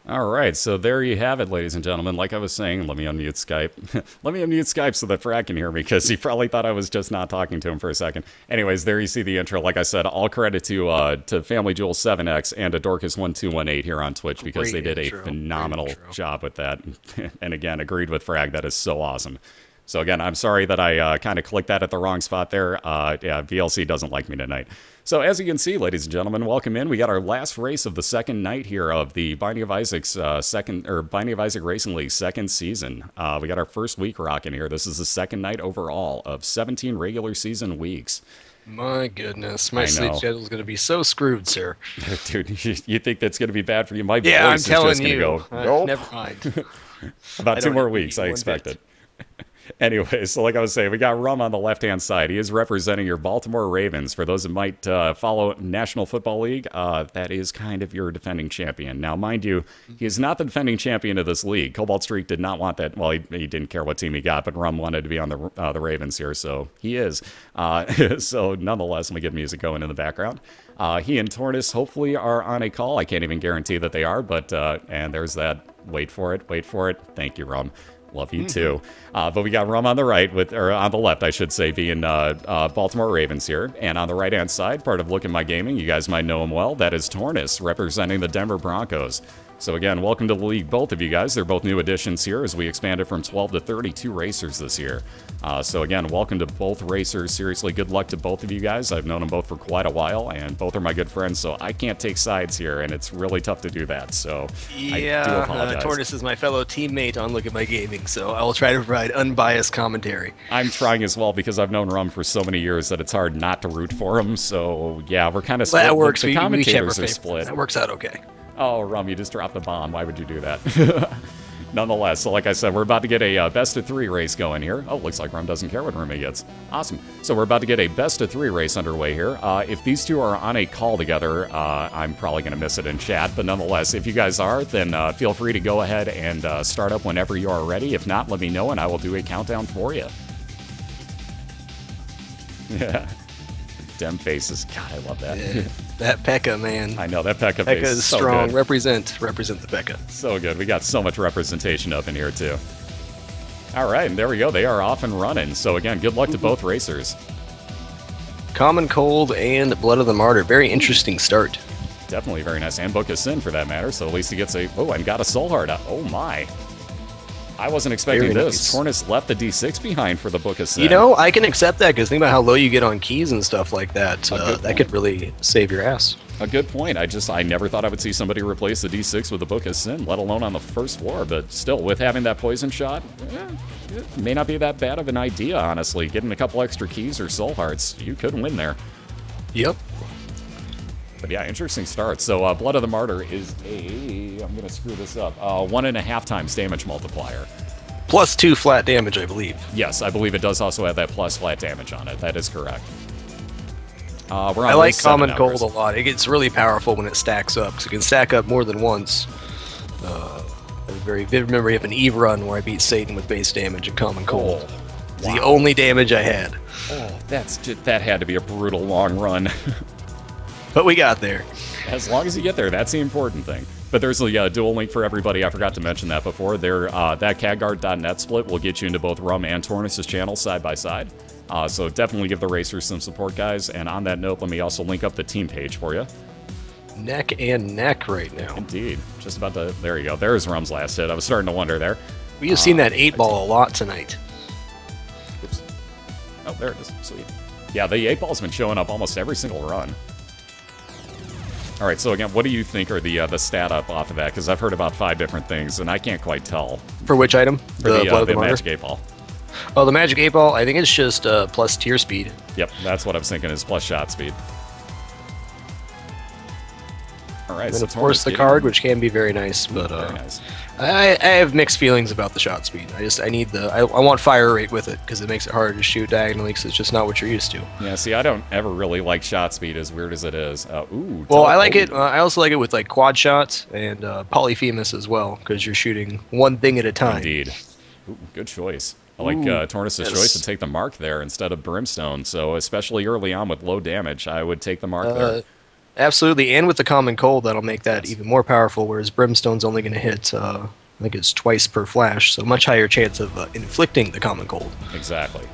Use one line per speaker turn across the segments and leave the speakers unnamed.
All right, so there you have it, ladies and gentlemen. Like I was saying, let me unmute Skype. Let me unmute Skype so that Frag can hear me, because he probably thought I was just not talking to him for a second. Anyways, there you see the intro. Like I said, all credit to Family Jewel 7X and to Dorcas1218 here on Twitch, because they did a phenomenal job with that. And again, agreed with Frag. That is so awesome. So again, I'm sorry that I kind of clicked that at the wrong spot there. Yeah, VLC doesn't like me tonight. So as you can see, ladies and gentlemen, welcome in. We got our last race of the second night here of the Binding of Isaac's Binding of Isaac Racing League second season. We got our first week rocking here. This is the second night overall of 17 regular season weeks.
My goodness, my sleep schedule is going to be so screwed, sir.
Dude, you think that's going to be bad for you? My
yeah,
voice
I'm telling
is just
you.
Go, nope.
Never mind.
About 2 more weeks, I expect it. Anyway, so like I was saying, we got Rumn on the left-hand side. He is representing your Baltimore Ravens. For those that might follow National Football League, that is kind of your defending champion. Now, mind you, he is not the defending champion of this league. Cobalt Streak did not want that. Well, he didn't care what team he got, but Rumn wanted to be on the Ravens here, so he is. So nonetheless, let me get music going in the background. He and TorNis hopefully are on a call. I can't even guarantee that they are, but and there's that. Wait for it. Wait for it. Thank you, Rumn. Love you too. But we got Rumm on the right, or on the left, I should say, being Baltimore Ravens here. And on the right-hand side, part of Look at My Gaming, you guys might know him well, that is TorNis, representing the Denver Broncos. So again, welcome to the league, both of you guys. They're both new additions here as we expanded from 12 to 32 racers this year. So again, welcome to both racers. Seriously, good luck to both of you guys. I've known them both for quite a while, and both are my good friends, so I can't take sides here, and it's really tough to do that. So
yeah,
I do apologize.
TorNis is my fellow teammate on Look at My Gaming, so I will try to provide unbiased commentary.
I'm trying as well, because I've known Rumm for so many years that it's hard not to root for him. So yeah, we're kind of split.
That works.
The commentators are split.
That works out okay.
Oh, Rumm, you just dropped a bomb. Why would you do that? Nonetheless, so like I said, we're about to get a best-of-3 race going here. Oh, looks like Rumm doesn't care what room he gets. Awesome. So we're about to get a best-of-3 race underway here. If these two are on a call together, I'm probably going to miss it in chat. But nonetheless, if you guys are, then feel free to go ahead and start up whenever you are ready. If not, let me know, and I will do a countdown for you. Yeah. Dem faces. God, I love that.
Yeah, that P.E.K.K.A, man.
I know, that P.E.K.K.A face
is
so
strong.
Good.
Represent the P.E.K.K.A.
So good. We got so much representation up in here, too. All right, and there we go. They are off and running. So again, good luck to both racers.
Common Cold and Blood of the Martyr. Very interesting start.
Definitely very nice. And Book of Sin, for that matter. So at least he gets a... Oh, and got a Soul Heart out. Oh, my. I wasn't expecting
very
this.
Nice.
TorNis left the D6 behind for the Book of Sin.
You know, I can accept that, because think about how low you get on keys and stuff like that. That could really save your ass.
A good point. I never thought I would see somebody replace the D6 with the Book of Sin, let alone on the first floor. But still, with having that poison shot, it may not be that bad of an idea, honestly. Getting a couple extra keys or soul hearts, you could win there.
Yep.
But yeah, interesting start. So Blood of the Martyr is a... I'm going to screw this up. 1.5 times damage multiplier.
Plus 2 flat damage, I believe.
Yes, I believe it does also have that plus flat damage on it. That is correct.
I like Common Cold a lot. It gets really powerful when it stacks up, because it can stack up more than once. I have a very vivid memory of an Eve run where I beat Satan with base damage and Common Cold.
Oh,
it's the only damage I had.
Oh, that had to be a brutal long run.
But we got there.
As long as you get there, that's the important thing. But there's a dual link for everybody. I forgot to mention that before. That CADguard.net split will get you into both Rumm and TorNis' channels side by side. So definitely give the racers some support, guys. And on that note, let me also link up the team page for you.
Neck and neck right now.
Indeed. Just about to... There you go. There's Rumm's last hit. I was starting to wonder there.
We have seen that 8-ball a lot tonight.
Oops. Oh, there it is. Sweet. Yeah, the 8-ball's been showing up almost every single run. All right, so again, what do you think are the stat up off of that? Because I've heard about 5 different things, and I can't quite tell.
For which item?
For the Magic 8-ball.
Oh, the Magic 8-ball, I think it's just plus tier speed.
Yep, that's what I was thinking, is plus shot speed. All right,
and
so
of course the card, which can be very nice, but
very nice.
I have mixed feelings about the shot speed. I want fire rate with it, because it makes it harder to shoot diagonally, because it's just not what you're used to.
Yeah, see, I don't ever really like shot speed, as weird as it is.
Well, I like it. I also like it with like quad shots and polyphemus as well, because you're shooting one thing at a time.
Indeed. Ooh, good choice. I like TorNis' choice to take the mark there instead of Brimstone. So especially early on with low damage, I would take the mark there.
Absolutely, and with the Common Cold, that'll make that even more powerful, whereas Brimstone's only going to hit, I think it's twice per flash, so much higher chance of inflicting the Common Cold.
Exactly.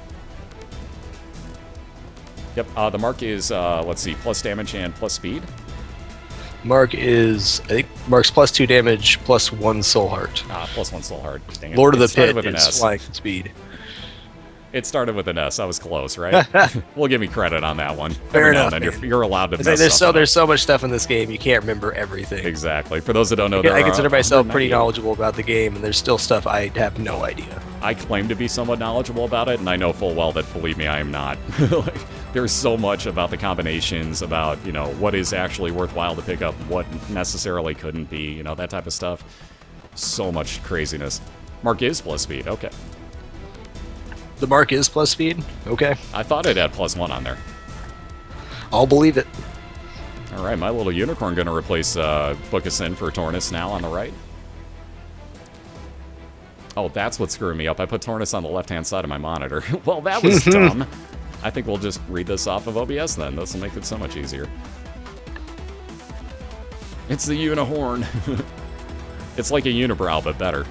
Yep, the mark is, let's see, plus damage and plus speed.
Mark is, I think, Mark's plus 2 damage, plus 1 soul heart.
Plus 1 soul heart. Dang it.
Lord of the Pit
with
is flying speed.
It started with an S. I was close, right? We'll give me credit on that one.
Fair enough.
You're allowed to mess
there's so much stuff in this game, you can't remember everything.
Exactly. For those that don't know,
I consider myself pretty knowledgeable about the game, and there's still stuff I have no idea.
I claim to be somewhat knowledgeable about it, and I know full well that, believe me, I am not. Like, there's so much about the combinations, about, you know, what is actually worthwhile to pick up, what necessarily couldn't be, you know, that type of stuff. So much craziness. Mark is plus speed, okay.
The mark is plus speed? Okay.
I thought it had plus 1 on there.
I'll believe it.
All right, my little unicorn going to replace Book Us In for TorNis now on the right. Oh, that's what's screwing me up. I put TorNis on the left-hand side of my monitor. Well, that was dumb. I think we'll just read this off of OBS then. This will make it so much easier. It's the Unihorn. It's like a unibrow, but better.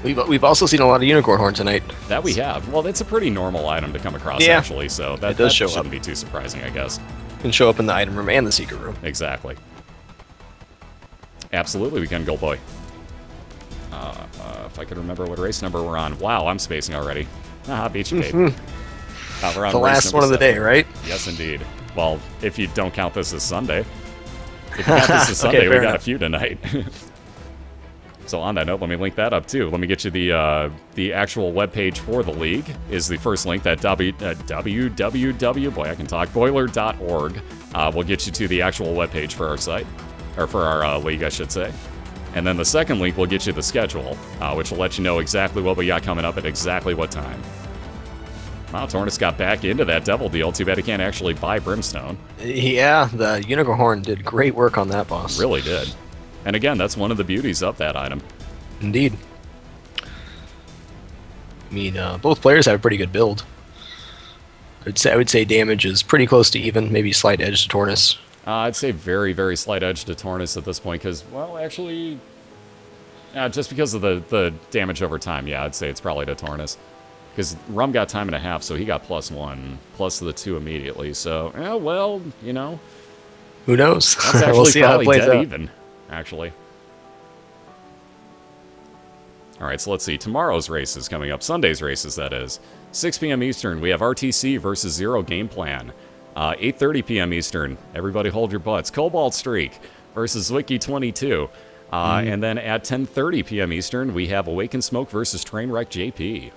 We've also seen a lot of unicorn horn tonight.
That we have. Well, it's a pretty normal item to come across, actually, so that shouldn't be too surprising, I guess.
It can show up in the item room and the secret room.
Exactly. Absolutely, we can, Gold Boy. If I could remember what race number we're on. Wow, I'm spacing already. Haha, beat you, babe. We're on
the last one of the day, right?
Yes, indeed. Well, if you don't count this as Sunday. If you count this as Sunday, we got a few tonight. So on that note, let me link that up too. Let me get you the actual webpage for the league. Is the first link, that www, boy I can talk, BOILeR.org. Will get you to the actual webpage for our site, or for our league, I should say. And then the second link will get you the schedule, which will let you know exactly what we got coming up at exactly what time. Wow, TorNis got back into that devil deal. Too bad he can't actually buy Brimstone.
Yeah, the unicorn horn did great work on that boss.
Really did. And again, that's one of the beauties of that item.
Indeed. I mean, both players have a pretty good build. I would say damage is pretty close to even, maybe slight edge to TorNis.
I'd say very, very slight edge to TorNis at this point, because, well, actually, just because of the damage over time, yeah, I'd say it's probably to TorNis. Because Rumn got time and a half, so he got plus 1, plus the 2 immediately. So, yeah, well, you know.
Who knows?
That's actually
we'll see how it plays
dead
out.
Even, actually. All right, so let's see. Tomorrow's race is coming up. Sunday's races, that is. 6 p.m. Eastern, we have RTC versus Zero Game Plan. 8:30 p.m. Eastern, everybody hold your butts. Cobalt Streak versus Wiki 22. And then at 10:30 p.m. Eastern, we have Awaken Smoke versus Trainwreck JP.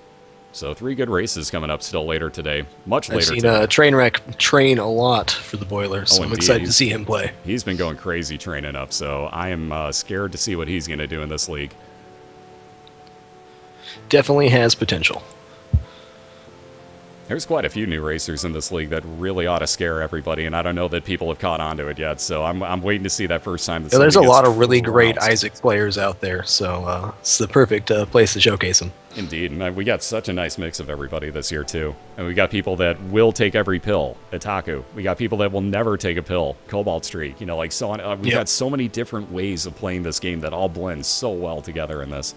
So 3 good races coming up still later today. Much later today.
I've seen Trainwreck train a lot for the BOILeR, so I'm excited to see him play.
He's been going crazy training up, so I am scared to see what he's going to do in this league.
Definitely has potential.
There's quite a few new racers in this league that really ought to scare everybody, and I don't know that people have caught on to it yet, so I'm waiting to see that first time.
Yeah, there's a lot of really great Isaac players out there, so it's the perfect place to showcase them.
Indeed, and we got such a nice mix of everybody this year, too. And we got people that will take every pill, Itaku. We got people that will never take a pill, Cobalt Streak, you know, like so on. We've got so many different ways of playing this game that all blend so well together in this.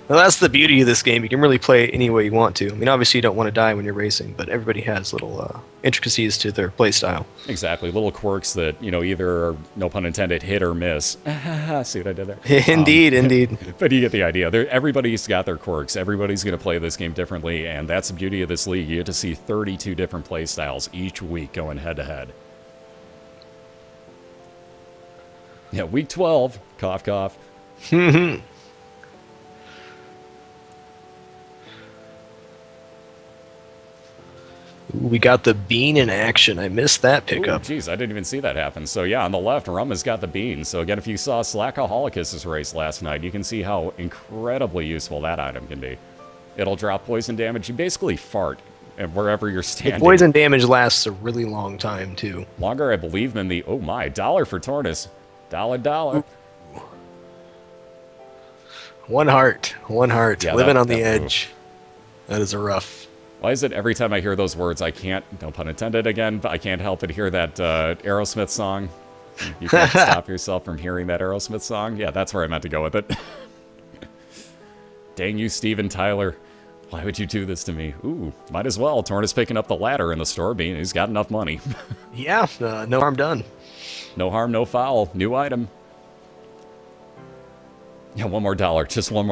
Well, that's the beauty of this game. You can really play any way you want to. I mean, obviously you don't want to die when you're racing, but everybody has little intricacies to their play style.
Exactly, little quirks that, you know, either are, no pun intended, hit or miss. See what I did there?
Indeed, indeed.
But you get the idea. Everybody's got their quirks. Everybody's going to play this game differently, and that's the beauty of this league. You get to see 32 different play styles each week going head-to-head. Yeah, week 12. Cough, cough.
We got the bean in action. I missed that pickup.
Jeez, I didn't even see that happen. So yeah, on the left, Rumm has got the bean. So again, if you saw Slackaholicus's race last night, you can see how incredibly useful that item can be. It'll drop poison damage. You basically fart wherever you're standing.
The poison damage lasts a really long time, too.
Longer, I believe, than the, oh my, $1 for TorNis. $1.
Ooh. One heart. One heart. Yeah, living on the edge. That is a rough.
Why is it every time I hear those words, I can't, no pun intended again, but I can't help but hear that Aerosmith song? You can't stop yourself from hearing that Aerosmith song? Yeah, that's where I meant to go with it. Dang you, Steven Tyler. Why would you do this to me? Ooh, might as well. TorNis picking up the ladder in the store, being he's got enough money.
Yeah, no harm done.
No harm, no foul. New item. Yeah, $1 more. Just $1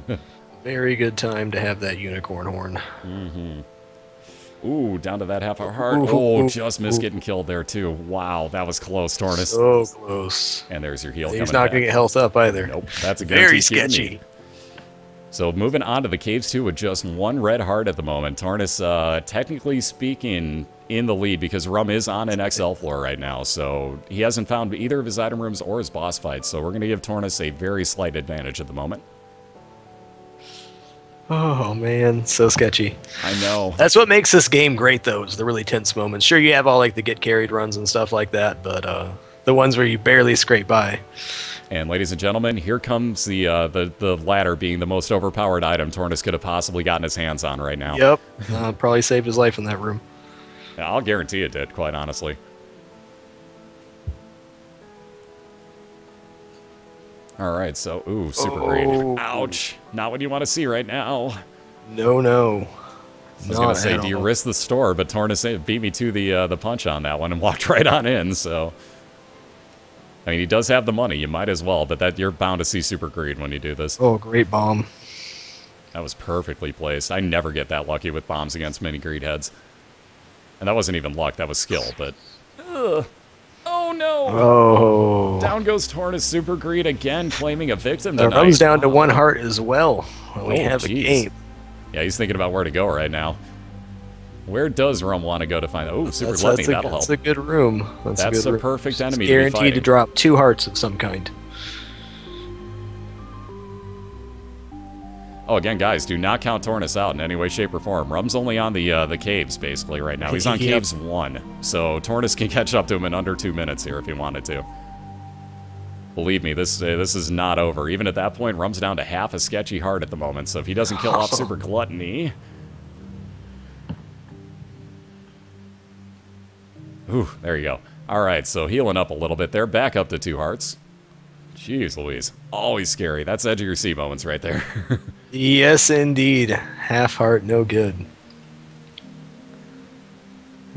more.
Very good time to have that unicorn horn.
Mm-hmm. Ooh, down to that half a heart. Oh, just missed getting killed there, too. Wow, that was close, TorNis.
So close.
And there's your heal coming
He's not going to get health up either.
Nope, that's a
very sketchy.
So moving on to the caves, too, with just 1 red heart at the moment. TorNis, technically speaking, in the lead because Rumn is on an XL floor right now. So he hasn't found either of his item rooms or his boss fights. So we're going to give TorNis a very slight advantage at the moment.
Oh, man, so sketchy.
I know.
That's what makes this game great, though, is the really tense moments. Sure, you have all, like, the get-carried runs and stuff like that, but the ones where you barely scrape by.
And, ladies and gentlemen, here comes the ladder being the most overpowered item TorNis could have possibly gotten his hands on right now.
Yep, probably saved his life in that room.
Yeah, I'll guarantee it did, quite honestly. Alright, so, ooh, super great. Ouch. Not what you want to see right now.
No, no.
I was going to say, do you risk the store? But TorNis beat me to the punch on that one and walked right on in, so... I mean, he does have the money. You might as well, but you're bound to see super greed when you do this.
Oh, great bomb.
That was perfectly placed. I never get that lucky with bombs against mini greed heads. And that wasn't even luck, that was skill, but... Ugh. Oh, no!
Oh.
Down goes TorNis super greed again, claiming a victim tonight.
Rumm's down to 1 heart as well. We have a game.
Yeah, he's thinking about where to go right now. Where does Rumn want to go to find... Oh, super gluttony, that'll help.
That's a good room.
That's a perfect enemy
to be fighting. Guaranteed to drop 2 hearts of some kind.
Oh, again, guys, do not count TorNis out in any way, shape, or form. Rumm's only on the caves, basically, right now. He's on Caves 1, so TorNis can catch up to him in under 2 minutes here if he wanted to. Believe me, this is not over. Even at that point, Rumm's down to half a sketchy heart at the moment, so if he doesn't kill off Super Gluttony... Ooh, there you go. All right, so healing up a little bit there. Back up to 2 hearts. Jeez Louise. Always scary. That's edge of your seat moments right there.
Yes, indeed. Half heart, no good.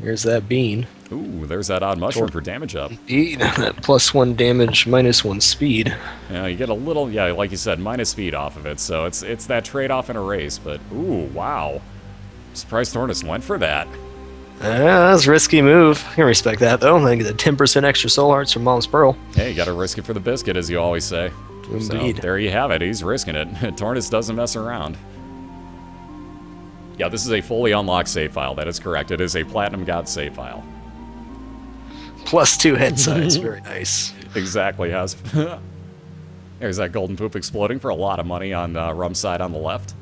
Here's that bean.
Ooh, there's that odd mushroom for damage up.
Indeed. That +1 damage, -1 speed.
Yeah, you get a little, yeah, like you said, minus speed off of it. So it's that trade-off in a race. But, ooh, wow. Surprised TorNis went for that.
That's a risky move. I can respect that, though. I get the 10% extra soul hearts from Mom's Pearl.
Hey, you gotta risk it for the biscuit, as you always say.
Indeed.
So, there you have it. He's risking it. TorNis doesn't mess around. Yeah, this is a fully unlocked save file. That is correct. It is a Platinum God save file.
+2 head size. Very nice.
Exactly. Has. There's that golden poop exploding for a lot of money on Rumm's side on the left.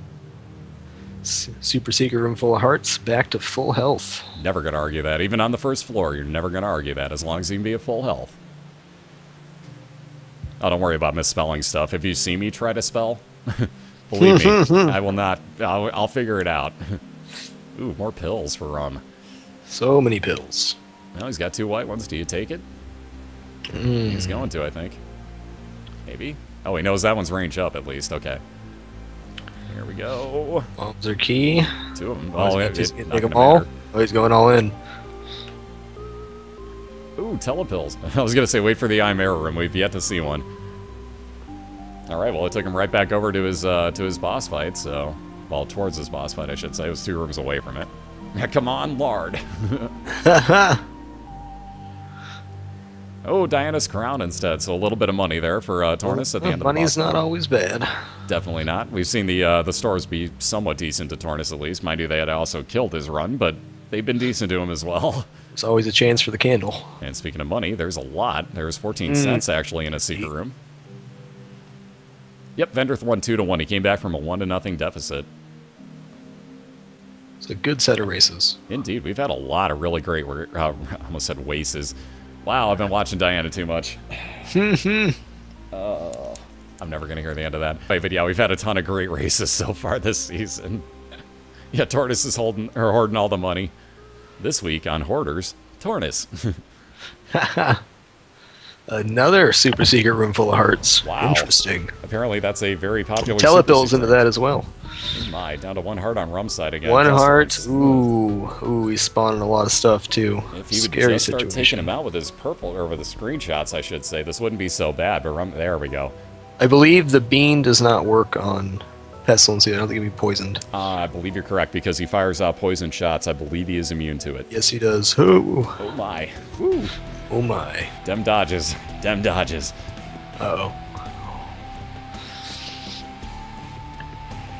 Super secret room full of hearts, back to full health.
Never gonna argue that. Even on the first floor, you're never gonna argue that as long as you can be at full health. Oh, don't worry about misspelling stuff. If you see me try to spell, believe me, I will not. I'll figure it out. Ooh, more pills for Rumn.
So many pills.
Well, he's got 2 white ones. Do you take it? He's going to, I think. Maybe. Oh, he knows that one's range up at least. Okay. Here we go.
Bombs are key.
2 of them.
Take them all. Oh, he's going all in.
Ooh, telepills. I was going to say, wait for the Imera room. We've yet to see one. All right, well, it took him right back over to his boss fight, so... Well, towards his boss fight, I should say. It was 2 rooms away from it. Yeah, come on, Lard. Oh, Diana's crown instead, so a little bit of money there for TorNis at the end of the boss.
Money's not always bad.
Definitely not. We've seen the stores be somewhat decent to TorNis at least. Mind you, they had also killed his run, but they've been decent to him as well.
There's always a chance for the candle.
And speaking of money, there's a lot. There's 14 cents actually in a secret room. Yep, Vendrith won 2-1. He came back from a 1-0 deficit.
It's a good set of races.
Indeed, we've had a lot of really great, I almost said races. Wow, I've been watching Diana too much. I'm never going to hear the end of that. But yeah, we've had a ton of great races so far this season. Yeah, TorNis is hoarding all the money. This week on Hoarders, TorNis.
Another super secret room full of hearts.
Wow.
Interesting.
Apparently that's a very popular
Telebills into that as well.
Oh my, down to 1 heart on Rumm's side again.
1 heart. Ooh, he's spawning a lot of stuff too.
If he would just start taking him out with his purple, or with the screenshots, I should say, this wouldn't be so bad, but there we go.
I believe the bean does not work on Pestilence. I don't think he'd be poisoned.
I believe you're correct, because he fires out poison shots. I believe he is immune to it.
Yes, he does. Oh
my. Woo.
Oh my.
Dem dodges. Dem dodges.
Uh-oh.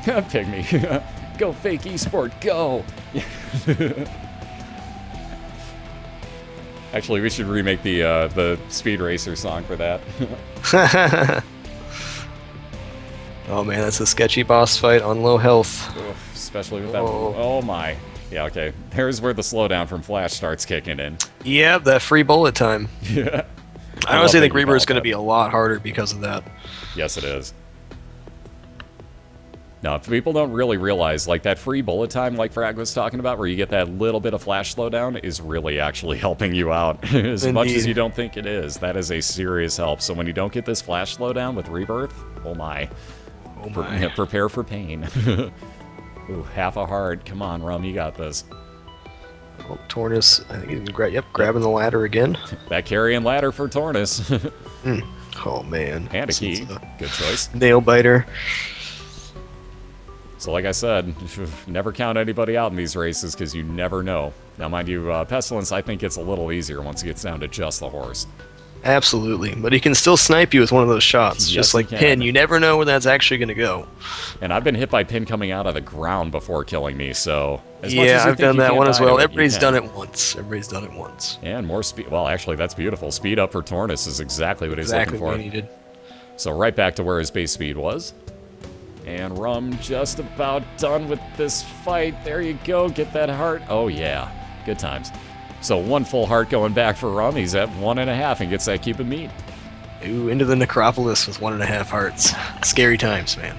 Pygmy. Go fake esport, go! Actually, we should remake the Speed Racer song for that.
Oh man, that's a sketchy boss fight on low health.
Oof, especially with that. Oh my. Yeah, okay. There's where the slowdown from Flash starts kicking in.
Yeah, that free bullet time.
Yeah.
I honestly think Reaper is going to be a lot harder because of that.
Yes, it is. Now, if people don't really realize, like, that free bullet time, like Frag was talking about, where you get that little bit of flash slowdown, is really actually helping you out. As Indeed. Much as you don't think it is. That is a serious help. So when you don't get this flash slowdown with Rebirth, oh my.
Oh my.
Prepare for pain. Ooh, half a heart. Come on, Rumn, you got this.
Oh, TorNis, I think he's grabbing the ladder again.
That carrying ladder for TorNis.
Oh man.
And a key. Good choice.
Nail biter.
So like I said, never count anybody out in these races because you never know. Now mind you, Pestilence I think gets a little easier once it gets down to just the horse.
Absolutely, but he can still snipe you with one of those shots, yes, just like Pin. You never know where that's actually going to go.
And I've been hit by Pin coming out of the ground before killing me, so...
Yeah, I've done that one as well. Everybody's done it once. Everybody's done it once.
And more speed... Well, actually, that's beautiful. Speed up for TorNis is exactly what he's looking for.
Exactly what he needed.
So right back to where his base speed was. And Rumn just about done with this fight. There you go. Get that heart. Oh, yeah. Good times. So 1 full heart going back for Rumm. He's at 1.5 and gets that cube of meat.
Ooh, into the necropolis with 1.5 hearts. Scary times, man.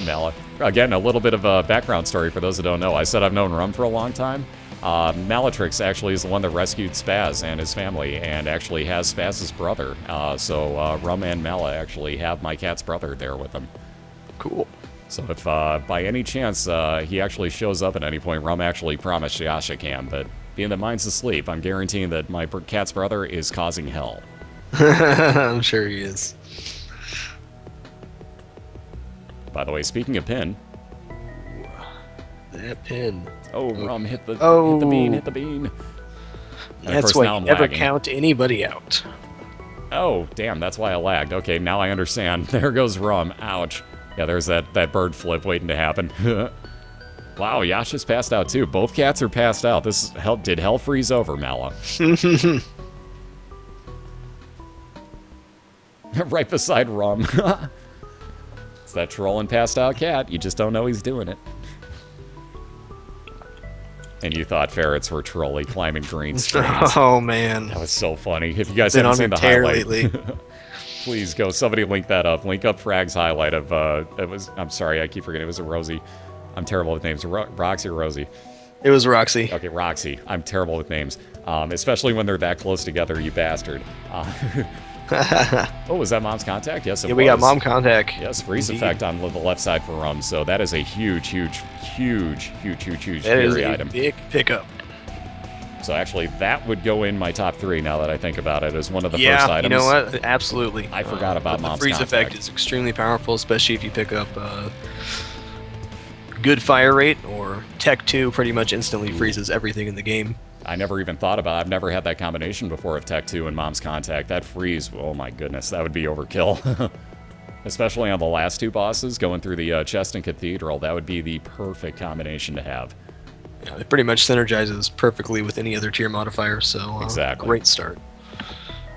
Mala. Again, a little bit of a background story for those that don't know. I said I've known Rumm for a long time. Malatrix actually is the one that rescued Spaz and his family, and actually has Spaz's brother. So Rumm and Mala actually have my cat's brother there with them.
Cool.
So if by any chance he actually shows up at any point, Rumm actually promised Yasha can, but being that mine's asleep, I'm guaranteeing that my cat's brother is causing hell.
I'm sure he is.
By the way, speaking of Pin.
That Pin.
Oh, Rumm hit the bean, hit the bean.
That's why you never count anybody out.
Oh, damn, that's why I lagged. Okay, now I understand. There goes Rumm. Ouch. Yeah, there's that bird flip waiting to happen. Wow, Yasha's passed out too. Both cats are passed out. This did hell freeze over, Mala. Right beside Rumm. It's that trolling passed out cat. You just don't know he's doing it. And you thought ferrets were trolly climbing green screens.
Oh man,
that was so funny. If you guys haven't seen the highlight,
lately.
Please go. Somebody link that up. Link up Frag's highlight of it was. I'm sorry, I keep forgetting. It was a Rosie. I'm terrible with names. Roxy or Rosie?
It was Roxy.
Okay, Roxy. I'm terrible with names, especially when they're that close together. You bastard. Oh, was that Mom's Contact? Yes, it was.
Yeah, we got Mom Contact.
Yes, freeze effect on the left side for Rumm. So that is a huge scary item.
Big pickup.
So actually, that would go in my top 3 now that I think about it as one of the first items.
You know what? Absolutely.
I forgot about Mom's
Contact. The freeze effect is extremely powerful, especially if you pick up good fire rate, or Tech 2 pretty much instantly freezes everything in the game.
I never even thought about it. I've never had that combination before of Tech 2 and Mom's Contact. That freeze, oh my goodness, that would be overkill. Especially on the last 2 bosses, going through the chest and cathedral, that would be the perfect combination to have.
Yeah, it pretty much synergizes perfectly with any other tier modifier, so
exactly.
Great start.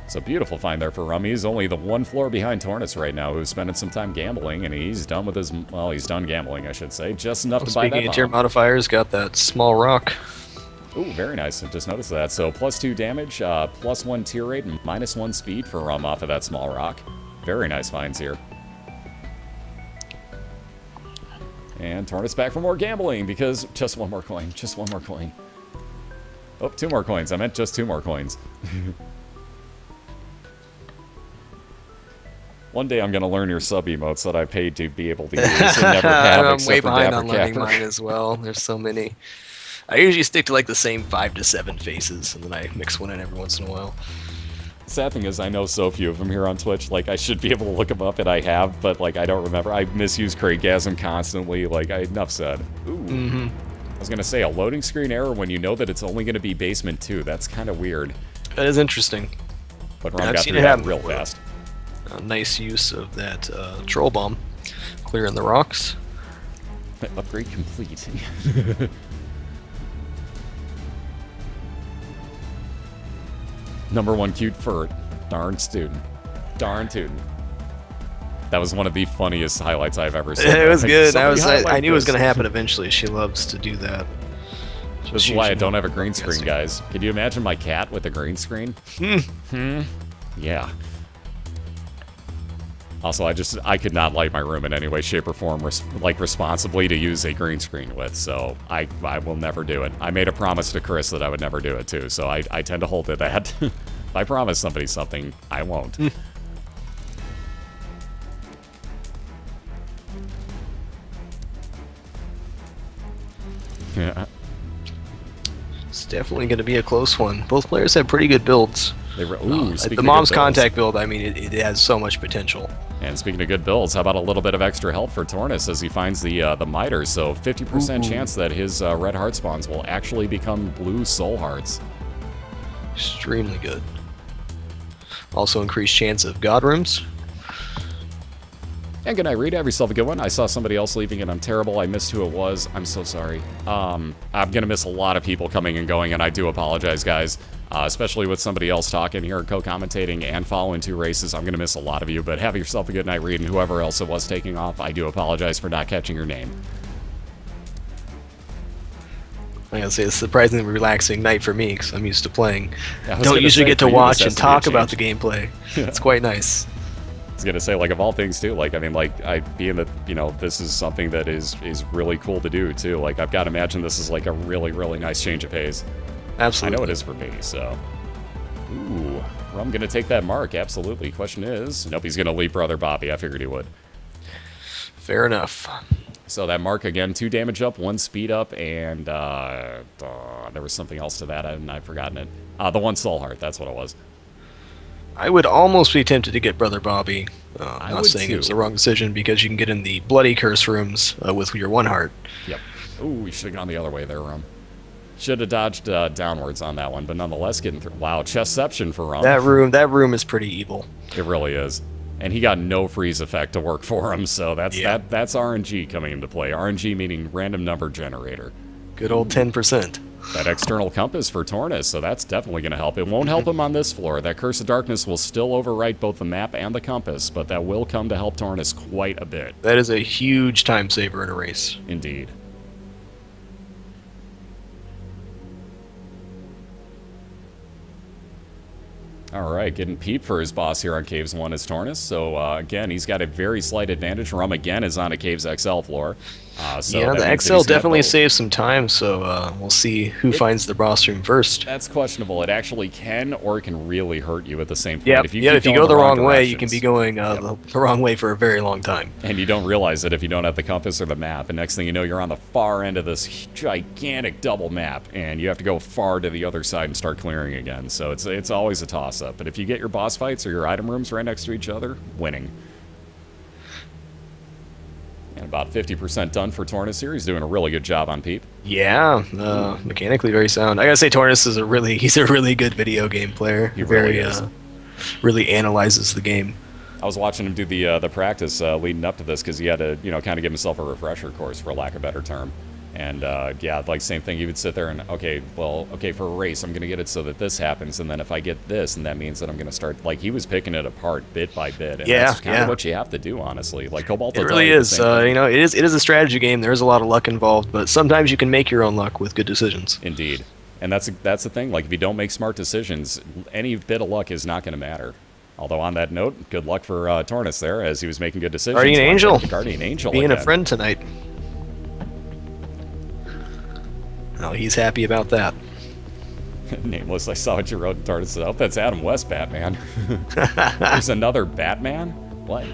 So beautiful find there for Rumm. He's only the 1 floor behind TorNis right now, who's spending some time gambling, and he's done with his, well, he's done gambling, I should say. Just enough to buy that
Speaking of tier modifiers, got that small rock.
Ooh, very nice. I just noticed that. So +2 damage, +1 tier rate, and -1 speed for Rumm off of that small rock. Very nice finds here. And TorNis back for more gambling, because just 1 more coin. Just 1 more coin. Oh, 2 more coins. I meant just 2 more coins. One day I'm going to learn your sub-emotes that I paid to be able to use and never have.
I'm way behind on learning mine as well. There's so many. I usually stick to like the same 5 to 7 faces, and then I mix one in every once in a while.
Sad thing is, I know so few of them here on Twitch. Like, I should be able to look them up, and I have, but like, I don't remember. I misuse Craigasm constantly. Like, enough said. Ooh. I was gonna say a loading screen error when you know that it's only gonna be basement 2. That's kind of weird.
That is interesting.
But Rumn got through that real fast.
A nice use of that troll bomb, clearing the rocks.
Upgrade complete. Number 1 cute furt. Darn student. Darn tootin'. That was one of the funniest highlights I've ever seen.
It was good. I knew it was going to happen eventually. She loves to do that.
This is why I don't have a green screen, guys. Can you imagine my cat with a green screen? Yeah. Also, I could not light my room in any way, shape, or form, responsibly to use a green screen with, so I will never do it. I made a promise to Chris that I would never do it, too, so I tend to hold to that. If I promise somebody something, I won't. Yeah.
It's definitely going to be a close one. Both players have pretty good builds. The mom's contact build, I mean, it has so much potential.
And speaking of good builds, how about a little bit of extra help for TorNis as he finds the miter? So 50% chance that his red heart spawns will actually become blue soul hearts.
Extremely good. Also increased chance of god rooms.
And good night, Reed. Have yourself a good one. I saw somebody else leaving and I'm terrible. I missed who it was. I'm so sorry. I'm going to miss a lot of people coming and going, and I do apologize, guys. Especially with somebody else talking here, co-commentating, and following 2 races. I'm going to miss a lot of you, but have yourself a good night, Reed, and whoever else it was taking off, I do apologize for not catching your name.
I gotta say, it's a surprisingly relaxing night for me, because I'm used to playing. Don't usually get to watch and talk about the gameplay. It's quite nice.
I was gonna say, like, of all things too, like, I mean, like, being that, you know, this is something that is really cool to do too. Like, I've got to imagine this is like a really nice change of pace.
Absolutely.
I know it is for me, so. Ooh, Rumn gonna take that mark, absolutely. Question is, nope, he's gonna leave Brother Bobby. I figured he would.
Fair enough.
So that mark again, 2 damage up, 1 speed up, and there was something else to that, and I've forgotten it. The 1 soul heart, that's what it was.
I would almost be tempted to get Brother Bobby. I'm not saying it was the wrong decision, because you can get in the bloody curse rooms with your 1 heart.
Yep. Ooh, we should have gone the other way there, Rumn. Should have dodged downwards on that one, but nonetheless getting through. Wow, chestception for Rumn.
That room is pretty evil.
It really is. And he got no freeze effect to work for him, so that's RNG coming into play. RNG meaning random number generator.
Good old 10%.
That external compass for TorNis, so that's definitely going to help. It won't help him on this floor. That Curse of Darkness will still overwrite both the map and the compass, but that will come to help TorNis quite a bit.
That is a huge time saver in a race.
Indeed. All right, getting Peep for his boss here on Caves 1 is TorNis. So, again, he's got a very slight advantage. Rumn, again, is on a Caves XL floor. So
yeah, the XL definitely saves some time, so we'll see who finds the boss room first.
That's questionable. It actually can, or it can really hurt you at the same point.
If you go the wrong way, you can be going the wrong way for a very long time.
And you don't realize it if you don't have the compass or the map. And next thing you know, you're on the far end of this gigantic double map, and you have to go far to the other side and start clearing again. So it's always a toss-up. But if you get your boss fights or your item rooms right next to each other, winning. And about 50% done for TorNis here. He's doing a really good job on Peep.
Yeah, mechanically very sound. I gotta say, TorNis is he's a really good video game player.
He really is.
Really analyzes the game.
I was watching him do the practice leading up to this because he had to, kind of give himself a refresher course, for lack of a better term. And yeah, like same thing. He would sit there and okay, for a race, I'm gonna get it so that this happens, and then if I get this, and that means that I'm gonna start. Like he was picking it apart bit by bit, and that's kind of what you have to do, honestly. Like Cobalt.
It really is. It is a strategy game. There is a lot of luck involved, but sometimes you can make your own luck with good decisions.
Indeed, and that's the thing. Like if you don't make smart decisions, any bit of luck is not going to matter. Although on that note, good luck for TorNis there as he was making good decisions.
Guardian Angel, being a friend tonight. Oh, he's happy about that.
Nameless, I saw what you wrote in TorNis. Oh, that's Adam West Batman. There's another Batman? What?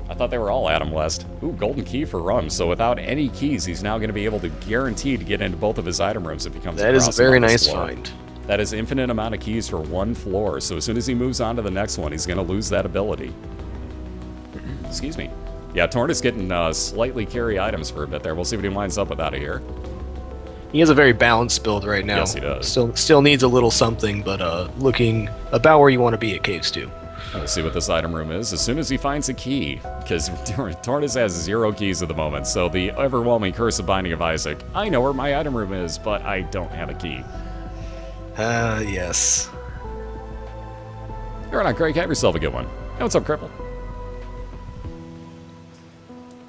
I thought they were all Adam West. Ooh, golden key for Rumn. So without any keys, he's now going to be able to guarantee to get into both of his item rooms if he comes across them.
That is a very nice find.
That is infinite amount of keys for one floor. So as soon as he moves on to the next one, he's going to lose that ability. Excuse me. Yeah, TorNis getting slightly carry items for a bit there. We'll see what he lines up with out of here.
He has a very balanced build right now.
Yes, he does.
Still needs a little something, but looking about where you want to be at Caves 2.
We'll see what this item room is as soon as he finds a key, because TorNis has 0 keys at the moment, so the overwhelming curse of Binding of Isaac. I know where my item room is, but I don't have a key.
Yes.
You're not Greg. Have yourself a good one. Hey, what's up, Cripple?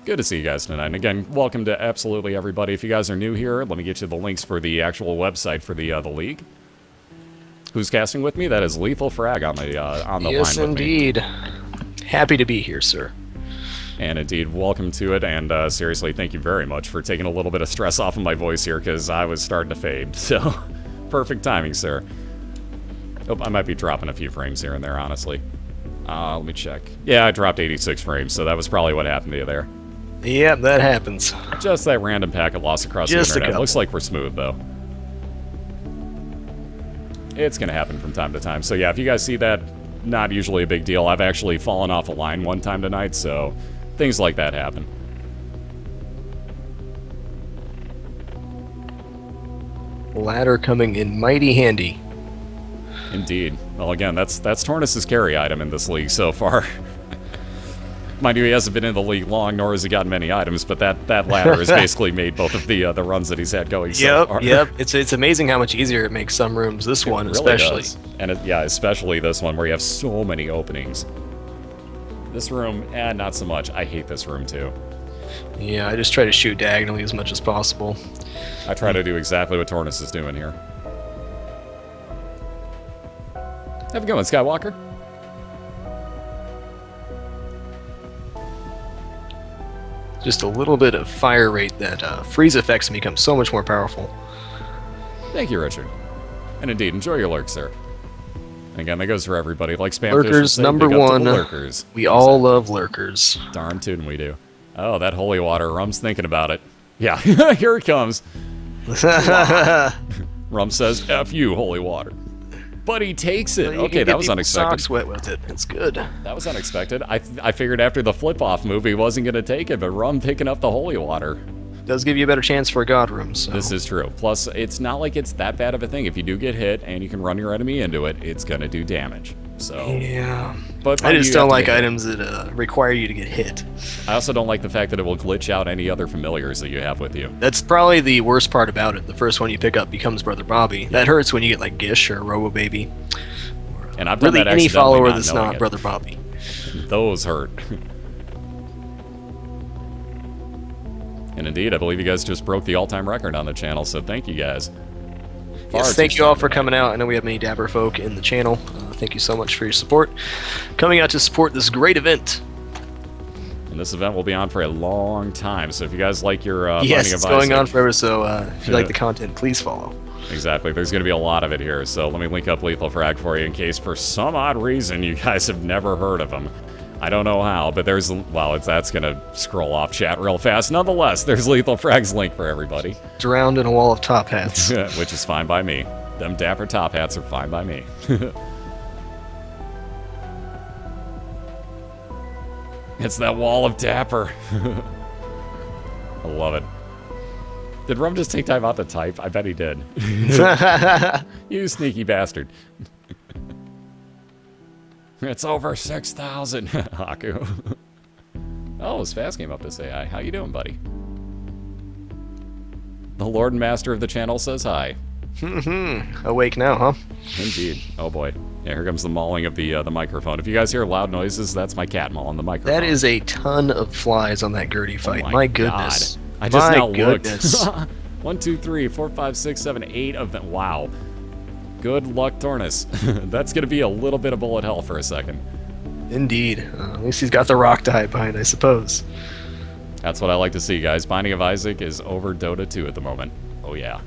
Good to see you guys tonight. And again, welcome to absolutely everybody. If you guys are new here, let me get you the links for the actual website for the league. Who's casting with me? That is Lethal Frag on the line with me.
Yes, indeed. Happy to be here, sir.
And indeed, welcome to it. And seriously, thank you very much for taking a little bit of stress off of my voice here, because I was starting to fade. So, perfect timing, sir. Oh, I might be dropping a few frames here and there, honestly. Let me check. Yeah, I dropped 86 frames, so that was probably what happened to you there.
Yep, that happens.
Just that random packet loss across the internet. Looks like we're smooth, though. It's going to happen from time to time. So yeah, if you guys see that, not usually a big deal. I've actually fallen off a line one time tonight, so things like that happen.
Ladder coming in mighty handy.
Indeed. Well, again, that's TorNis' carry item in this league so far. Mind you, he hasn't been in the league long, nor has he gotten many items, but that ladder has basically made both of the runs that he's had going so far.
Yep. It's amazing how much easier it makes some rooms. This one, really especially.
Does. And yeah, especially this one where you have so many openings. This room, not so much. I hate this room too.
Yeah, I just try to shoot diagonally as much as possible.
I try to do exactly what TorNis is doing here. Have a good one, Skywalker.
Just a little bit of fire rate that freeze effects become so much more powerful.
Thank you, Richard. And indeed, enjoy your lurks, sir. And again, that goes for everybody. Like Spam
Lurkers number one.
Lurkers.
We all love lurkers.
Darn tootin' we do. Oh, that holy water. Rumm's thinking about it. Yeah, here it comes. Rumn says, F you, holy water. But he takes it.
Well,
okay, that was unexpected.
Socks wet with it. It's good.
That was unexpected. I figured after the flip-off move he wasn't going to take it, but Rumn picking up the holy water.
Does give you a better chance for a god room. So.
This is true. Plus, it's not like it's that bad of a thing. If you do get hit and you can run your enemy into it, it's going to do damage. So
yeah.
But
I just don't like items that require you to get hit.
I also don't like the fact that it will glitch out any other familiars that you have with you.
That's probably the worst part about it. The first one you pick up becomes Brother Bobby. Yeah. That hurts when you get like Gish or Robo Baby.
And I've done
really
that
any follower
not
that's not Brother Bobby.
Those hurt. And indeed, I believe you guys just broke the all-time record on the channel, so thank you guys.
Yes, thank you all for coming out. I know we have many dapper folk in the channel. Thank you so much for your support. Coming out to support this great event.
And this event will be on for a long time, so if you guys like your
yes, it's going on forever, so if you like the content, please follow.
Exactly. There's going to be a lot of it here, so let me link up Lethal Frag for you in case for some odd reason you guys have never heard of him. I don't know how, but there's, well, that's going to scroll off chat real fast. Nonetheless, there's Lethal Frag's link for everybody.
Drowned in a wall of top hats.
Which is fine by me. Them dapper top hats are fine by me. It's that wall of dapper. I love it. Did Rumn just take time out to type? I bet he did. You sneaky bastard. It's over 6,000. Haku. Oh, Spaz came up to say hi. How you doing, buddy? The Lord and Master of the channel says hi.
Awake now, huh?
Indeed. Oh boy. Yeah, here comes the mauling of the microphone. If you guys hear loud noises, that's my cat mauling the microphone.
That is a ton of flies on that Gertie fight.
Oh
my goodness.
God. I just now looked. 1, 2, 3, 4, 5, 6, 7, 8 of them. Wow. Good luck, TorNis. That's going to be a little bit of bullet hell for a second.
Indeed. At least he's got the rock to hide behind, I suppose.
That's what I like to see, guys. Binding of Isaac is over Dota 2 at the moment. Oh, yeah.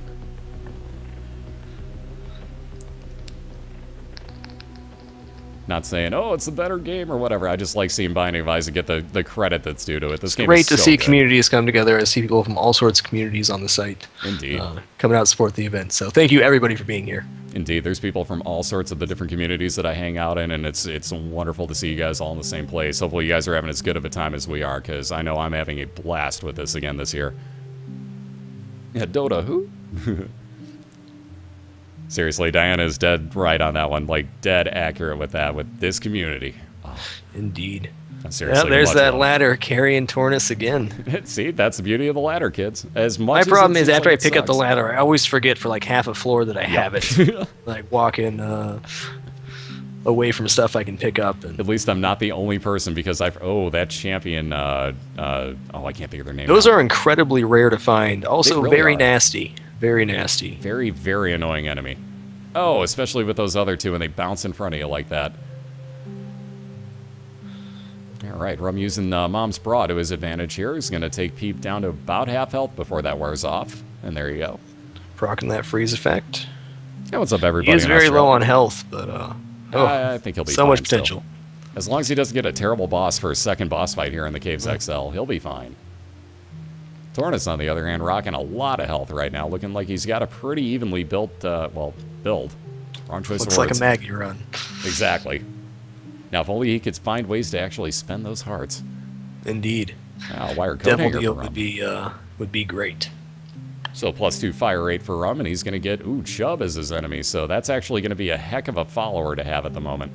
Not saying, oh, it's a better game or whatever. I just like seeing Binding of Isaac get the credit that's due to it. This game
great
is
to
so
see
good.
communities come together. I see people from all sorts of communities on the site.
Indeed.
Coming out to support the event. So thank you, everybody, for being here.
Indeed. There's people from all sorts of the different communities that I hang out in, and it's wonderful to see you guys all in the same place. Hopefully you guys are having as good of a time as we are, because I know I'm having a blast with this again this year. Yeah, Dota, who? Seriously, Diana is dead right on that one. Like, dead accurate with that, with this community. Oh.
Indeed.
Seriously,
yeah, there's that ladder carrying TorNis again.
See, that's the beauty of the ladder, kids. As much
My
as
problem is after
like
I pick up the ladder, I always forget for like half a floor that I have it. Like walking away from stuff I can pick up. And
at least I'm not the only person, because that champion, oh, I can't think of their name.
Those
now.
are incredibly rare to find. Also
really
very
are.
nasty. Very nasty.
Very, very annoying enemy. Oh, especially with those other two when they bounce in front of you like that. All right, Rumn using Mom's Bra to his advantage here. He's going to take Peep down to about half health before that wears off. And there you go.
Procking that freeze effect.
Yeah, what's up, everybody?
He is very low on health, but
I think he'll be
so
fine
much potential.
Still. As long as he doesn't get a terrible boss for his second boss fight here in the Caves XL, he'll be fine. TorNis, on the other hand, rocking a lot of health right now, looking like he's got a pretty evenly built, build. Wrong choice of words.
Looks like a Maggie run.
Exactly. Now, if only he could find ways to actually spend those hearts.
Indeed.
Wired
Devil Deal would be great.
So +2 fire rate for Rumn, and he's going to get, Chub as his enemy. So that's actually going to be a heck of a follower to have at the moment.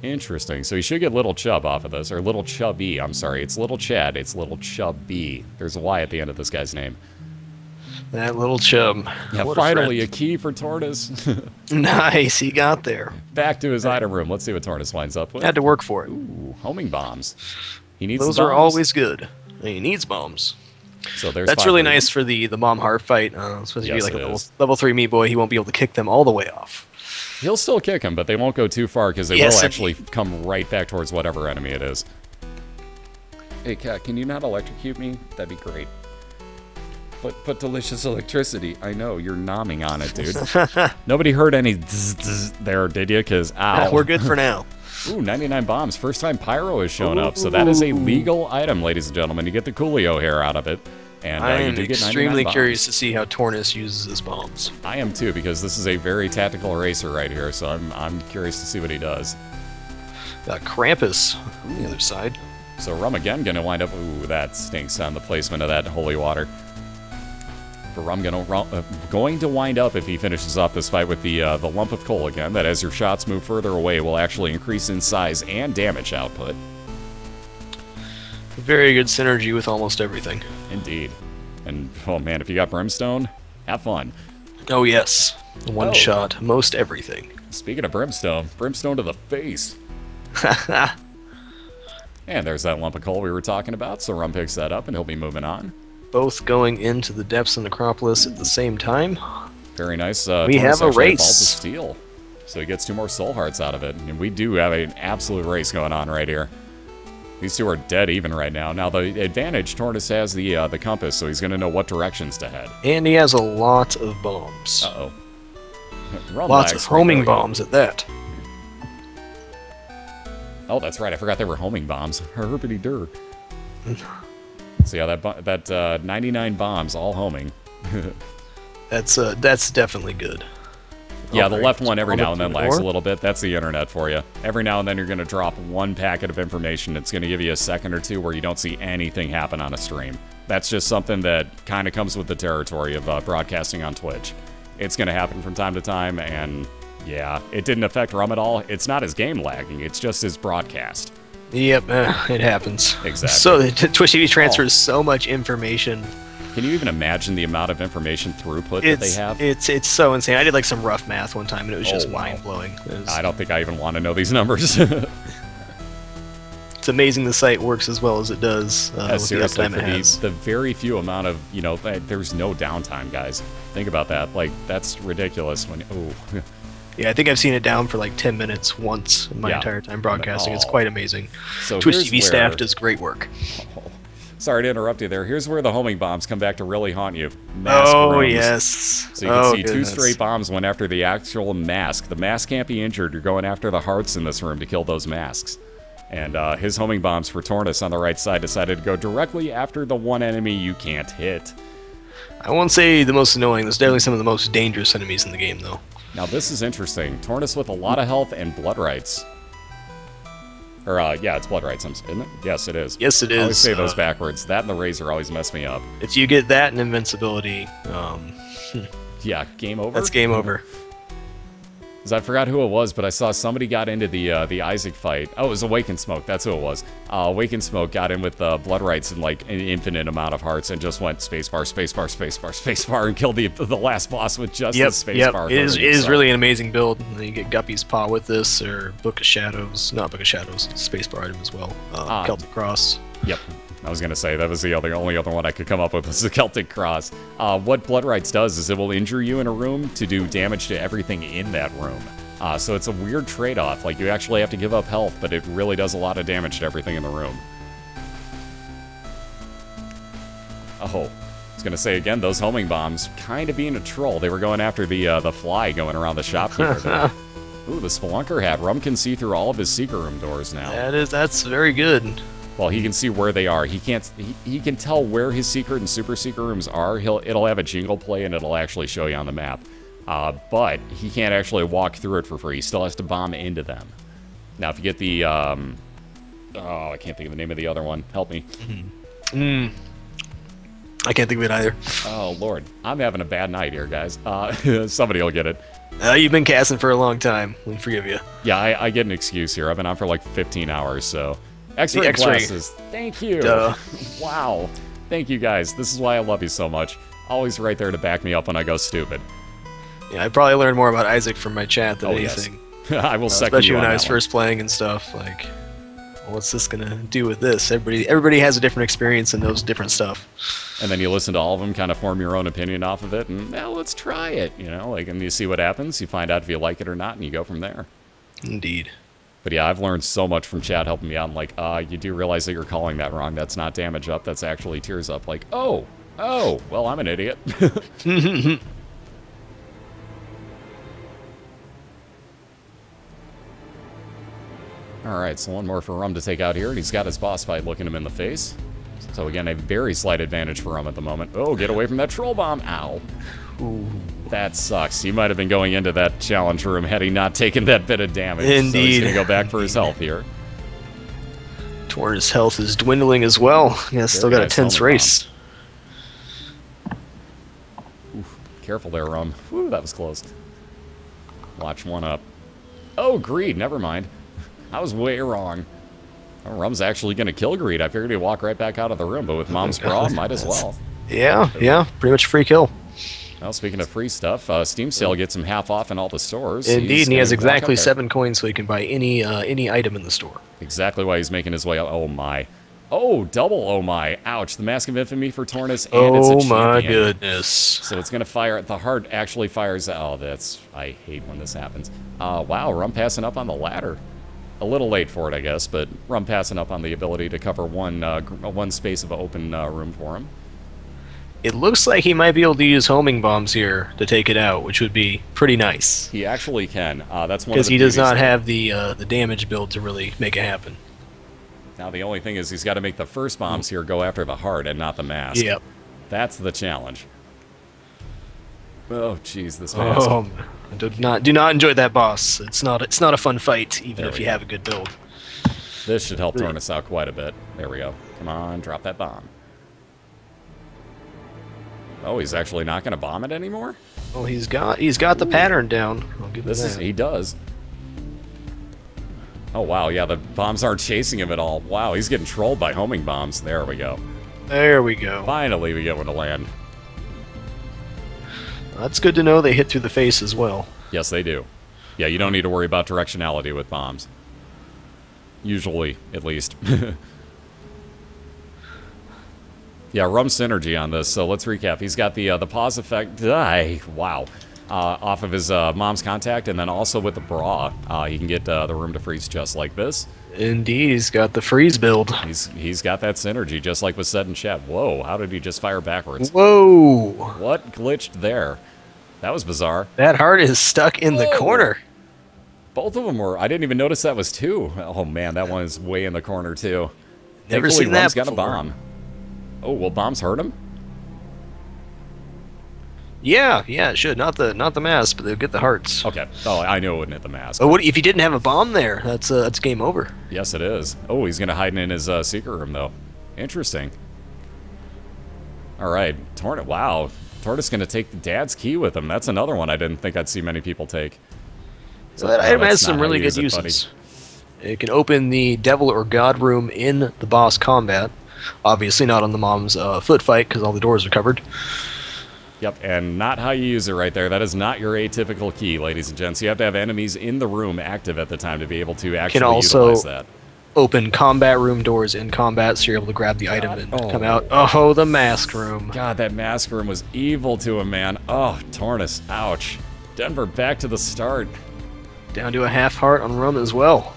Interesting. So he should get Little Chub off of this, or Little Chubby. I'm sorry. It's Little Chad. It's Little Chubby. There's a Y at the end of this guy's name.
That little chub.
Yeah, finally a key for TorNis.
Nice, he got there.
Back to his item room. Let's see what TorNis winds up with.
Had to work for it.
Ooh, homing bombs. He needs
those
bombs.
are always good. He needs bombs.
So there's
that's really nice for the mom heart fight. Supposed to be like a level 3 Meat Boy. He won't be able to kick them all the way off.
He'll still kick him, but they won't go too far because they will actually come right back towards whatever enemy it is. Hey, Cat, can you not electrocute me? That'd be great. But delicious electricity. I know, you're nomming on it, dude. Nobody heard any zzz, zzz there, did you? Because, ow.
We're good for now.
Ooh, 99 bombs. First time Pyro has shown up. So that is a legal item, ladies and gentlemen. You get the Coolio hair out of it. And
I
you
am
do get
extremely curious to see how TorNis uses his bombs.
I am too, because this is a very tactical racer right here. So I'm curious to see what he does.
Got Krampus on the other side.
So Rumn again going to wind up... Ooh, that stinks on the placement of that holy water. But Rumn going to wind up, if he finishes off this fight, with the lump of coal again, that as your shots move further away will actually increase in size and damage output.
Very good synergy with almost everything.
Indeed. And, oh man, if you got Brimstone, have fun.
Oh yes. One shot, most everything.
Speaking of Brimstone to the face. And there's that lump of coal we were talking about, so Rumn picks that up and he'll be moving on.
Both going into the depths of Necropolis at the same time.
Very nice.
We have a race.
Vault of Steel. So he gets 2 more soul hearts out of it. And we do have an absolute race going on right here. These two are dead even right now. Now, the advantage, TorNis has the compass, so he's going to know what directions to head.
And he has a lot of bombs.
Uh-oh.
Lots of homing bombs at that.
Oh, that's right. I forgot they were homing bombs. Herpity-dur. So yeah, that 99 bombs, all homing.
That's definitely good.
Yeah, the left one every now and then lags a little bit. That's the internet for you. Every now and then you're going to drop one packet of information. It's going to give you a second or two where you don't see anything happen on a stream. That's just something that kind of comes with the territory of broadcasting on Twitch. It's going to happen from time to time, and yeah, it didn't affect Rumm at all. It's not his game lagging. It's just his broadcast.
Yep, it happens.
Exactly.
So Twitch TV transfers so much information.
Can you even imagine the amount of information throughput that they have?
It's so insane. I did like some rough math one time, and it was just mind-blowing.
I don't think I even want to know these numbers.
It's amazing the site works as well as it does.
Seriously, for the very few amount of, there's no downtime, guys. Think about that. Like, that's ridiculous.
Yeah, I think I've seen it down for like 10 minutes once in my entire time broadcasting. It's quite amazing. So Twitch TV staff does great work.
Sorry to interrupt you there. Here's where the homing bombs come back to really haunt you. Mask rooms.
Yes.
So you can see 2 straight bombs went after the actual mask. The mask can't be injured. You're going after the hearts in this room to kill those masks. And his homing bombs for TorNis on the right side decided to go directly after the one enemy you can't hit.
I won't say the most annoying. There's definitely some of the most dangerous enemies in the game, though.
Now this is interesting. TorNis with a lot of health and blood rights. Or, yeah, it's blood rights, isn't it? Yes, it is.
Yes, it is.
I always say those backwards. That and the razor always mess me up.
If you get that and invincibility,
yeah, game over?
That's game over.
Because I forgot who it was, but I saw somebody got into the Isaac fight. Oh, it was Awakened Smoke. That's who it was. Awakened Smoke got in with blood rights and like an infinite amount of hearts and just went spacebar, spacebar, spacebar, spacebar, and killed the last boss with just the spacebar.
It is really an amazing build. And then you get Guppy's Paw with this, or Book of Shadows. Not Book of Shadows, spacebar item as well. Celtic Cross.
Yep. I was going to say, that was the only other one I could come up with was the Celtic Cross. What Blood Rights does is it will injure you in a room to do damage to everything in that room. So it's a weird trade-off. Like, you actually have to give up health, but it really does a lot of damage to everything in the room. Oh, I was going to say again, those homing bombs kind of being a troll. They were going after the fly going around the shopkeeper there. Ooh, the Spelunker hat. Rumn can see through all of his secret room doors now.
That's very good.
Well, he can see where they are. He can't. He can tell where his secret and super secret rooms are. It'll have a jingle play and it'll actually show you on the map. But he can't actually walk through it for free. He still has to bomb into them. Now, if you get the oh, I can't think of the name of the other one. Help me.
I can't think of it either.
Oh Lord, I'm having a bad night here, guys. Somebody will get it.
You've been casting for a long time. We forgive you.
Yeah, I get an excuse here. I've been on for like 15 hours, so. X-ray glasses. Thank you.
Duh.
Wow. Thank you, guys. This is why I love you so much. Always right there to back me up when I go stupid.
Yeah, I probably learned more about Isaac from my chat than anything.
Yes. I will second
especially
you
when
on
I was first playing and stuff. Like, what's this gonna do with this? Everybody has a different experience and knows different stuff.
And then you listen to all of them, kind of form your own opinion off of it, and well, let's try it. You know, like, and you see what happens. You find out if you like it or not, and you go from there.
Indeed.
But yeah, I've learned so much from chat helping me out. I'm like, you do realize that you're calling that wrong. That's not damage up. That's actually tears up. Like, oh, well, I'm an idiot. All right, so one more for Rumn to take out here, and he's got his boss fight looking him in the face. So again, a very slight advantage for Rumn at the moment. Oh, get away from that troll bomb. Ow. Ooh. That sucks. He might have been going into that challenge room had he not taken that bit of damage.
Indeed.
So he's going to go back for his health here.
TorNis' health is dwindling as well. Yeah, still got a tense race.
Oof, careful there, Rumn. Woo, that was close. Watch one up. Oh, Greed. Never mind. I was way wrong. Oh, Rumm's actually going to kill Greed. I figured he'd walk right back out of the room, but with Mom's Brawl, might as well.
Yeah, pretty much free kill.
Well, speaking of free stuff, Steam Sale gets him half off in all the stores.
Indeed, and he has exactly 7 coins, so he can buy any item in the store.
Exactly why he's making his way up. Oh, my. Oh, double oh, my. Ouch. The Mask of Infamy for TorNis, and it's a champion.
Oh, my goodness.
So it's going to fire. The heart actually fires. Oh, I hate when this happens. Wow, Rumn passing up on the ladder. A little late for it, I guess, but Rumm passing up on the ability to cover one space of open room for him.
It looks like he might be able to use homing bombs here to take it out, which would be pretty nice.
He actually can. That's one
because he does not have the damage build to really make it happen.
Now the only thing is he's got to make the first bombs here go after the heart and not the mask.
Yep.
That's the challenge. Oh, jeez, this mask.
Oh, do not enjoy that boss. It's not a fun fight, even if you have a good build.
This should help TorNis out quite a bit. There we go. Come on, drop that bomb. Oh, he's actually not going to bomb it anymore?
Well, he's got the pattern down. I'll give him that.
He does. Oh, wow, yeah, the bombs aren't chasing him at all. Wow, he's getting trolled by homing bombs. There we go.
There we go.
Finally, we get one to land.
That's good to know they hit through the face as well.
Yes, they do. Yeah, you don't need to worry about directionality with bombs. Usually, at least. Yeah, Rumn synergy on this, so let's recap. He's got the pause effect. Wow. off of his mom's contact, and then also with the bra, he can get the room to freeze just like this.
Indeed, he's got the freeze build.
He's got that synergy, just like was said in chat. Whoa, how did he just fire backwards?
Whoa!
What glitched there? That was bizarre.
That heart is stuck in the corner.
Both of them were. I didn't even notice that was two. Oh man, that one is way in the corner too.
Never
Thankfully,
seen that
Rumm's got a
before.
bomb. Oh, will bombs hurt him?
Yeah, it should. Not the mask, but they'll get the hearts.
Okay. Oh, I knew it wouldn't hit the mask.
But what if he didn't have a bomb there? That's game over.
Yes, it is. Oh, he's gonna hide in his secret room though. Interesting. All right, TorNis. Wow, TorNis gonna take the dad's key with him. That's another one I didn't think I'd see many people take.
So that item has some really good uses. It can open the devil or god room in the boss combat. Obviously not on the mom's foot fight because all the doors are covered.
Yep, and not how you use it right there. That is not your atypical key, ladies and gents. You have to have enemies in the room active at the time to be able to actually utilize that.
Open combat room doors in combat, so you're able to grab the item and come out. Oh, the mask room.
God, that mask room was evil to him, man. Oh, TorNis. Ouch. Denver back to the start.
Down to a half heart on Rumn as well.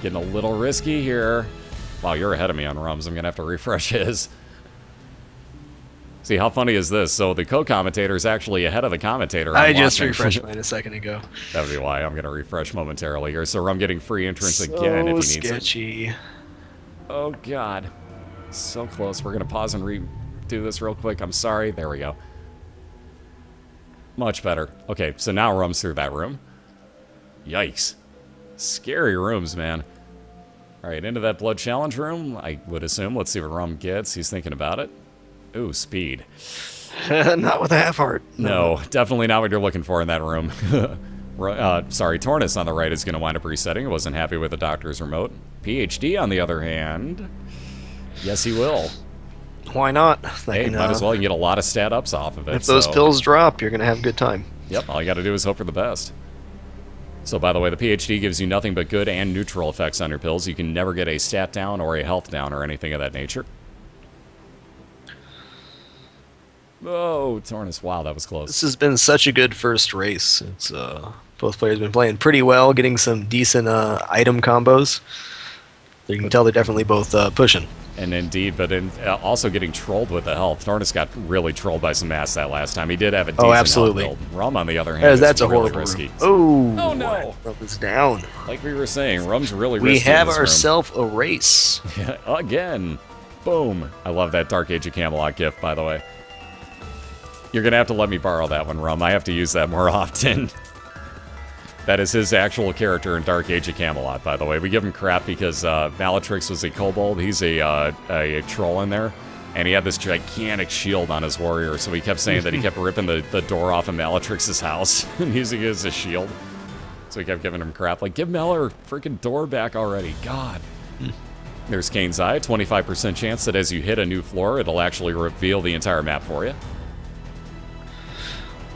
Getting a little risky here. Wow, you're ahead of me on Rumm's. I'm going to have to refresh his. See, how funny is this? So the co-commentator is actually ahead of the commentator.
I just refreshed mine a second ago.
That would be why I'm going to refresh momentarily here. So Rumn getting free entrance again if he needs
sketchy.
it. Oh, God. So close. We're going to pause and redo this real quick. I'm sorry. There we go. Much better. Okay, so now Rumm's through that room. Yikes. Scary rooms, man. All right, into that blood challenge room, I would assume. Let's see what Rumn gets. He's thinking about it. Ooh, speed.
Not with a half heart.
No, definitely not what you're looking for in that room. Sorry, TorNis on the right is going to wind up resetting. Wasn't happy with the doctor's remote. PhD, on the other hand, yes, he will.
Why not?
Hey, might as well. You can get a lot of stat ups off of it.
If those pills drop, you're going to have a good time.
Yep, all you got to do is hope for the best. So, by the way, the PhD gives you nothing but good and neutral effects on your pills. You can never get a stat down or a health down or anything of that nature. Oh, TorNis. Wow, that was close.
This has been such a good first race. It's both players have been playing pretty well, getting some decent item combos. You can tell they're definitely both pushing.
And indeed, but also getting trolled with the health. TorNis got really trolled by some mass that last time. He did have a decent
absolutely.
health build. Rumn, on the other hand,
that's
is
a
really
horrible
risky.
Room.
Oh, no.
Rumm is down.
Like we were saying, Rumm's really risky.
We have
in this
ourselves a race.
Yeah, again. Boom. I love that Dark Age of Camelot gift, by the way. You're going to have to let me borrow that one, Rumm. I have to use that more often. That is his actual character in Dark Age of Camelot, by the way. We give him crap because Malatrix was a kobold. He's a troll in there. And he had this gigantic shield on his warrior, so he kept saying that he kept ripping the door off of Malatrix's house and using it as a shield. So he kept giving him crap. Like, give Mel her freaking door back already. God. There's Kane's Eye. 25% chance that as you hit a new floor, it'll actually reveal the entire map for you.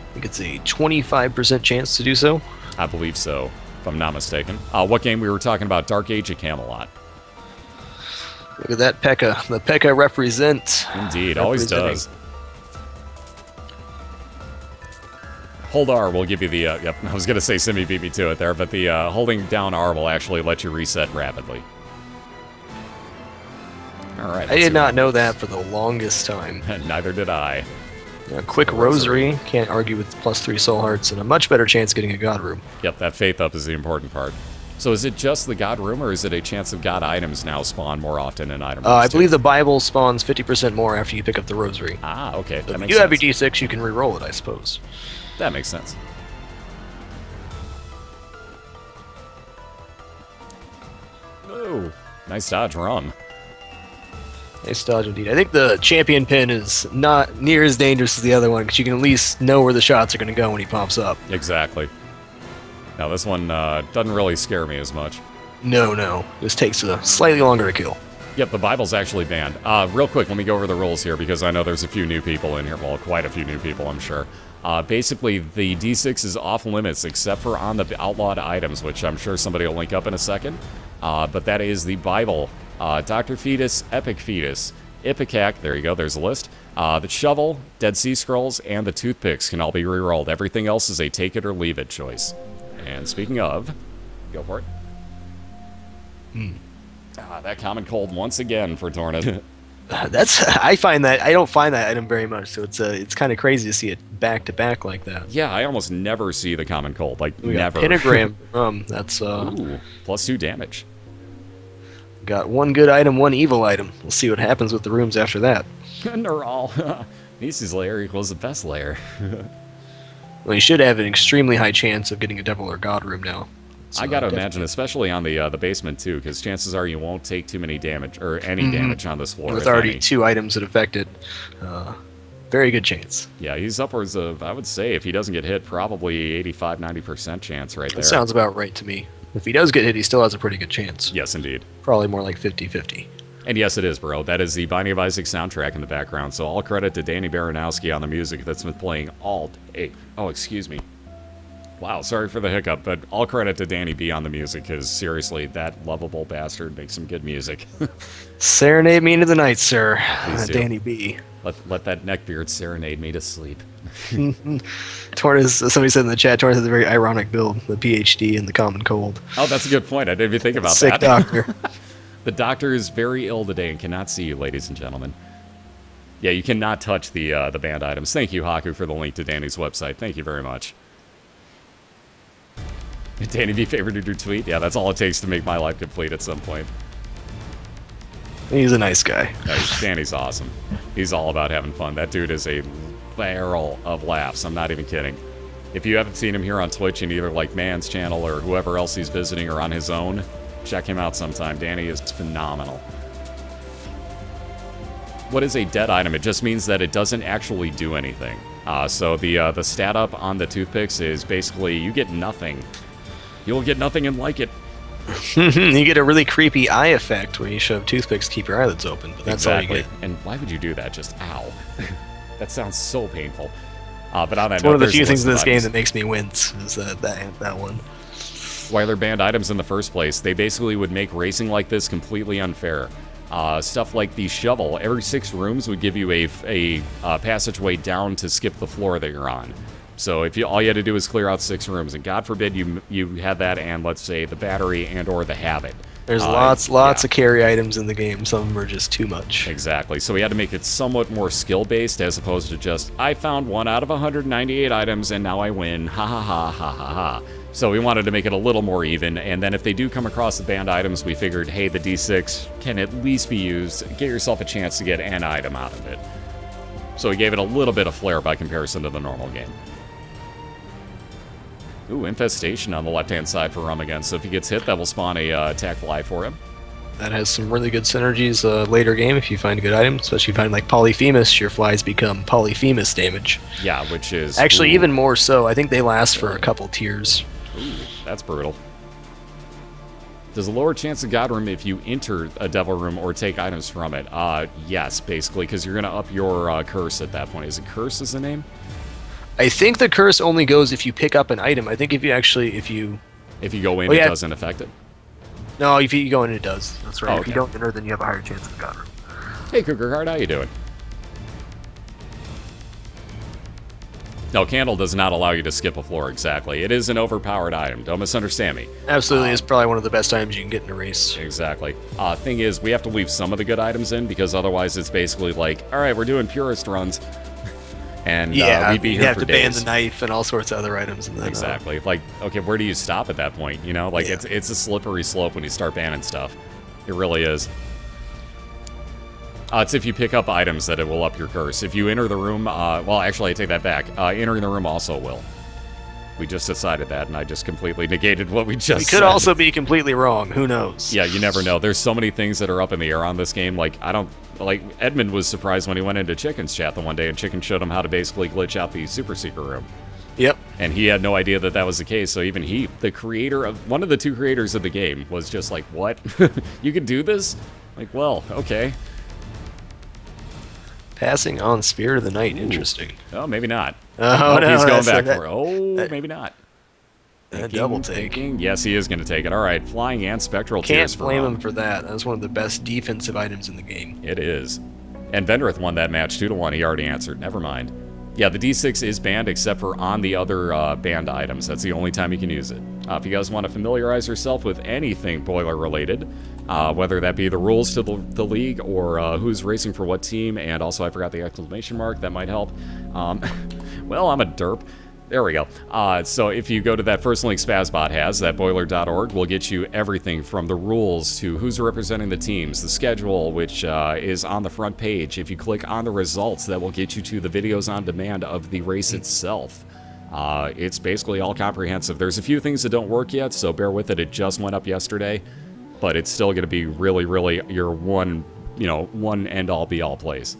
I think it's a 25% chance to do so.
I believe so, if I'm not mistaken. What game we were talking about? Dark Age of Camelot.
Look at that P.E.K.K.A. The P.E.K.K.A. represent.
Indeed, always does. Hold R will give you the, yep, I was going to say Simi beat me to it there, but the holding down R will actually let you reset rapidly. All right.
I did not know that for the longest time.
Neither did I.
A quick rosary, can't argue with +3 soul hearts, and a much better chance getting a god room.
Yep, that faith up is the important part. So is it just the god room, or is it a chance of god items now spawn more often in item rooms
I believe the Bible spawns 50% more after you pick up the rosary.
Ah, okay.
So if you have your D6, you can re-roll it, I suppose.
That makes sense. Oh, nice dodge, Rumn.
Nice dodge indeed. I think the champion pin is not near as dangerous as the other one, because you can at least know where the shots are going to go when he pops up.
Exactly. Now this one doesn't really scare me as much.
No. This takes slightly longer to kill.
Yep, the Bible's actually banned. Real quick, let me go over the rules here, because I know there's a few new people in here. Well, quite a few new people, I'm sure. Basically, the D6 is off limits, except for on the outlawed items, which I'm sure somebody will link up in a second. But that is the Bible. Dr. Fetus, Epic Fetus, Ipecac, there you go, there's a list. The shovel, Dead Sea Scrolls, and the toothpicks can all be rerolled. Everything else is a take it or leave it choice. And speaking of, go for it. That common cold once again for TorNis.
I don't find that item very much, so it's kind of crazy to see it back to back like that.
Yeah, I almost never see the common cold, like
we
never.
Got pentagram. That's
Ooh, +2 damage.
Got one good item, one evil item. We'll see what happens with the rooms after that.
Neral. Nisi's lair equals the best lair.
Well, you should have an extremely high chance of getting a devil or god room now.
I gotta imagine, especially on the basement too, because chances are you won't take too many damage or any damage on this floor.
With already 2 items that affect it, very good chance.
Yeah, he's upwards of, I would say, if he doesn't get hit, probably 85–90% chance right there.
That sounds about right to me. If he does get hit, he still has a pretty good chance.
Yes, indeed.
Probably more like 50-50.
And yes, it is, bro. That is the Binding of Isaac soundtrack in the background, so all credit to Danny Baranowski on the music that's been playing all day. Oh, excuse me. Wow, sorry for the hiccup, but all credit to Danny B on the music, because seriously, that lovable bastard makes some good music.
Serenade me into the night, sir. Danny B.
Let that neckbeard serenade me to sleep.
TorNis, somebody said in the chat, TorNis has a very ironic build, the PhD and the common cold.
Oh, that's a good point. I didn't even think about
Sick
that.
doctor.
The doctor is very ill today and cannot see you, ladies and gentlemen. Yeah, you cannot touch the banned items. Thank you, Haku, for the link to Danny's website. Thank you very much. Danny B favorited your tweet? Yeah, that's all it takes to make my life complete at some point.
He's a nice guy.
Yeah, Danny's awesome. He's all about having fun. That dude is a barrel of laughs. I'm not even kidding. If you haven't seen him here on Twitch in either like Man's channel or whoever else he's visiting or on his own, check him out sometime. Danny is phenomenal. What is a dead item? It just means that it doesn't actually do anything. So the stat up on the toothpicks is basically you get nothing. You'll get nothing and like it.
You get a really creepy eye effect where you shove toothpicks to keep your eyelids open, but that's all you get.
And why would you do that? Just ow. That sounds so painful. But on that
it's
note,
one of the few things in this game that makes me wince is that one.
Why they're banned items in the first place, they basically would make racing like this completely unfair. Stuff like the shovel, every 6 rooms would give you a passageway down to skip the floor that you're on. So if all you had to do was clear out 6 rooms, and God forbid you had that and, let's say, the battery and or the habit.
There's lots of carry items in the game. Some of them are just too much.
Exactly. So we had to make it somewhat more skill-based as opposed to just, I found 1 out of 198 items and now I win. Ha ha ha ha ha ha. So we wanted to make it a little more even, and then if they do come across the banned items, we figured, hey, the D6 can at least be used. Get yourself a chance to get an item out of it. So we gave it a little bit of flair by comparison to the normal game. Ooh, Infestation on the left-hand side for Rumn again. So if he gets hit, that will spawn a attack fly for him.
That has some really good synergies later game if you find a good item, especially if you find like Polyphemus, your flies become Polyphemus damage.
Yeah, which is...
Actually, even more so. I think they last for a couple tiers.
Ooh, that's brutal. Does a lower chance of God Room if you enter a Devil Room or take items from it? Yes, basically, because you're going to up your curse at that point. Is it curse is the name?
I think the curse only goes if you pick up an item. I think if you
go in, it doesn't affect it.
No, if you go in, it does. That's right.
Oh, okay.
If you don't enter, then you have a higher chance of God Room.
Hey, Cougar Heart, how you doing? No, Candle does not allow you to skip a floor, exactly. It is an overpowered item. Don't misunderstand me.
Absolutely, it's probably one of the best items you can get in a race.
Exactly. Thing is, we have to leave some of the good items in, because otherwise it's basically like, alright, we're doing purist runs. And we'd be here for days.
You have to ban the knife and all sorts of other items. And then,
exactly. Like, okay, where do you stop at that point? You know, like it's a slippery slope when you start banning stuff. It really is. It's if you pick up items that it will up your curse. If you enter the room, well, actually, I take that back. Entering the room also will. We just decided that, and I just completely negated what we just said.
We could also be completely wrong. Who knows?
Yeah, you never know. There's so many things that are up in the air on this game. Like, Edmund was surprised when he went into Chicken's chat the one day, and Chicken showed him how to basically glitch out the Super Secret Room.
Yep.
And he had no idea that that was the case, so even he, the creator of, one of the 2 creators of the game, was just like, what? You can do this? Like, well, okay.
Passing on Spirit of the Night. Ooh. Interesting.
Oh, maybe not.
Oh, no,
he's going back for it. Oh, maybe not.
Double take.
Yes, he is going to take it. All right, Flying and Spectral
Can't
Tears for
blame
Rumn.
him for that. That's one of the best defensive items in the game.
It is. And Vendrith won that match 2-1. He already answered. Never mind. Yeah, the D6 is banned except for on the other banned items. That's the only time you can use it. If you guys want to familiarize yourself with anything Boiler related, whether that be the rules to the league or who's racing for what team, and also I forgot the exclamation mark, that might help. Well, I'm a derp. There we go. So if you go to that first link Spazbot has, that boiler.org, will get you everything from the rules to who's representing the teams, the schedule, which is on the front page. If you click on the results, that will get you to the videos on demand of the race itself. It's basically all comprehensive. There's a few things that don't work yet, so bear with it. It just went up yesterday, but it's still going to be really, really your one end-all, be-all place.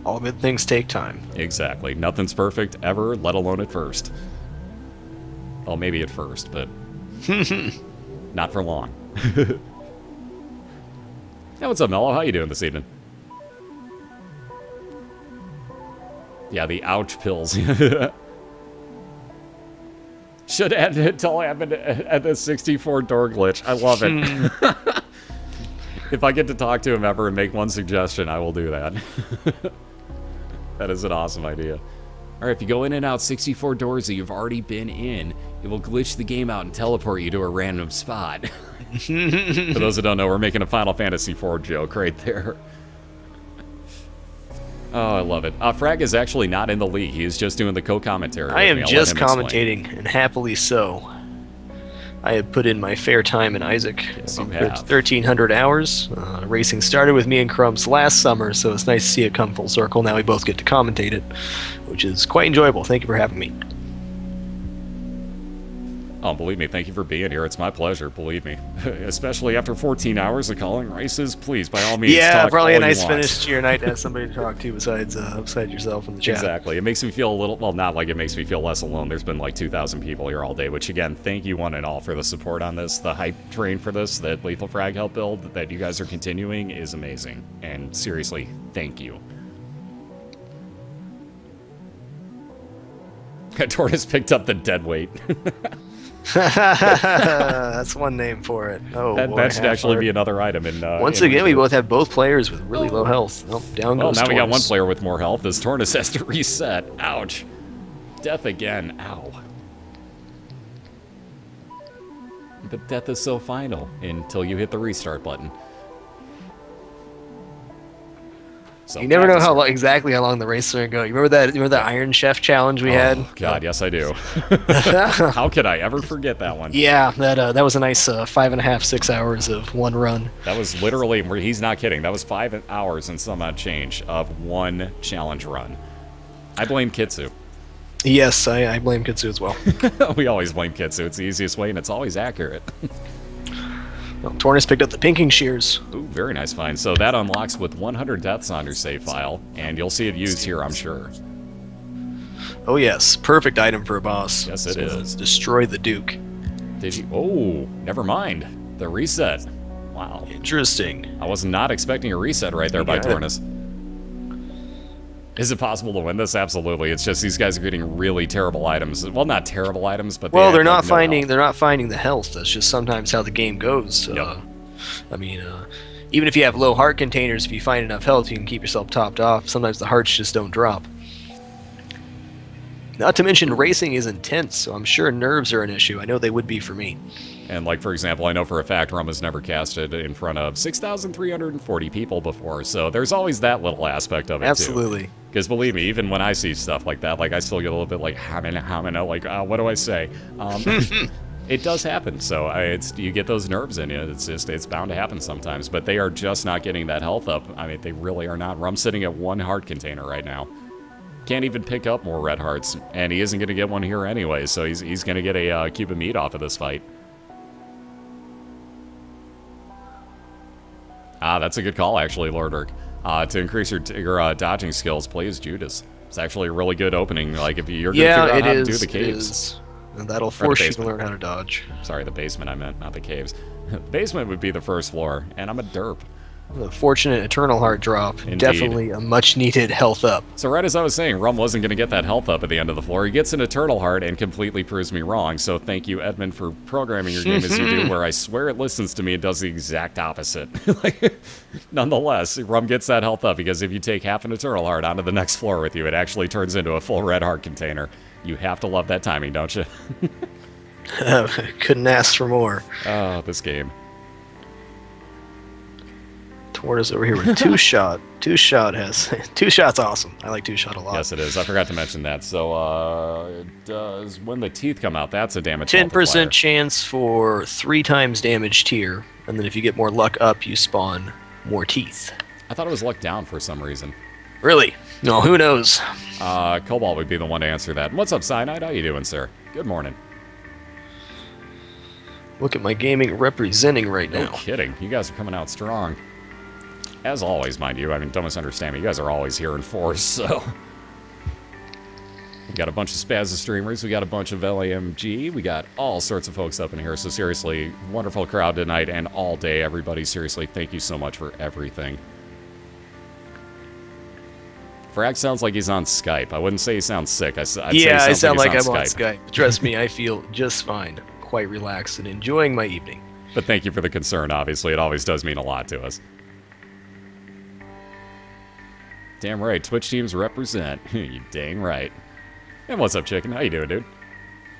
All good things take time.
Exactly. Nothing's perfect ever, let alone at first. Well, maybe at first, but not for long. Hey, what's up, Mello? How you doing this evening? Yeah, the ouch pills. Should end until I happened at the 64 door glitch. I love it. If I get to talk to him ever and make one suggestion, I will do that. That is an awesome idea. Alright, if you go in and out 64 doors that you've already been in, it will glitch the game out and teleport you to a random spot. For those that don't know, we're making a Final Fantasy IV joke right there. Oh, I love it. Frag is actually not in the league. He is just doing the co-commentary.
I am just commentating, and happily so. I have put in my fair time in Isaac.
Yes, you have.
1,300 hours. Racing started with me and Crumbs last summer, so it's nice to see it come full circle. Now we both get to commentate it, which is quite enjoyable. Thank you for having me.
Oh, believe me, thank you for being here. It's my pleasure, believe me. Especially after 14 hours of calling races, please, by all means,
yeah,
talk
probably
all
a nice
you want.
finish to your night to have somebody to talk to besides yourself in the chat.
Exactly. It makes me feel a little, well, not like it makes me feel less alone. There's been like 2,000 people here all day, which again, thank you one and all for the support on this. The hype train for this, that Lethal Frag helped build, that you guys are continuing is amazing. And seriously, thank you. TorNis picked up the dead weight.
That's one name for it. Oh,
that should actually be another item.
Once again, we both have both players with really low health. Well, down goes
now
TorNis.
we got one player with more health as TorNis has to reset. Ouch. Death again. Ow. But death is so final until you hit the restart button. So
you never know exactly how long the race is going to go. You remember that Iron Chef challenge we had?
Oh, God, yes, I do. How could I ever forget that one?
Yeah, that was a nice 5.5, 6 hours of one run.
That was literally, he's not kidding, that was 5 hours and some odd change of one challenge run. I blame Kitsu.
Yes, I blame Kitsu as well.
We always blame Kitsu. It's the easiest way, and it's always accurate.
Well, TorNis picked up the pinking shears.
Ooh, very nice find. So that unlocks with 100 deaths on your save file, and you'll see it used here, I'm sure.
Oh yes, perfect item for a boss.
Yes, it is.
Destroy the Duke.
Did you? Oh, never mind. The reset. Wow.
Interesting.
I was not expecting a reset right there by TorNis. Is it possible to win this? Absolutely. It's just these guys are getting really terrible items. Well, not terrible items, but
they're not finding the health. That's just sometimes how the game goes.
Yep.
I mean, even if you have low heart containers, if you find enough health, you can keep yourself topped off. Sometimes the hearts just don't drop. Not to mention, racing is intense, so I'm sure nerves are an issue. I know they would be for me.
And, like, for example, I know for a fact Rumn has never casted in front of 6,340 people before, so there's always that little aspect of it,
Absolutely.
Because believe me, even when I see stuff like that, like, I still get a little bit like, like, what do I say? It does happen, so you get those nerves in you. It's bound to happen sometimes, but they are just not getting that health up. I mean, they really are not. Rumm's sitting at 1 heart container right now. Can't even pick up more red hearts, and he isn't going to get one here anyway, so he's going to get a cube of meat off of this fight. Ah, that's a good call, actually, Lordric. To increase your dodging skills, play as Judas. It's actually a really good opening. Like, if you're going to figure out how to do the caves.
And that'll force you to learn how to dodge.
Sorry, the basement I meant, not the caves. The basement would be the first floor, and I'm a derp.
The fortunate Eternal Heart drop.
Indeed.
Definitely a much-needed health up.
So right as I was saying, Rumn wasn't going to get that health up at the end of the floor. He gets an Eternal Heart and completely proves me wrong. So thank you, Edmund, for programming your game as you do, where I swear it listens to me and does the exact opposite. Nonetheless, Rumn gets that health up because if you take half an Eternal Heart onto the next floor with you, it actually turns into a full red heart container. You have to love that timing, don't you?
Couldn't ask for more.
Oh, this game.
TorNis over here with two-shot. Two-shot has... Two-shot's awesome. I like two-shot a lot.
Yes, it is. I forgot to mention that. So, it does... When the teeth come out, that's a damage
10% chance for 3 times damage tier, and then if you get more luck up, you spawn more teeth.
I thought it was luck down for some reason.
Really? No, who knows?
Cobalt would be the one to answer that. What's up, Cyanide? How you doing, sir? Good morning.
Look at my gaming representing right now.
No kidding. You guys are coming out strong. As always, mind you. I mean, don't misunderstand me. You guys are always here in force, so... We got a bunch of Spazza streamers. We got a bunch of LAMG. We got all sorts of folks up in here. So seriously, wonderful crowd tonight and all day, everybody. Seriously, thank you so much for everything. Frag sounds like he's on Skype. I wouldn't say he sounds sick. I'd say
I sound like I'm
on
Skype. Trust me, I feel just fine. Quite relaxed and enjoying my evening.
But thank you for the concern, obviously. It always does mean a lot to us. Damn right, Twitch teams represent. You dang right. And what's up, Chicken? How you doing, dude?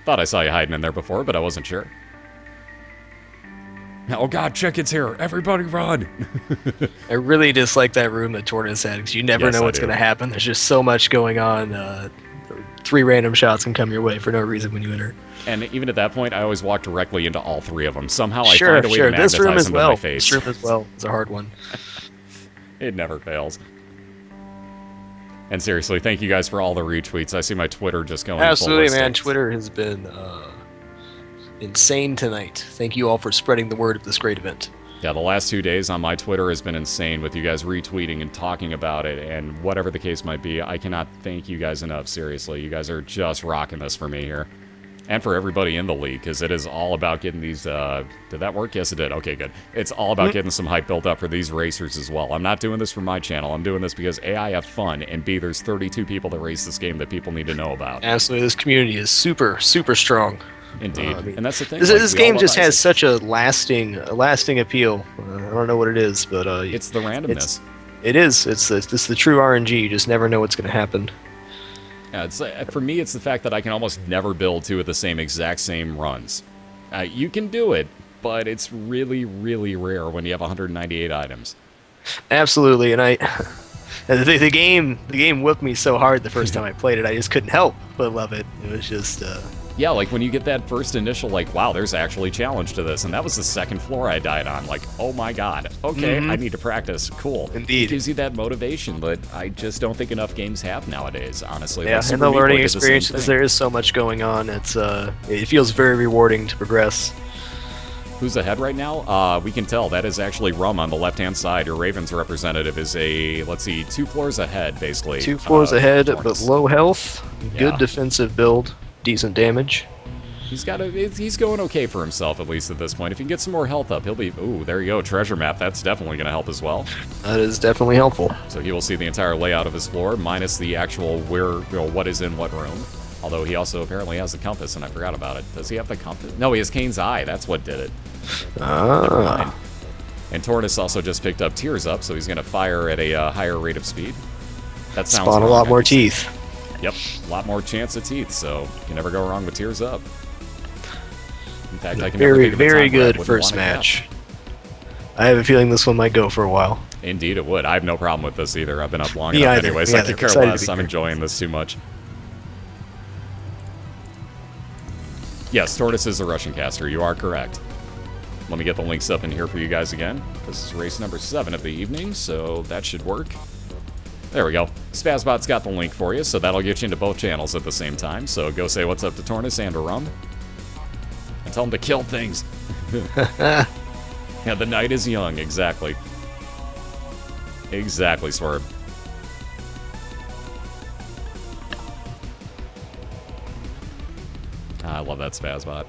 Thought I saw you hiding in there before, but I wasn't sure. Oh god, Chicken's here! Everybody run!
I really dislike that room that TorNis had, because you never know what's going to happen. There's just so much going on. 3 random shots can come your way for no reason when you enter.
And even at that point, I always walk directly into all 3 of them. Somehow I find a way to magnetize them to my face.
This room as well. It's a hard one.
It never fails. And seriously, thank you guys for all the retweets. I see my Twitter just going
Absolutely, man. Twitter has been insane tonight. Thank you all for spreading the word of this great event.
Yeah, the last 2 days on my Twitter has been insane with you guys retweeting and talking about it and whatever the case might be. I cannot thank you guys enough, seriously. You guys are just rocking this for me here. And for everybody in the league, because it is all about getting these... did that work? Yes, it did. Okay, good. It's all about getting some hype built up for these racers as well. I'm not doing this for my channel. I'm doing this because A, I have fun, and B, there's 32 people that race this game that people need to know about.
Absolutely. This community is super, super strong.
Indeed. And that's the thing.
This game just has such a lasting appeal. I don't know what it is, but...
it's the randomness.
It is. It's the true RNG. You just never know what's going to happen.
Yeah, for me, it's the fact that I can almost never build 2 of the exact same runs. You can do it, but it's really, really rare when you have 198 items.
Absolutely, and the game whipped me so hard the first time I played it, I just couldn't help but love it. It was just...
Yeah, like when you get that first initial, like, wow, there's actually challenge to this, and that was the 2nd floor I died on. Like, oh my god, okay, I need to practice. Cool.
Indeed.
It gives you that motivation, but I just don't think enough games have nowadays, honestly.
Yeah, and the learning experiences, there is so much going on. It feels very rewarding to progress.
Who's ahead right now? We can tell. That is actually Rumn on the left-hand side. Your Ravens representative is let's see, 2 floors ahead, basically.
2 floors ahead, but low health. Good defensive build. Decent damage.
He's going okay for himself, at least at this point. If he can get some more health up, he'll be... Ooh, there you go, treasure map. That's definitely going to help as well.
That is definitely helpful.
So he will see the entire layout of his floor, minus the actual what is in what room. Although he also apparently has the compass, and I forgot about it. Does he have the compass? No, he has Kane's Eye. That's what did it.
Ah.
And TorNis also just picked up Tears Up, so he's going to fire at a higher rate of speed. That sounds
Spawn a lot more teeth.
Yep, a lot more chance of teeth, so you can never go wrong with Tears Up. In fact, I can
very good first match. I have a feeling this one might go for a while.
Indeed it would. I have no problem with this either. I've been up long enough anyway, so I could care less. I'm enjoying this too much. Yes, TorNis is a Russian caster. You are correct. Let me get the links up in here for you guys again. This is race number 7 of the evening, so that should work. There we go. Spazbot's got the link for you, so that'll get you into both channels at the same time. So go say what's up to TorNis and to Rumn. And tell them to kill things. Yeah, the night is young. Exactly. Exactly, Swerve. I love that Spazbot.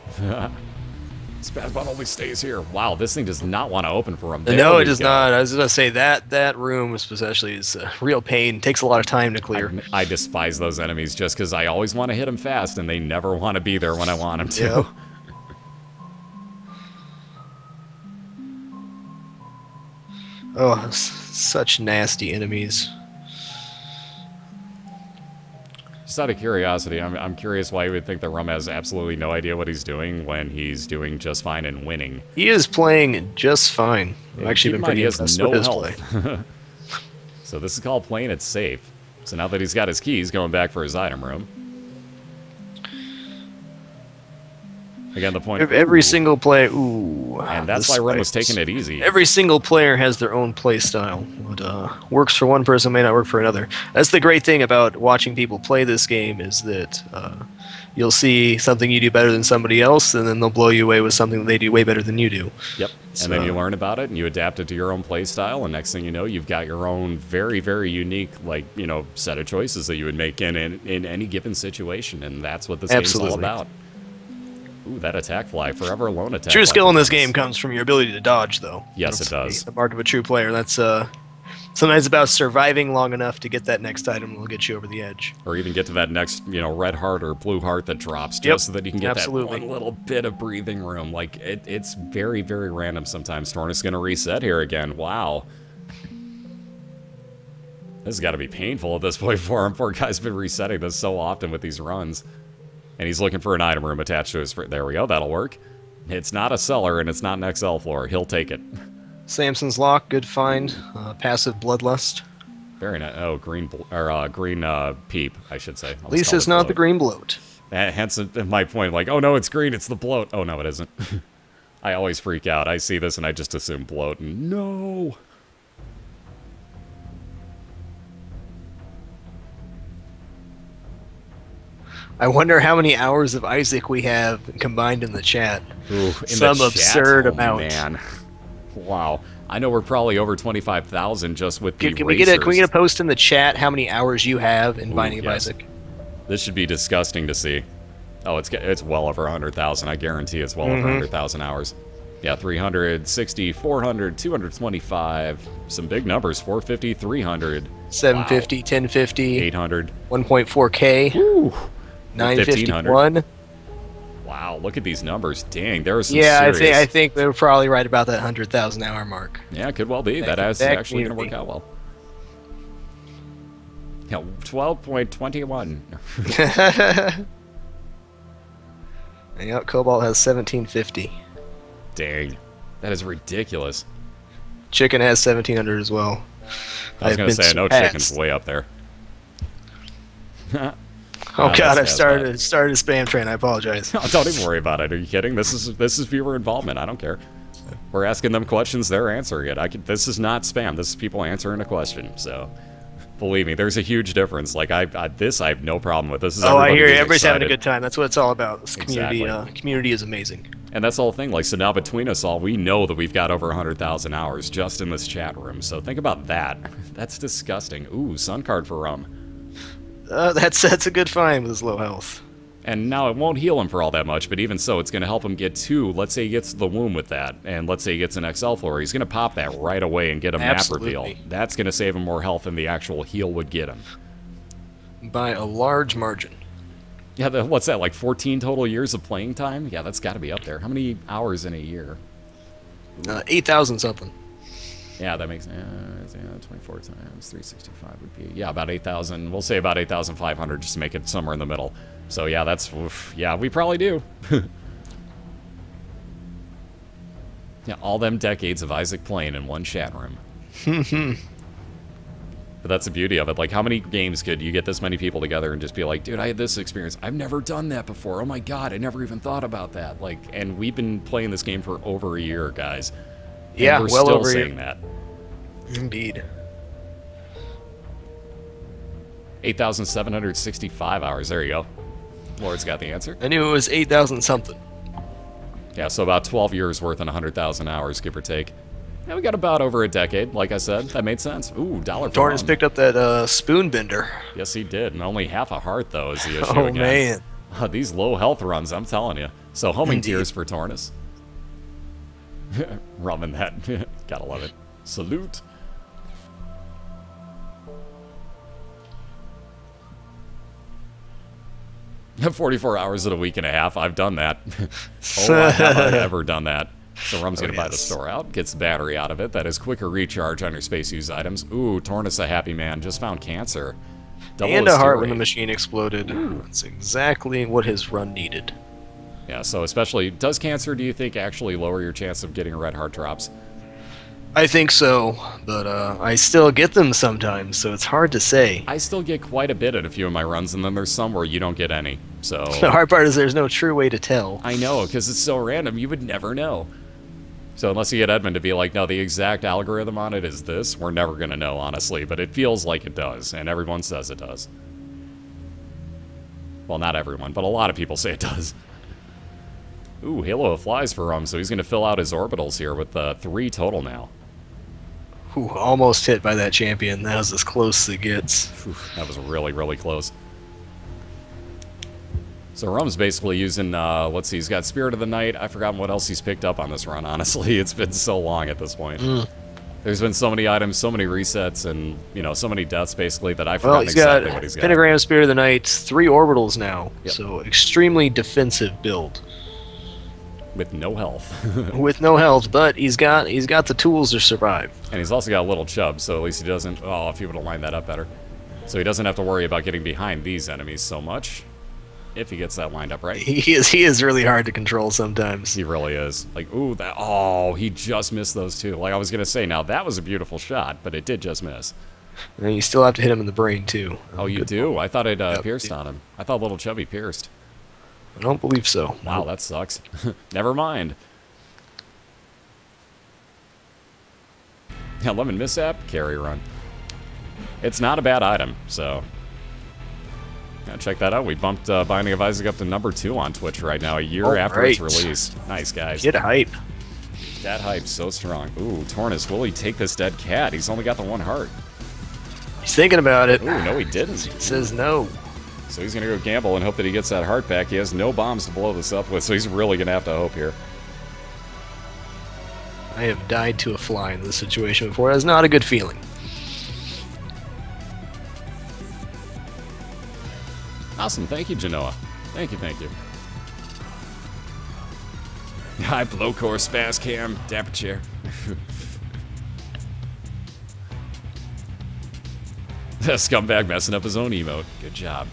Spazbot only stays here. Wow, this thing does not want to open for him.
No, it does not. I was going to say that room especially is real pain. Takes a lot of time to clear.
I despise those enemies just because I always want to hit them fast, and they never want to be there when I want them to.
Yep. Oh, such nasty enemies.
Just out of curiosity, I'm curious why you would think that Rumm has absolutely no idea what he's doing when he's doing just fine and winning.
He is playing just fine. I've actually been pretty impressed with his play.
So this is called playing it safe. So now that he's got his keys, going back for his item room. Again, the point...
Every single player... Ooh.
And that's why Rumm was taking it easy.
Every single player has their own play style. What works for one person may not work for another. That's the great thing about watching people play this game, is that you'll see something you do better than somebody else, and then they'll blow you away with something that they do way better than you do.
Yep. And then you learn about it, and you adapt it to your own play style, and next thing you know, you've got your own very, very unique, like, you know, set of choices that you would make in any given situation, and that's what this game's all about. Ooh, that attack fly, forever alone attack.
True skill in this game comes from your ability to dodge, though.
Yes, it does.
The mark of a true player. That's sometimes about surviving long enough to get that next item that will get you over the edge.
Or even get to that next, you know, red heart or blue heart that drops, just so that you can get that one little bit of breathing room. Like, it's very, very random sometimes. TorNis is going to reset here again. Wow. This has got to be painful at this point for him. Poor guy's been resetting this so often with these runs. And he's looking for an item room attached to his... There we go, that'll work. It's not a cellar, and it's not an XL floor. He'll take it.
Samson's Lock, good find. Passive Bloodlust.
Very nice. Oh, green Peep, I should say.
At least it's not the green Bloat.
Hence my point, like, oh no, it's green, it's the Bloat. Oh no, it isn't. I always freak out. I see this, and I just assume Bloat. No!
I wonder how many hours of Isaac we have combined in the chat.
Ooh,
Some absurd amount.
Man. Wow. I know we're probably over 25,000 just with the
can we get a post in the chat how many hours you have in Binding of Isaac?
This should be disgusting to see. Oh, it's well over 100,000. I guarantee it's well over 100,000 hours. Yeah, 360, 400, 225. Some big numbers. 450, 300.
750, 1050.
800.
1.4K.
Woo.
951.
Wow, look at these numbers. Dang, there was some
serious... I think they're probably right about that 100,000 hour mark.
Yeah, could well be. That is actually going to work out well. Yeah, 12.21.
Yep, Cobalt has 1750.
Dang, that is ridiculous.
Chicken has 1700 as well.
I was going to say, I know Chicken's way up there.
Oh god, I've started a spam train. I apologize.
No, don't even worry about it. Are you kidding? This is viewer involvement. I don't care. We're asking them questions. They're answering it. This is not spam. This is people answering a question. So, believe me, there's a huge difference. Like I have no problem with this.
I hear you. Everybody's having a good time. That's what it's all about. This community, community is amazing.
And that's the whole thing. Like, so now between us all, we know that we've got over 100,000 hours just in this chat room. So think about that. That's disgusting. Ooh, Sun card for Rumn.
That's a good find with his low health.
And now it won't heal him for all that much, but even so, it's going to help him get to, let's say he gets the womb with that, and let's say he gets an XL floor, he's going to pop that right away and get a map reveal. That's going to save him more health than the actual heal would get him.
By a large margin.
Yeah, what's that, like 14 total years of playing time? Yeah, that's got to be up there. How many hours in a year?
8,000 something.
Yeah, that makes 24 times 365 would be, yeah, about 8,000. We'll say about 8,500 just to make it somewhere in the middle. So yeah, that's, yeah, we probably do. Yeah, all them decades of Isaac playing in one chat room. But that's the beauty of it. Like, how many games could you get this many people together and just be like, dude, I had this experience. I've never done that before. Oh my god, I never even thought about that. Like, and we've been playing this game for over a year, guys.
Yeah,
we're
well
still
over
saying that.
Indeed.
8,765 hours. There you go. Lord's got the answer.
I knew it was 8,000 something.
Yeah, so about 12 years worth and 100,000 hours, give or take. Yeah, we got about over a decade, like I said. That made sense. Ooh, $1 for
TorNis picked up that spoon bender.
Yes, he did. And only half a heart, though, is the issue
oh,
again.
Man.
These low health runs, I'm telling you. So, homing tears for TorNis. Rumn in that. Gotta love it. Salute. $44 hours in a week and a half. I've done that. Oh, have I ever done that? So Rumm's going to buy the store out, gets the battery out of it. That is quicker recharge on your space use items. Ooh, TorNis a happy man. Just found cancer.
And a heart when the machine exploded. Ooh. That's exactly what his run needed.
Yeah, so especially, does cancer, do you think, actually lower your chance of getting red heart drops?
I think so, but I still get them sometimes, so it's hard to say.
I still get quite a bit at a few of my runs, and then there's some where you don't get any. So
the hard part is there's no true way to tell.
I know, because it's so random, you would never know. So unless you get Edmund to be like, no, the exact algorithm on it is this, we're never going to know, honestly. But it feels like it does, and everyone says it does. Well, not everyone, but a lot of people say it does. Ooh, Halo of Flies for Rumn, so he's going to fill out his orbitals here with 3 total now.
Ooh, almost hit by that champion. That was as close as it gets.
Oof, that was really, really close. So Rumm's basically using, let's see, he's got Spirit of the Night. I've forgotten what else he's picked up on this run, honestly. It's been so long at this point. There's been so many items, so many resets, and, you know, so many deaths, basically, that I've forgotten exactly what he's got.
Pentagram, Spirit of the Night, 3 orbitals now. Yep. So extremely defensive build.
With no health.
With no health, but he's got the tools to survive.
And he's also got a little chub, so at least he doesn't... Oh, if he would have lined that up better. So he doesn't have to worry about getting behind these enemies so much. If he gets that lined up right.
He is really hard to control sometimes.
He really is. Like, ooh, that... Oh, he just missed those two. Like I was going to say, now that was a beautiful shot, but it did just miss.
And you still have to hit him in the brain, too.
Oh, you do? I thought it pierced on him. I thought little chubby pierced.
I don't believe so.
Wow, that sucks. Never mind. Yeah, Lemon Mishap, carry run. It's not a bad item, so... Yeah, check that out. We bumped Binding of Isaac up to #2 on Twitch right now, a year after its release. Nice, guys.
Get hype.
That hype's so strong. Ooh, TorNis, will he take this dead cat? He's only got the 1 heart.
He's thinking about it.
Ooh, no, he didn't.
He says no.
So he's going to go gamble and hope that he gets that heart back. He has no bombs to blow this up with, so he's really going to have to hope here.
I have died to a fly in this situation before. That's not a good feeling.
Awesome. Thank you, Genoa. Thank you, thank you. Hi, Blowcore, Spaz Cam, Dapper Chair. That scumbag messing up his own emote. Good job.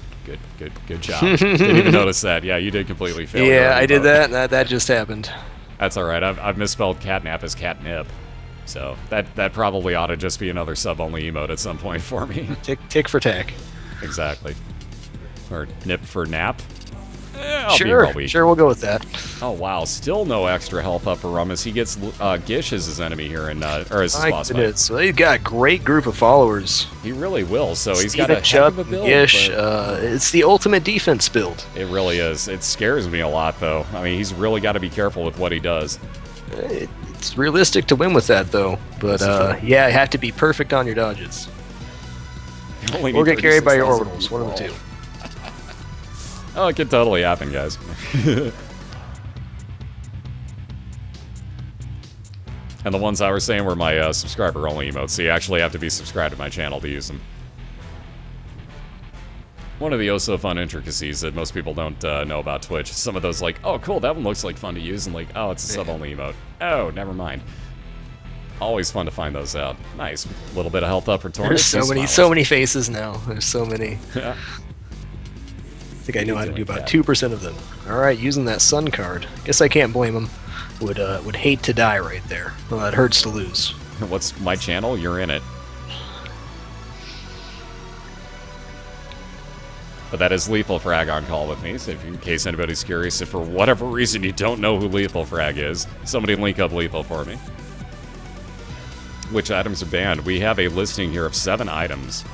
Good job. Didn't even notice that. Yeah, you did completely fail.
Yeah, I did that. That just happened.
That's all right. I've misspelled catnap as catnip. So that probably ought to just be another sub-only emote at some point for me.
Tick for tack.
Exactly. Or nip for nap.
Sure, we'll go with that.
Oh wow, still no extra health up for Rumm as he gets Gish as his enemy here, and or as his boss fight.
So he's got a great group of followers.
He really will. So he's got a heck of a build.
Gish, it's the ultimate defense build.
It really is. It scares me a lot, though. I mean, he's really got to be careful with what he does.
It's realistic to win with that, though. But yeah, you have to be perfect on your dodges. Or get carried by your orbitals. One of the two.
Oh, it could totally happen, guys. And the ones I was saying were my subscriber-only emotes, so you actually have to be subscribed to my channel to use them. One of the oh-so-fun intricacies that most people don't know about Twitch. Some of those like, oh, cool, that one looks like fun to use, and like, oh, it's a sub-only emote. Oh, never mind. Always fun to find those out. Nice. A little bit of health up for TorNis.
There's so many faces now. There's so many. I think I know how to do about 2% of them. Alright, using that sun card. Guess I can't blame him. Would hate to die right there. Well, it hurts to lose.
What's my channel? You're in it. But that is Lethal Frag on call with me, so if, in case anybody's curious, if for whatever reason you don't know who Lethal Frag is, somebody link up Lethal for me. Which items are banned? We have a listing here of 7 items.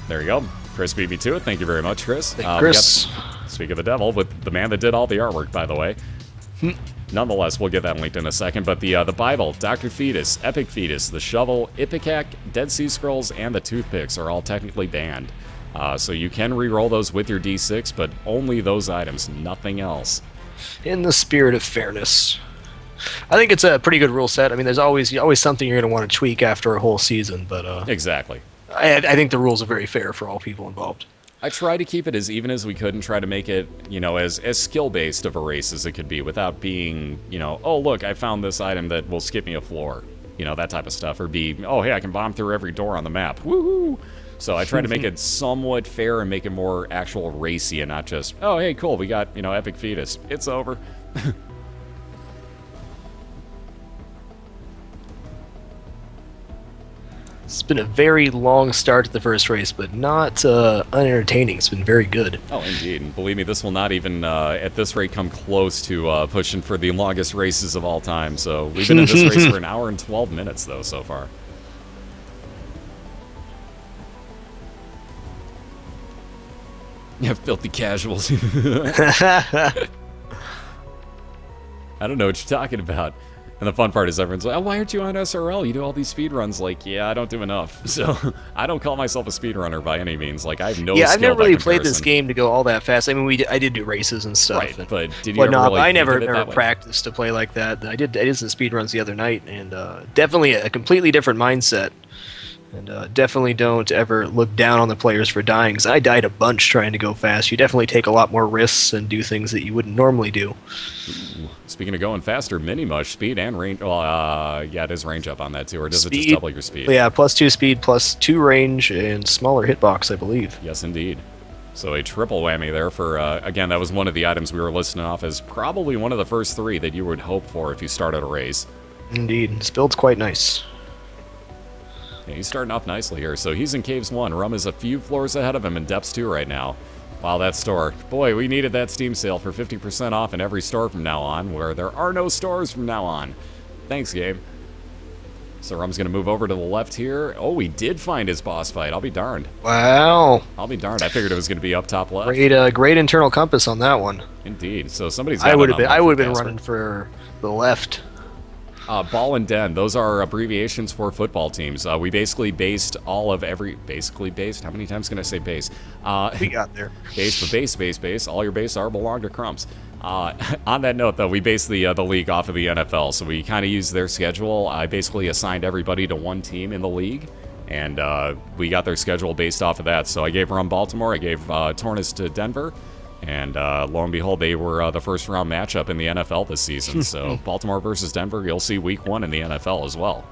There you go. Chris beat me to it. Thank you very much, Chris.
Chris.
Speak of the devil, with the man that did all the artwork, by the way. Nonetheless, we'll get that linked in a second. But the Bible, Dr. Fetus, Epic Fetus, the Shovel, Ipecac, Dead Sea Scrolls, and the Toothpicks are all technically banned. So you can re-roll those with your D6, but only those items, nothing else.
In the spirit of fairness. I think it's a pretty good rule set. I mean, there's always something you're going to want to tweak after a whole season, but
exactly.
I think the rules are very fair for all people involved.
I try to keep it as even as we could and try to make it, as skill-based of a race as it could be without being, oh, look, I found this item that will skip me a floor, that type of stuff, or be, oh, hey, I can bomb through every door on the map, woohoo! So I try to make it somewhat fair and make it more actual racy and not just, oh, hey, cool, we got, Epic Fetus. It's over.
It's been a very long start to the first race, but not unentertaining. It's been very good.
Oh, indeed. And believe me, this will not even, at this rate, come close to pushing for the longest races of all time. So we've been in this race for an hour and 12 minutes, though, so far. Yeah, filthy casuals. I don't know what you're talking about. And the fun part is everyone's like, oh, why aren't you on SRL? You do all these speed runs. Like, yeah, I don't do enough. So I don't call myself a speedrunner by any means. Like, I have no skill.
Yeah, I've never really played this game to go all that fast. I mean, I did do races and stuff.
Right,
and,
but did you ever really
I never practiced to play like that. I did some speed runs the other night, and definitely a completely different mindset. And definitely don't ever look down on the players for dying, because I died a bunch trying to go fast. You definitely take a lot more risks and do things that you wouldn't normally do.
Ooh. Speaking of going faster, Mini-Mush, speed and range. Well, yeah, it is range up on that too, or does it just double your speed?
Yeah, +2 speed, +2 range, and smaller hitbox, I believe.
Yes, indeed. So a triple whammy there for, again, that was one of the items we were listing off as probably one of the first 3 that you would hope for if you started a race.
Indeed. This build's quite nice.
Yeah, he's starting off nicely here. So he's in Caves 1. Rumn is a few floors ahead of him in Depths 2 right now. Wow, that store. Boy, we needed that Steam sale for 50% off in every store from now on, where there are no stores from now on. Thanks, game. So Rumm's going to move over to the left here. Oh, we did find his boss fight. I'll be darned.
Wow.
I'll be darned. I figured it was going to be up top left.
Great internal compass on that one.
Indeed. So somebody's got
I would have been running for the left.
Ball and Den, those are abbreviations for football teams. We basically based all of every... Basically based? How many times can I say base?
We got there.
Base. All your base are belong to Crumbs. On that note, though, we based the league off of the NFL, so we kind of used their schedule. I basically assigned everybody to one team in the league, and we got their schedule based off of that. So I gave Rumn Baltimore, I gave TorNis to Denver, and lo and behold, they were the first round matchup in the NFL this season. So Baltimore versus Denver, you'll see week 1 in the NFL as well.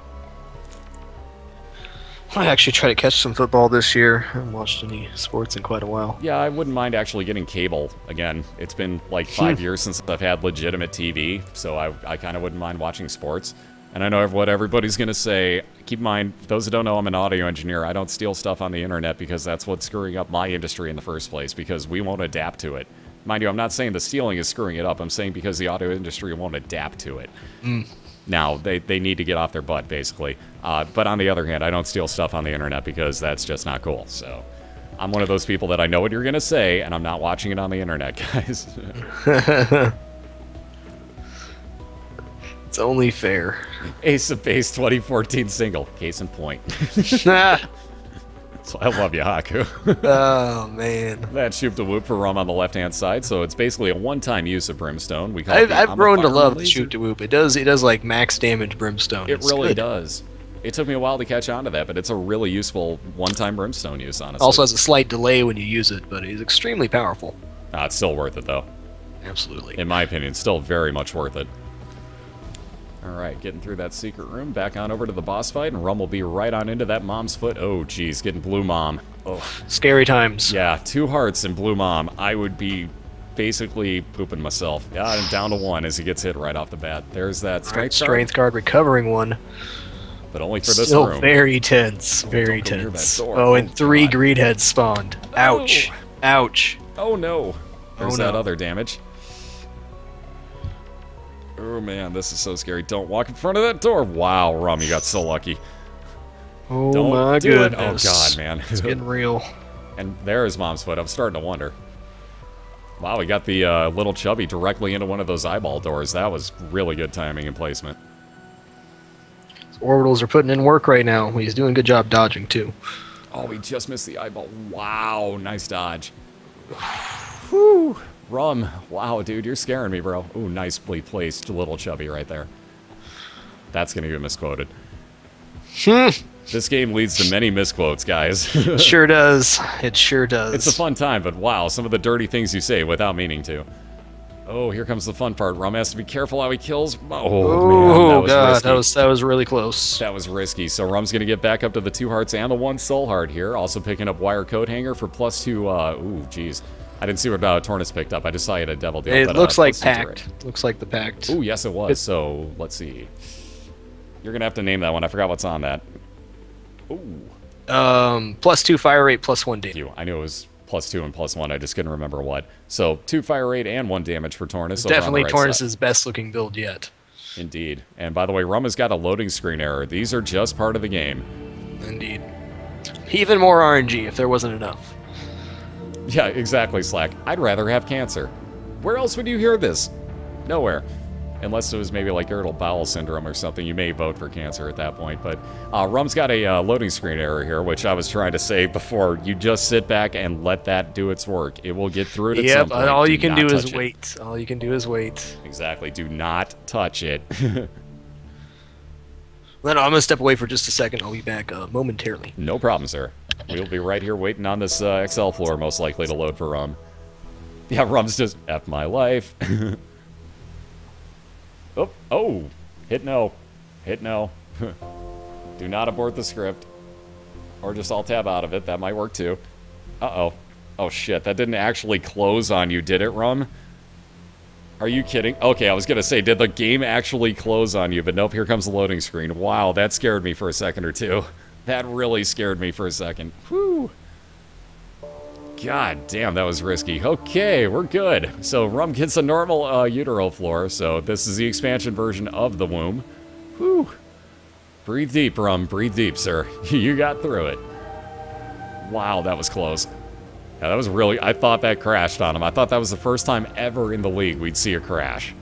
I actually try to catch some football this year. I haven't watched any sports in quite a while.
Yeah, I wouldn't mind actually getting cable again. It's been like 5 years since I've had legitimate TV, so I kind of wouldn't mind watching sports. And I know what everybody's going to say. Keep in mind, those who don't know, I'm an audio engineer. I don't steal stuff on the internet because that's what's screwing up my industry in the first place, because we won't adapt to it. Mind you, I'm not saying the stealing is screwing it up. I'm saying because the audio industry won't adapt to it. Now, they need to get off their butt, basically. But on the other hand, I don't steal stuff on the internet because that's just not cool. So I'm one of those people that I know what you're going to say, and I'm not watching it on the internet, guys.
It's only fair.
Ace of Base 2014 single. Case in point. So I love you, Haku.
Oh, man.
That shoop to whoop for Rumn on the left-hand side, so it's basically a one-time use of Brimstone.
I've grown to love the shoop to whoop. It does like max damage Brimstone.
It really does. It took me a while to catch on to that, but it's a really useful one-time Brimstone use, honestly.
Also has a slight delay when you use it, but it's extremely powerful.
It's still worth it, though.
Absolutely.
In my opinion, still very much worth it. Alright, getting through that secret room, back on over to the boss fight, and Rumn will be right on into that mom's foot. Oh, geez, getting Blue Mom. Oh,
scary times.
Yeah, 2 hearts and Blue Mom. I would be basically pooping myself. Yeah, and down to 1 as he gets hit right off the bat. There's that
strength card recovering 1.
But only for this
room.
Still
very tense, very tense. Oh, and 3 greedheads spawned. Ouch.
Oh.
Ouch.
Oh, no. There's that other damage. Oh, man, this is so scary. Don't walk in front of that door. Wow, Rumm, you got so lucky.
Oh, my goodness.
Oh, God, man.
It's getting real.
And there is Mom's foot. I'm starting to wonder. Wow, we got the little chubby directly into one of those eyeball doors. That was really good timing and placement.
His orbitals are putting in work right now. He's doing a good job dodging, too.
Oh, he just missed the eyeball. Wow, nice dodge. Whew. Rumn. Wow, dude, you're scaring me, bro. Ooh, nicely placed little chubby right there. That's going to get misquoted. This game leads to many misquotes, guys.
It sure does. It sure does.
It's a fun time, but wow, some of the dirty things you say without meaning to. Oh, here comes the fun part. Rumm has to be careful how he kills.
Oh, man, God, that was really close.
That was risky. So Rumm's going to get back up to the 2 hearts and the 1 soul heart here. Also picking up wire coat hanger for +2. Ooh, geez. I didn't see what TorNis picked up. I just saw he had a devil deal.
It looks like packed. Looks like the packed.
Ooh, yes, it was. So let's see. You're going to have to name that one. I forgot what's on that. Ooh.
+2 fire rate, +1 damage.
I knew it was +2 and +1. I just couldn't remember what. So 2 fire rate and 1 damage for TorNis.
Definitely TorNis's best looking build yet.
Indeed. And by the way, Rumm has got a loading screen error. These are just part of the game.
Indeed. Even more RNG if there wasn't enough.
Yeah, exactly, Slack. I'd rather have cancer. Where else would you hear this? Nowhere. Unless it was maybe like irritable bowel syndrome or something, you may vote for cancer at that point. But Rumm's got a loading screen error here, which I was trying to say before. You just sit back and let that do its work. It will get through it at some point.
Yep, all you can do is wait. All you can do is wait.
Exactly. Do not touch it.
Then I'm going to step away for just a second. I'll be back momentarily.
No problem, sir. We'll be right here waiting on this XL floor, most likely to load for Rumn. Yeah, Rumm's just F my life. Oh, hit no. Hit no. Do not abort the script. Or just alt-tab out of it. That might work too. Uh-oh. Oh, shit. That didn't actually close on you, did it, Rumm? Are you kidding? Okay, I was going to say, did the game actually close on you? But nope, here comes the loading screen. Wow, that scared me for a second or two. That really scared me for a second. Whew. God damn, that was risky. Okay, we're good. So Rumm gets a normal utero floor, so this is the expansion version of the womb. Whew. Breathe deep, Rumm. Breathe deep, sir. You got through it. Wow, that was close. Yeah, that was really... I thought that crashed on him. I thought that was the first time ever in the league we'd see a crash.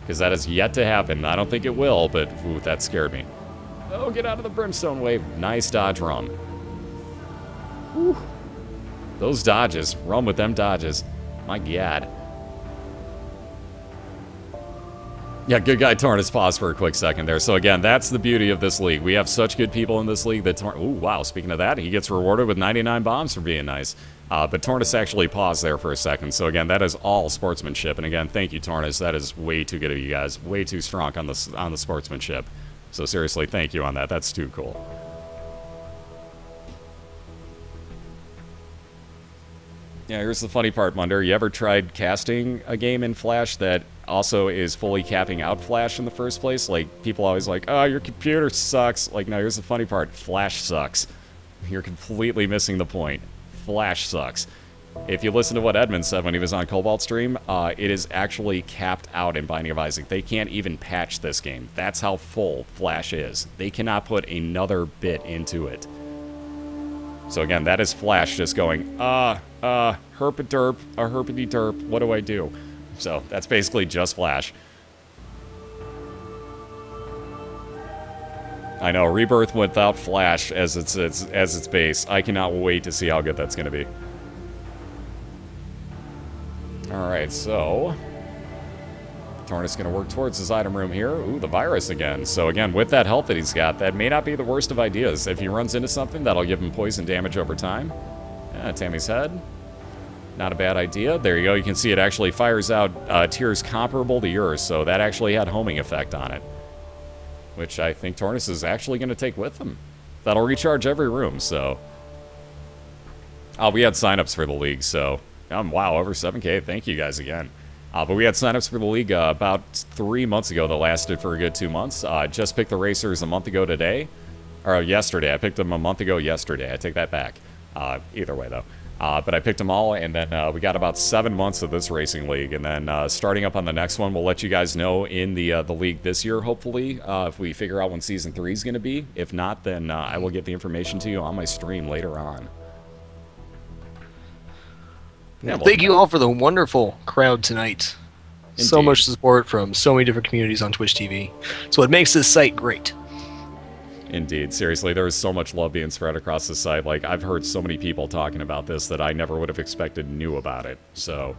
Because that has yet to happen. I don't think it will, but ooh, that scared me. Oh, get out of the brimstone wave. Nice dodge, Rumm. Whew. Those dodges. Rumm with them dodges. My God. Yeah, good guy TorNis paused for a quick second there. So again, that's the beauty of this league. We have such good people in this league that ooh, wow, speaking of that, he gets rewarded with 99 bombs for being nice. But TorNis actually paused there for a second. So again, that is all sportsmanship. And again, thank you, TorNis. That is way too good of you guys. Way too strong on the sportsmanship. So seriously, thank you on that. That's too cool. Yeah, here's the funny part, Munder. You ever tried casting a game in Flash that also is fully capping out Flash in the first place? Like, people always like, oh, your computer sucks. Like, no, here's the funny part. Flash sucks. You're completely missing the point. Flash sucks. If you listen to what Edmund said when he was on Cobalt stream, it is actually capped out in Binding of Isaac. They can't even patch this game. That's how full Flash is. They cannot put another bit into it. So again, that is Flash just going, herpaderp, a herpity derp, what do I do? So that's basically just Flash. I know, Rebirth without Flash as its base. I cannot wait to see how good that's going to be. Alright, so TorNis going to work towards his item room here. Ooh, the virus again. So again, with that health that he's got, that may not be the worst of ideas. If he runs into something, that'll give him poison damage over time. Tammy's head. Not a bad idea. There you go. You can see it actually fires out tiers comparable to yours, so that actually had homing effect on it. Which I think TorNis is actually going to take with him. That'll recharge every room, so... Oh, we had signups for the league, so... wow, over 7K. Thank you guys again. But we had signups for the league about 3 months ago that lasted for a good 2 months. Just picked the racers a month ago today. Or yesterday. I picked them a month ago yesterday. I take that back. Either way, though. But I picked them all, and then we got about 7 months of this racing league. And then starting up on the next one, we'll let you guys know in the league this year, hopefully, if we figure out when Season 3 is going to be. If not, then I will get the information to you on my stream later on.
Yeah, thank you all for the wonderful crowd tonight. Indeed. So much support from so many different communities on Twitch TV. So it makes this site great.
Indeed. Seriously, there is so much love being spread across the site. Like, I've heard so many people talking about this that I never would have expected knew about it. So,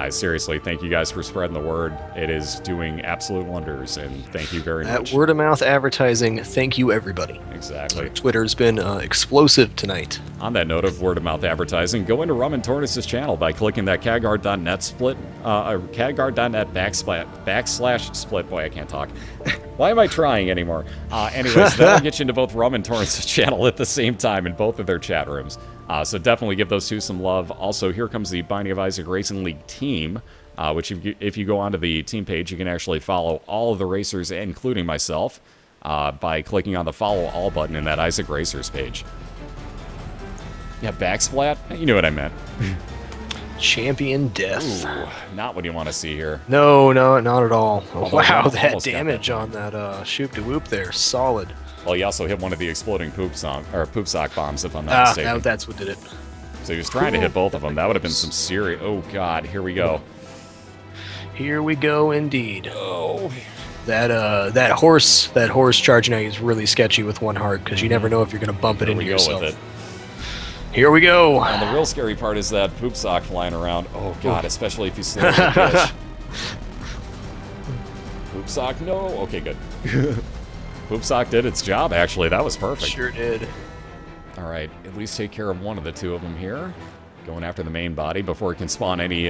Seriously, thank you guys for spreading the word. It is doing absolute wonders, and thank you very much.
That word-of-mouth advertising, thank you, everybody.
Exactly.
Twitter's been explosive tonight.
On that note of word-of-mouth advertising, go into Rumn and TorNis' channel by clicking that cadguard.net split, cadguard.net / split. Boy, I can't talk. Why am I trying anymore? Anyways, that'll get you into both Rumn and TorNis' channel at the same time in both of their chat rooms. So definitely give those two some love. Also, here comes the Binding of Isaac Racing League team, which if you go onto the team page, you can actually follow all of the racers, including myself, by clicking on the Follow All button in that Isaac Racers page. Yeah, backsplat? You knew what I meant.
Champion death.
Ooh, not what you want to see here.
No, not at all. Wow, that damage on that shoop-de-whoop there. Solid.
Well, he also hit one of the exploding poop sock bombs, if I'm not mistaken.
That's what did it.
So he was trying to hit both of them. That would have been some serious... Oh, God. Here we go.
Here we go, indeed.
Oh.
That horse charging out is really sketchy with one heart, because you never know if you're going to bump it into yourself.
With it.
Here we go.
And the real scary part is that poop sock flying around. Oh, God, especially if you slow the pitch. Poop sock, no. Okay, good. Poop sock did its job, actually. That was perfect.
Sure did.
All right, at least take care of one of the two of them here. Going after the main body before it can spawn any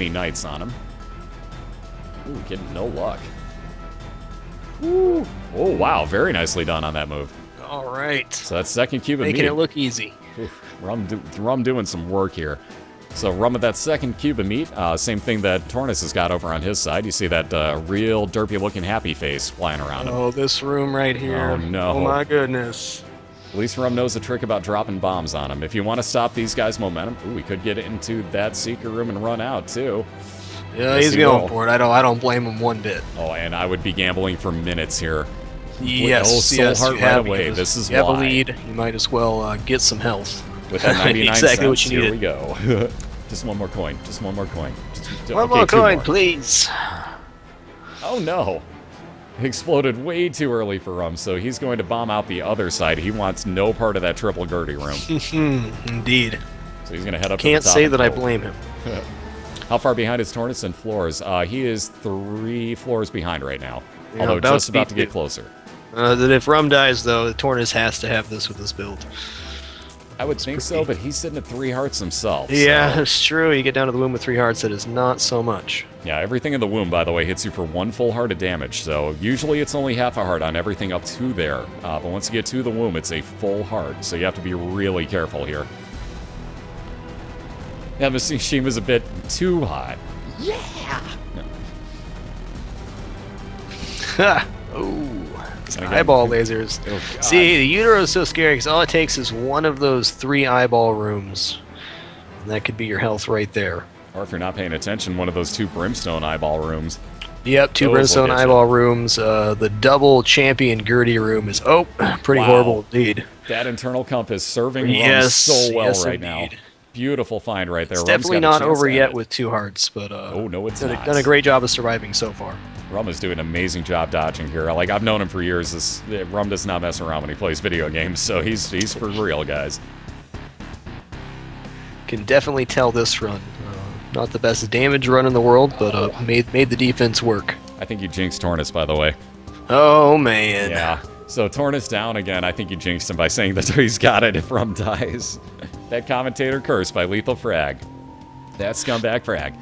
knights on him. Ooh, getting no luck. Ooh. Oh, wow. Very nicely done on that move.
All right.
So that's second cube of meat.
Making it look easy.
Oof, Rumn doing some work here. So Rumn with that second cube of meat, same thing that TorNis has got over on his side. You see that real derpy-looking happy face flying around him.
Oh, this room right here.
Oh, no.
Oh, my goodness.
At least Rumn knows a trick about dropping bombs on him. If you want to stop these guys' momentum, ooh, we could get into that Seeker room and run out, too.
Yeah, he's going for it. I don't blame him one bit.
Oh, and I would be gambling for minutes here.
Yes,
oh, Soul Heart right away. This is why.
You have a lead. You might as well get some health.
With that 99
exactly
cents,
what you
here
needed.
we go. Just one more coin. Just one more coin.
One more coin, please.
Oh, no. Exploded way too early for Rumn, so he's going to bomb out the other side. He wants no part of that triple Gertie room.
Indeed.
So he's going to head up
Can't
to the top
say that I blame him.
How far behind is TorNis in floors? He is 3 floors behind right now,
Yeah,
although just about to get closer.
That if Rumn dies, though, TorNis has to have this with this build.
I would think so, but he's sitting at 3 hearts himself.
Yeah,
so.
it's true. You get down to the womb with 3 hearts, that is not so much.
Yeah, everything in the womb, by the way, hits you for 1 full heart of damage. So usually it's only half a heart on everything up to there. But once you get to the womb, it's a full heart. So you have to be really careful here. Yeah, the Shima's a bit too hot. Yeah!
Oh. Eyeball lasers.
Oh,
see, the utero is so scary because all it takes is one of those 3 eyeball rooms. And that could be your health right there.
Or if you're not paying attention, one of those 2 brimstone eyeball rooms.
Yep, 2 brimstone eyeball rooms. The double champion Gertie room is, pretty horrible indeed.
That internal compass serving Rumm so well right now. Beautiful find right there.
It's definitely not over yet with 2 hearts, but
oh, no, it's not.
Done a great job of surviving so far.
Rumm is doing an amazing job dodging here. Like, I've known him for years. Rumm does not mess around when he plays video games, so he's for real, guys.
Can definitely tell this run. Not the best damage run in the world, but made the defense work.
I think you jinxed TorNis, by the way.
Oh, man.
Yeah. So TorNis down again. I think you jinxed him by saying that he's got it if Rumm dies. That commentator cursed by Lethal Frag. That scumbag Frag.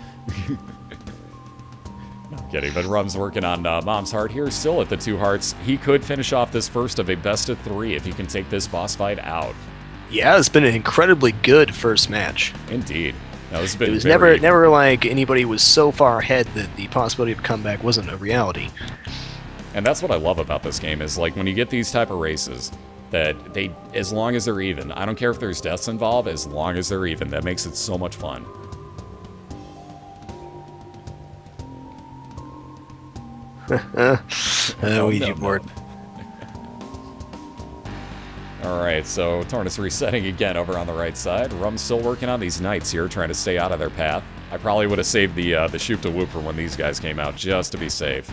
No kidding, but Rumm's working on Mom's Heart here, still at the 2 hearts. He could finish off this first of a best of 3 if he can take this boss fight out.
Yeah, it's been an incredibly good first match.
Indeed. No, this has been
it was never like anybody was so far ahead that the possibility of a comeback wasn't a reality.
And that's what I love about this game, is like when you get these type of races, that as long as they're even, I don't care if there's deaths involved, as long as they're even, that makes it so much fun.
Ouija board.
Alright, so TorNis resetting again over on the right side. Rumm's still working on these knights here, trying to stay out of their path. I probably would have saved the shoop-to-whoop for when these guys came out, just to be safe.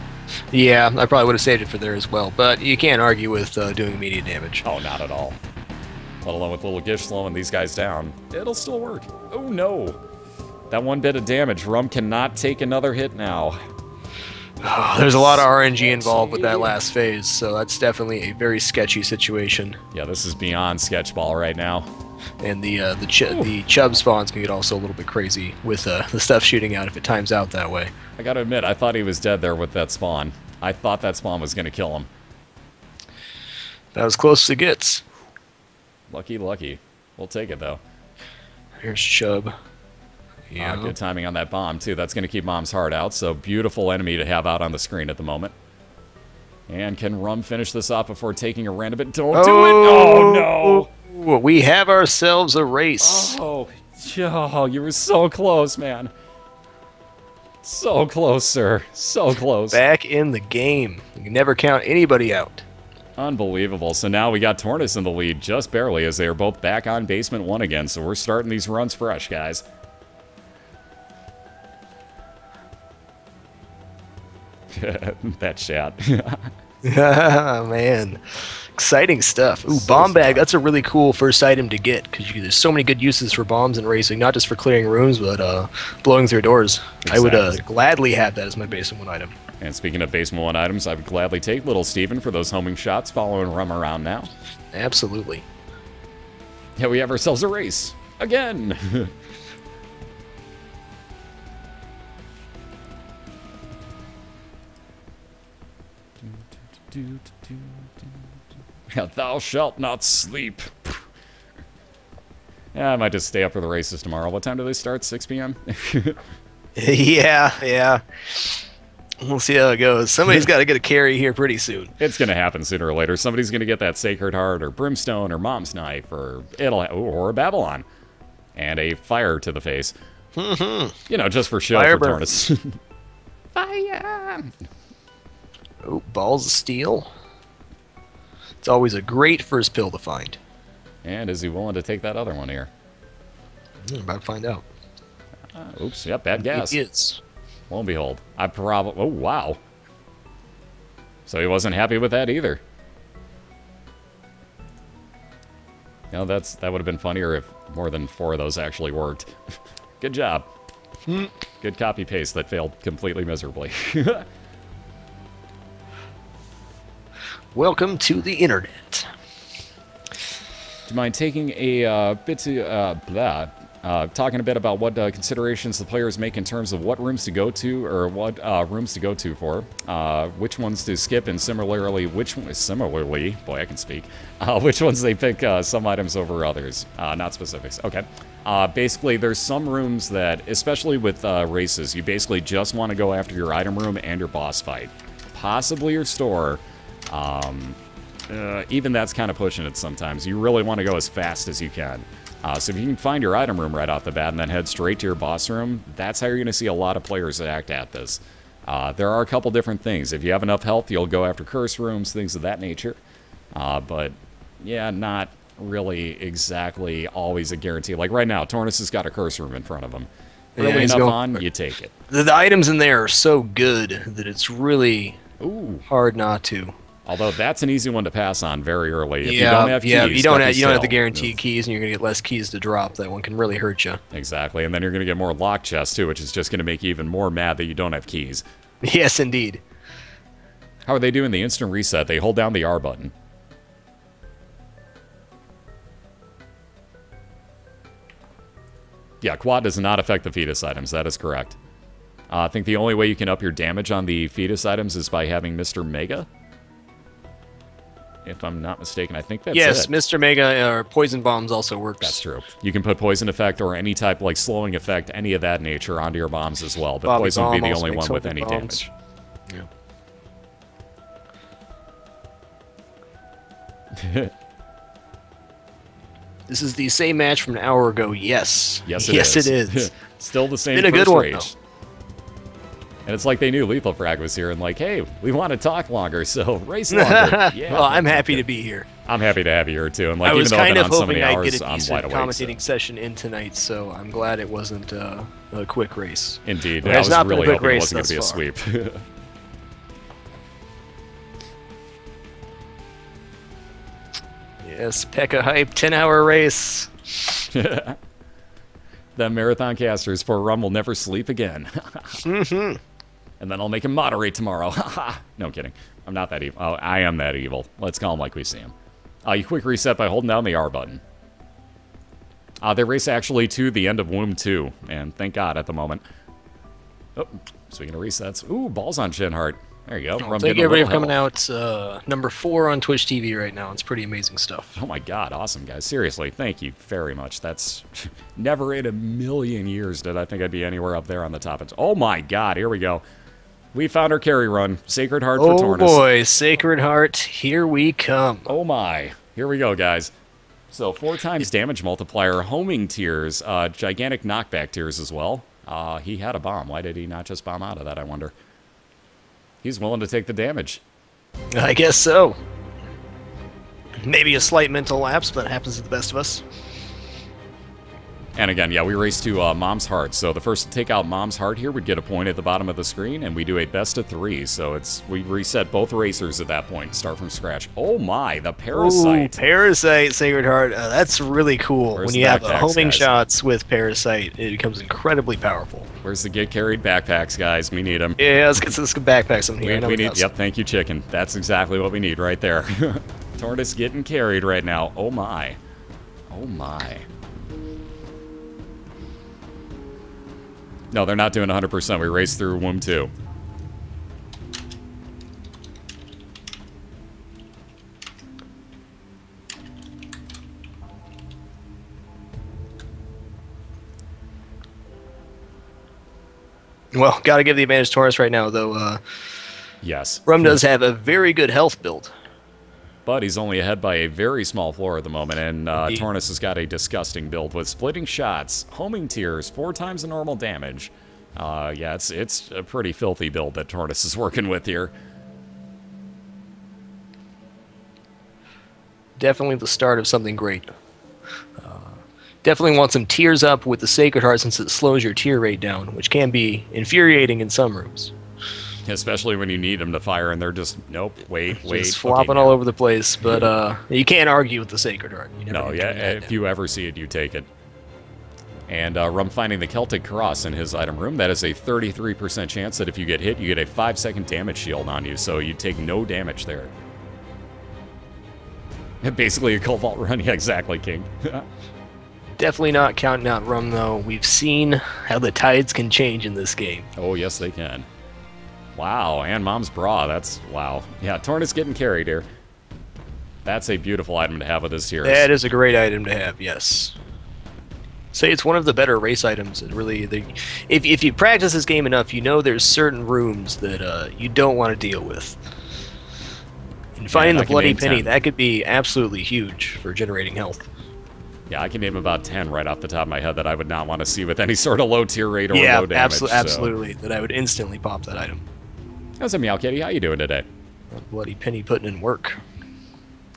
Yeah, I probably would have saved it for there as well, but you can't argue with doing immediate damage.
Oh, not at all. Let alone with little Gish slowing these guys down. It'll still work. Oh, no. That one bit of damage. Rumn cannot take another hit now.
Oh, there's a lot of RNG involved with that last phase, so that's definitely a very sketchy situation.
Yeah, this is beyond sketchball right now.
And the chub spawns can get also a little bit crazy with the stuff shooting out if it times out that way.
I gotta admit, I thought he was dead there with that spawn. I thought that spawn was gonna kill him.
That was close as it gets.
Lucky, lucky. We'll take it, though.
Here's Chub. Yeah.
Good timing on that bomb, too. That's going to keep Mom's heart out, so beautiful enemy to have out on the screen at the moment. And can Rumn finish this off before taking a random bit? Don't do it! Oh, no!
We have ourselves a race.
Oh, you were so close, man. So close, sir. So close.
Back in the game. You can never count anybody out.
Unbelievable. So now we got TorNis in the lead, just barely, as they are both back on basement 1 again. So we're starting these runs fresh, guys. That chat.
Man. Exciting stuff. Ooh, bomb bag. That's a really cool first item to get, because there's so many good uses for bombs in racing, not just for clearing rooms, but blowing through doors. Exactly. I would gladly have that as my basement 1 item.
And speaking of basement 1 items, I would gladly take Little Steven for those homing shots following Rumn around now.
Absolutely.
Yeah, we have ourselves a race. Again! Yeah, thou shalt not sleep. Yeah, I might just stay up for the races tomorrow. What time do they start? 6 p.m.?
Yeah. We'll see how it goes. Somebody's got to get a carry here pretty soon.
It's going to happen sooner or later. Somebody's going to get that Sacred Heart or Brimstone or Mom's Knife or or a Babylon. And a fire to the face. You know, just for show
fire
for TorNis. Fire!
Oh, balls of steel. It's always a great first pill to find.
And is he willing to take that other one here?
I'm about to find out.
Oops, yep, bad gas.
He is.
Lo and behold. I probably... Oh, wow. So he wasn't happy with that either. You know, that would have been funnier if more than 4 of those actually worked. Good job. Good copy-paste that failed completely miserably.
Welcome to the internet.
Do you mind taking a bit to talking a bit about what considerations the players make in terms of what rooms to go to, or what rooms to go to for, which ones to skip, and similarly, boy, I can speak, which ones they pick some items over others, not specifics. Okay. Basically, there's some rooms that, especially with races, you basically just want to go after your item room and your boss fight. Possibly your store. Even that's kind of pushing it sometimes. You really want to go as fast as you can. So if you can find your item room right off the bat and then head straight to your boss room, that's how you're going to see a lot of players act at this. There are a couple different things. If you have enough health, you'll go after curse rooms, things of that nature. But, yeah, not really exactly always a guarantee. Like right now, TorNis has got a curse room in front of him. Really enough on, you take it.
The items in there are so good that it's really hard not to.
Although that's an easy one to pass on very early. If you don't have keys,
you don't have the guaranteed keys, and you're going to get less keys to drop. That one can really hurt you.
Exactly, and then you're going to get more lock chests, too, which is just going to make you even more mad that you don't have keys.
Yes, indeed.
How are they doing the instant reset? They hold down the R button. Yeah, quad does not affect the fetus items. That is correct. I think the only way you can up your damage on the fetus items is by having Mr. Mega. If I'm not mistaken, I think that's it.
Yes, Mr. Mega or Poison Bombs also works.
That's true. You can put Poison Effect or any type, like Slowing Effect, any of that nature onto your bombs as well. But Bobby Poison would be the only one with any damage.
Yeah. This is the same match from an hour ago, yes.
Yes, it is. Still the same
first a good one, though.
And it's like they knew Lethal Frag was here and like, hey, we want to talk longer, so race longer. Yeah.
Well, I'm happy to be here.
I'm happy to have you here, too. And like,
I was
even though
kind
I've
of
been on so
hoping
many
I'd
hours,
get a decent commentating session in tonight, so I'm glad it wasn't a quick race.
Indeed. I was really hoping it wasn't going to be a sweep.
Yes, Pekka hype, 10-hour race.
The marathon casters for Rumn will never sleep again.
Mm-hmm.
And then I'll make him moderate tomorrow. No, I'm kidding. I'm not that evil. Oh, I am that evil. Let's call him like we see him. You quick reset by holding down the R button. They race actually to the end of Womb 2, and thank God at the moment. Oh, speaking of resets. Ooh, balls on Shin Heart. There you go.
Thank you, everybody, for coming out. It's number 4 on Twitch TV right now. It's pretty amazing stuff.
Oh my God, awesome, guys. Seriously, thank you very much. That's never in a million years did I think I'd be anywhere up there on the top. Oh my God, here we go. We found our carry run. Sacred Heart for TorNis.
Oh boy, Sacred Heart, here we come.
Oh my. Here we go, guys. So 4 times damage multiplier, homing tears, gigantic knockback tears as well. He had a bomb. Why did he not just bomb out of that, I wonder? He's willing to take the damage.
I guess so. Maybe a slight mental lapse, but it happens to the best of us.
And again, yeah, we race to Mom's Heart. So the first to take out Mom's Heart here would get a point at the bottom of the screen, and we do a best of 3. So we reset both racers at that point, start from scratch. Oh my, the Parasite.
Ooh, Parasite, Sacred Heart. That's really cool.
Where's
when you have homing shots with Parasite, it becomes incredibly powerful.
Where's the get carried backpacks, guys? We need them.
Yeah, let's get some backpacks in here.
We need, yep, thank you, chicken. That's exactly what we need right there. TorNis getting carried right now. Oh my. Oh my. No, they're not doing 100%. We raced through Womb 2.
Well, gotta give the advantage to TorNis right now, though.
Yes.
Rumn does have a very good health build.
But he's only ahead by a very small floor at the moment, and TorNis has got a disgusting build with splitting shots, homing tears, 4 times the normal damage. Yeah, it's a pretty filthy build that TorNis is working with here.
Definitely the start of something great. Definitely want some tears up with the Sacred Heart since it slows your tear rate down, which can be infuriating in some rooms.
Especially when you need them to fire and they're just, nope, wait.
Just flopping all over the place, but you can't argue with the Sacred Heart.
No, yeah, if you ever see it, you take it. And Rumn finding the Celtic Cross in his item room. That is a 33% chance that if you get hit, you get a 5-second damage shield on you, so you take no damage there. Basically a Cobalt run, yeah, exactly, King.
Definitely not counting out Rumm, though. We've seen how the tides can change in this game.
Oh, yes, they can. Wow, and Mom's Bra, that's, wow. Yeah, TorNis getting carried here. That's a beautiful item to have with this here.
That is a great item to have, yes. Say it's one of the better race items. It really, if you practice this game enough, you know there's certain rooms that you don't want to deal with. And finding the Bloody Penny,
10.
that could be absolutely huge for generating health.
Yeah, I can name about 10 right off the top of my head that I would not want to see with any sort of low tier rate or low damage.
Absolutely, that I would instantly pop that item.
How's it, Meow Kitty? How you doing today?
Bloody Penny putting in work.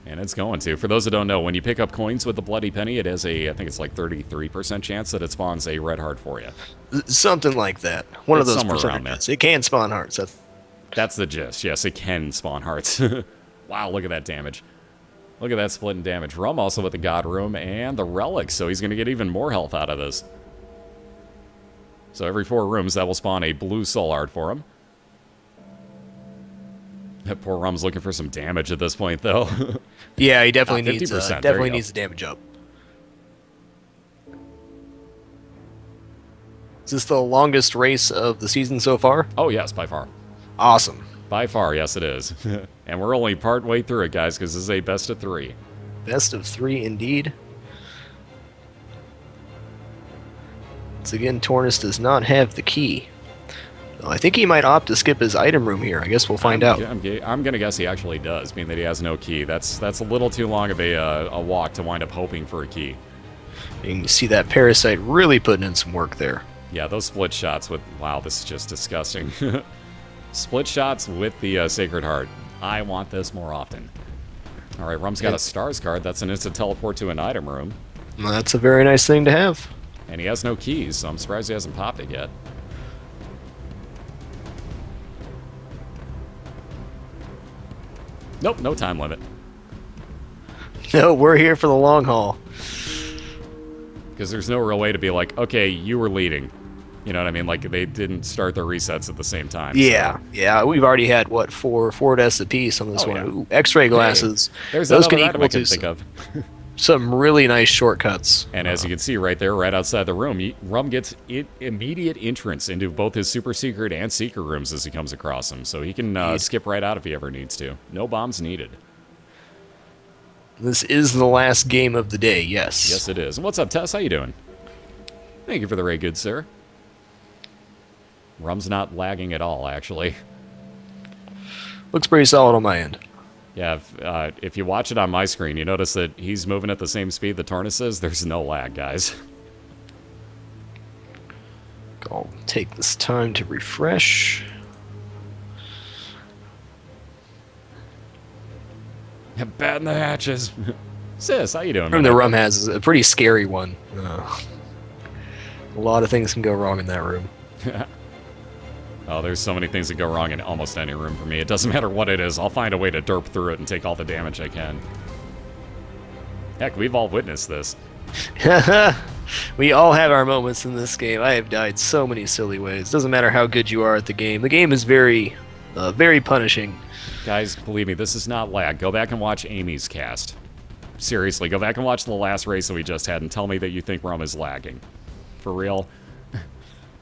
And it's going to. For those that don't know, when you pick up coins with the Bloody Penny, it has a, I think it's like 33% chance that it spawns a red heart for you.
Something like that. One of those percentages. It can spawn hearts.
That's the gist. Yes, it can spawn hearts. Wow, look at that damage. Look at that split in damage. Rumn also with the God Room and the Relic, so he's going to get even more health out of this. So every 4 rooms, that will spawn a blue soul art for him. That poor Rumm's looking for some damage at this point, though.
Yeah, he definitely needs the damage up. Is this the longest race of the season so far?
Oh, yes, by far.
Awesome.
By far, yes, it is. And we're only part way through it, guys, because this is a best of 3.
Best of 3, indeed. Once again, TorNis does not have the key. I think he might opt to skip his item room here. I guess we'll find out.
I'm going to guess he actually does, being that he has no key. That's a little too long of a walk to wind up hoping for a key.
You can see that Parasite really putting in some work there.
Yeah, those split shots with... Wow, this is just disgusting. Split shots with the Sacred Heart. I want this more often. All right, Rumm's got a Stars card. That's an instant teleport to an item room.
Well, that's a very nice thing to have.
And he has no keys, so I'm surprised he hasn't popped it yet. Nope, no time limit.
No, we're here for the long haul.
Because there's no real way to be like, okay, you were leading. You know what I mean? Like, they didn't start their resets at the same time.
Yeah,
so.
yeah. We've already had, what, four deaths apiece on this one.
Yeah.
Ooh, X-ray glasses.
Hey, there's
those can
item
equal
I can
to
think of.
some really nice shortcuts.
And as you can see right there, right outside the room, Rumn gets immediate entrance into both his super secret and secret rooms as he comes across them. So he can skip right out if he ever needs to. No bombs needed.
This is the last game of the day, yes.
Yes, it is. And what's up, Tess? How you doing? Thank you for the raid, good sir. Rumm's not lagging at all, actually.
Looks pretty solid on my end.
Yeah, if you watch it on my screen, you notice that he's moving at the same speed that TorNis is. There's no lag, guys.
I'll take this time to refresh.
Bat in the hatches. Sis, how you doing?
The Rumn has a pretty scary one. A lot of things can go wrong in that room.
Oh, there's so many things that go wrong in almost any room for me. It doesn't matter what it is. I'll find a way to derp through it and take all the damage I can. Heck, we've all witnessed this.
We all have our moments in this game. I have died so many silly ways. Doesn't matter how good you are at the game. The game is very, very punishing.
Guys, believe me, this is not lag. Go back and watch Amy's cast. Seriously, go back and watch the last race that we just had and tell me that you think Rumn is lagging. For real.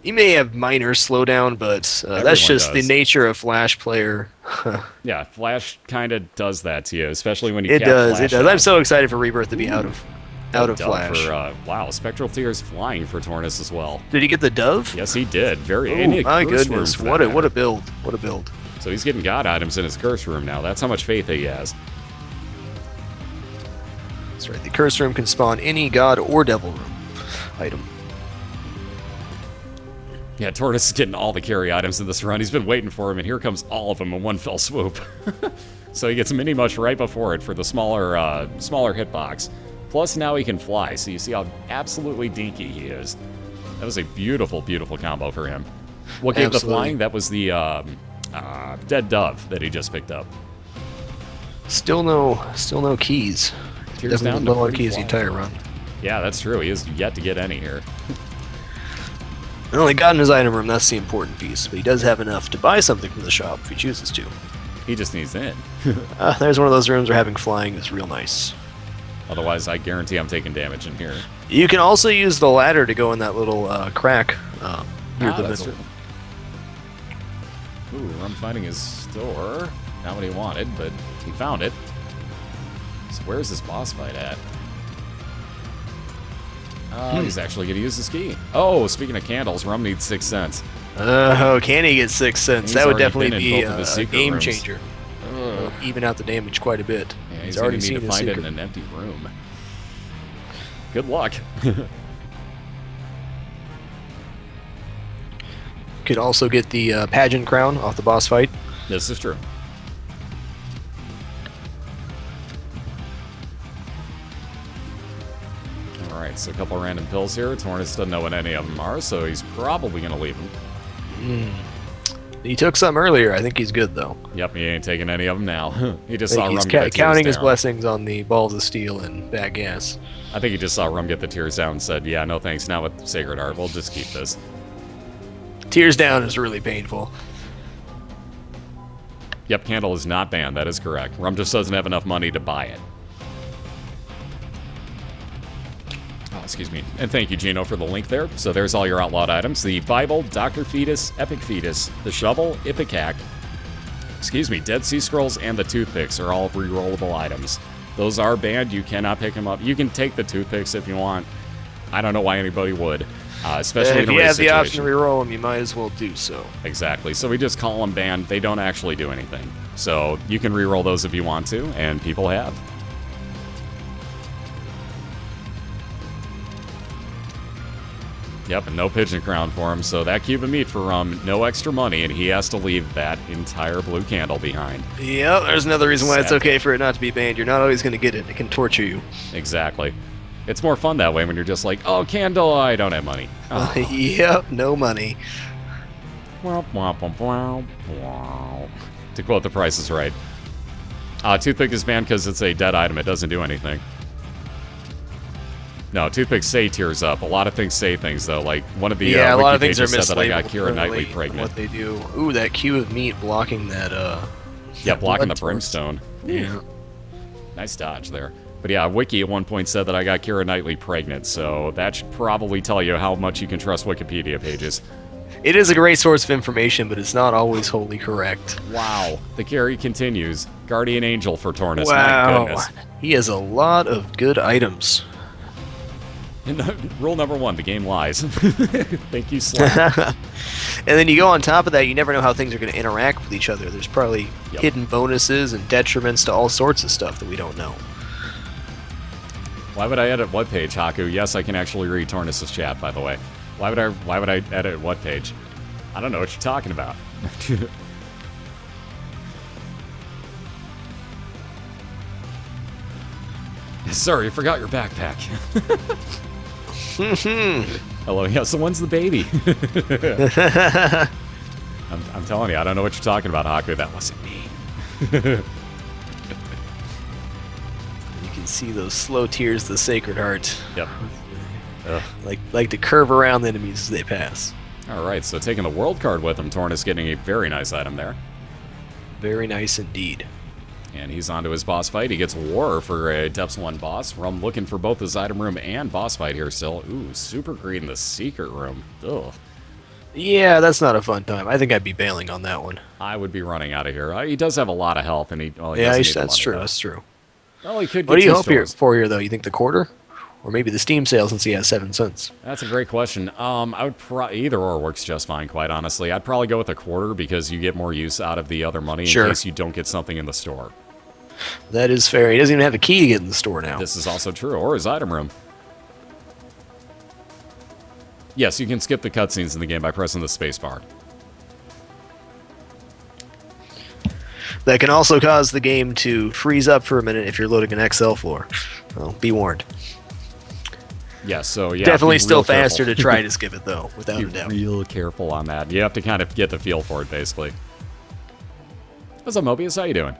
You may have minor slowdown, but that's just the nature of Flash player.
Yeah, Flash kind of does that to you, especially when you
It does. I'm so excited for Rebirth to be out of Flash.
Wow, Spectral Tears flying for TorNis as well.
Did he get the dove?
Yes, he did.
Oh my goodness! What a build! What a build!
So he's getting god items in his curse room now. That's how much faith he has.
That's right. The curse room can spawn any god or devil room item.
Yeah, TorNis is getting all the carry items in this run. He's been waiting for him, and here comes all of them in one fell swoop. So he gets Mini Mush right before it for the smaller hitbox. Plus, now he can fly, so you see how absolutely dinky he is. That was a beautiful, beautiful combo for him. What gave the flying? That was the dead dove that he just picked up.
Still no keys.
Tears down
no keys the entire run.
Yeah, that's true. He has yet to get any here.
Not only got in his item room, that's the important piece, but he does have enough to buy something from the shop if he chooses to.
He just needs in.
There's one of those rooms where having flying is real nice.
Otherwise, I guarantee I'm taking damage in here.
You can also use the ladder to go in that little crack near the middle.
True. Ooh, I'm finding his store. Not what he wanted, but he found it. So where's this boss fight at? He's actually going to use the ski. Oh, speaking of candles, Rumn needs 6 cents.
Oh, can he get 6 cents? That would definitely be a game
rooms.
changer. Even out the damage quite a bit.
Yeah, he's already need to find it in an empty room. Good luck.
Could also get the pageant crown off the boss fight.
This is true. Alright, so a couple of random pills here. TorNis doesn't know what any of them are, so he's probably going to leave them.
He took some earlier. I think he's good, though.
Yep, he ain't taking any of them now. He just saw Rumn
get counting his blessings on the balls of steel and bad gas.
I think he just saw Rumm get the tears down and said, yeah, no thanks, not with Sacred Heart. We'll just keep this.
Tears down is really painful.
Yep, Candle is not banned. That is correct. Rumm just doesn't have enough money to buy it. Oh, excuse me. And thank you, Gino, for the link there. So there's all your outlawed items. The Bible, Dr. Fetus, Epic Fetus, the Shovel, Ipecac, Dead Sea Scrolls, and the Toothpicks are all rerollable items. Those are banned. You cannot pick them up. You can take the Toothpicks if you want. I don't know why anybody would. Especially
if you have the option to reroll them, you might as well do so.
Exactly. So we just call them banned. They don't actually do anything. So you can reroll those if you want to, and people have. Yep, and no pigeon crown for him. So that cube of meat for Rumn, no extra money, and he has to leave that entire blue candle behind.
Yep, there's another reason why it's okay for it not to be banned. You're not always going to get it. It can torture you.
Exactly. It's more fun that way when you're just like, oh, candle, I don't have money. Oh.
Yep, no money.
To quote The Price is Right. Toothpick is banned because it's a dead item. It doesn't do anything. No, toothpicks say tears up. A lot of things say things, though. Like, one of the
a lot of
wiki
things are
pages said that I got
mislabeled
Keira Knightley pregnant.
what they do. Ooh, that cube of meat blocking that,
yeah, blocking the
torch.
brimstone.
Yeah.
Nice dodge there. But yeah, Wiki at one point said that I got Keira Knightley pregnant, so that should probably tell you how much you can trust Wikipedia pages.
It is a great source of information, but it's not always wholly correct.
Wow. The carry continues. Guardian Angel for TorNis.
Wow.
My goodness.
He has a lot of good items.
And rule number 1, the game lies. Thank you, Slime.
And then you go on top of that, you never know how things are going to interact with each other. There's probably hidden bonuses and detriments to all sorts of stuff that we don't know.
Why would I edit what page, Haku? Yes, I can actually read TorNis' chat, by the way. Why would I edit what page? I don't know what you're talking about. Sorry, I forgot your backpack. Hello, yeah, so when's the baby? I'm telling you, I don't know what you're talking about, Haku. That wasn't me.
You can see those slow tears of the Sacred Heart.
Yep.
Like to curve around the enemies as they pass.
Alright, so taking the world card with him, TorNis getting a very nice item there.
Very nice indeed.
And he's on to his boss fight. He gets War for a Depths 1 boss. Rumn looking for both his item room and boss fight here still. Ooh, super greed in the secret room. Ugh.
Yeah, that's not a fun time. I think I'd be bailing on that one.
I would be running out of here. He does have a lot of health, and he
that's true. That's true.
Well, he could.
What do you hope for here, though? You think the quarter, or maybe the Steam sale since he has 7 cents?
That's a great question. I would either or works just fine. Quite honestly, I'd probably go with a quarter because you get more use out of the other money in case you don't get something in the store.
That is fair. He doesn't even have a key to get in the store now.
This is also true, or his item room. Yes, you can skip the cutscenes in the game by pressing the spacebar.
That can also cause the game to freeze up for a minute if you're loading an XL floor. Well, be warned.
Yeah, so yeah.
Definitely still faster to try to skip it, though, without a doubt.
Be real careful on that. You have to kind of get the feel for it, basically. What's up, Mobius? How you doing?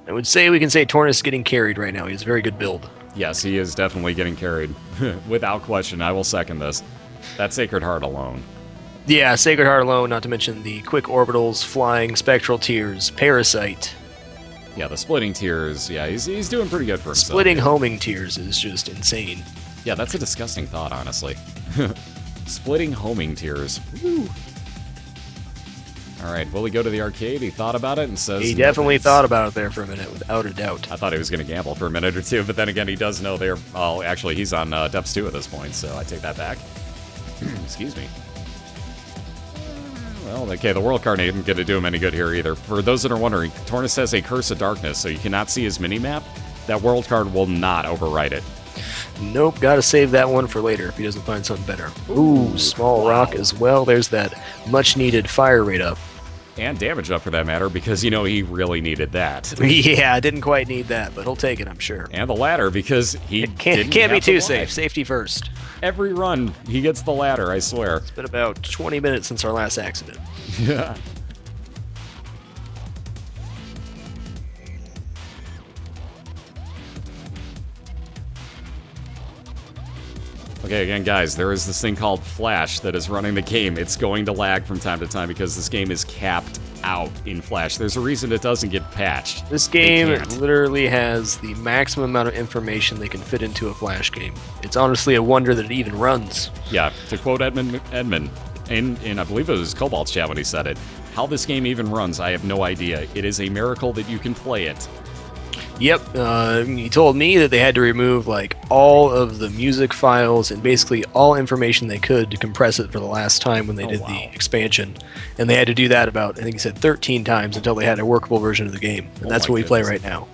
I would say we can say TorNis is getting carried right now. He has a very good build.
Yes, he is definitely getting carried. Without question, I will second this. That Sacred Heart alone.
Yeah, Sacred Heart alone, not to mention the quick orbitals, flying, spectral tears, parasite.
Yeah, the splitting tears. Yeah, he's doing pretty good for himself.
Splitting homing tears is just insane.
Yeah, that's a disgusting thought, honestly. Splitting homing tears. Woo. All right, will he go to the arcade? He thought about it and says...
He definitely thought about it there for a minute, without a doubt.
I thought he was going to gamble for a minute or two, but then again, he does know they're... Well, actually, he's on Depths 2 at this point, so I take that back. Excuse me. Well, okay, the world card ain't going to do him any good here either. For those that are wondering, TorNis has a Curse of Darkness, so you cannot see his mini-map. That world card will not overwrite it.
Nope, gotta save that one for later if he doesn't find something better. Ooh, small rock as well. There's that much-needed fire rate up.
And damage up, for that matter, because, you know, he really needed that.
Yeah, I didn't quite need that, but he'll take it, I'm sure.
And the ladder, because he
can't be too safe. Safety first.
Every run, he gets the ladder, I swear.
It's been about 20 minutes since our last accident.
Yeah. Okay, again, guys, there is this thing called Flash that is running the game. It's going to lag from time to time because this game is capped out in Flash. There's a reason it doesn't get patched.
This game literally has the maximum amount of information they can fit into a Flash game. It's honestly a wonder that it even runs.
Yeah, to quote Edmund in I believe it was Cobalt's chat when he said it, how this game even runs, I have no idea. It is a miracle that you can play it.
Yep, he told me that they had to remove like all of the music files and basically all information they could to compress it for the last time when they did the expansion. And they had to do that about, I think he said 13 times until they had a workable version of the game. And that's what we play right now.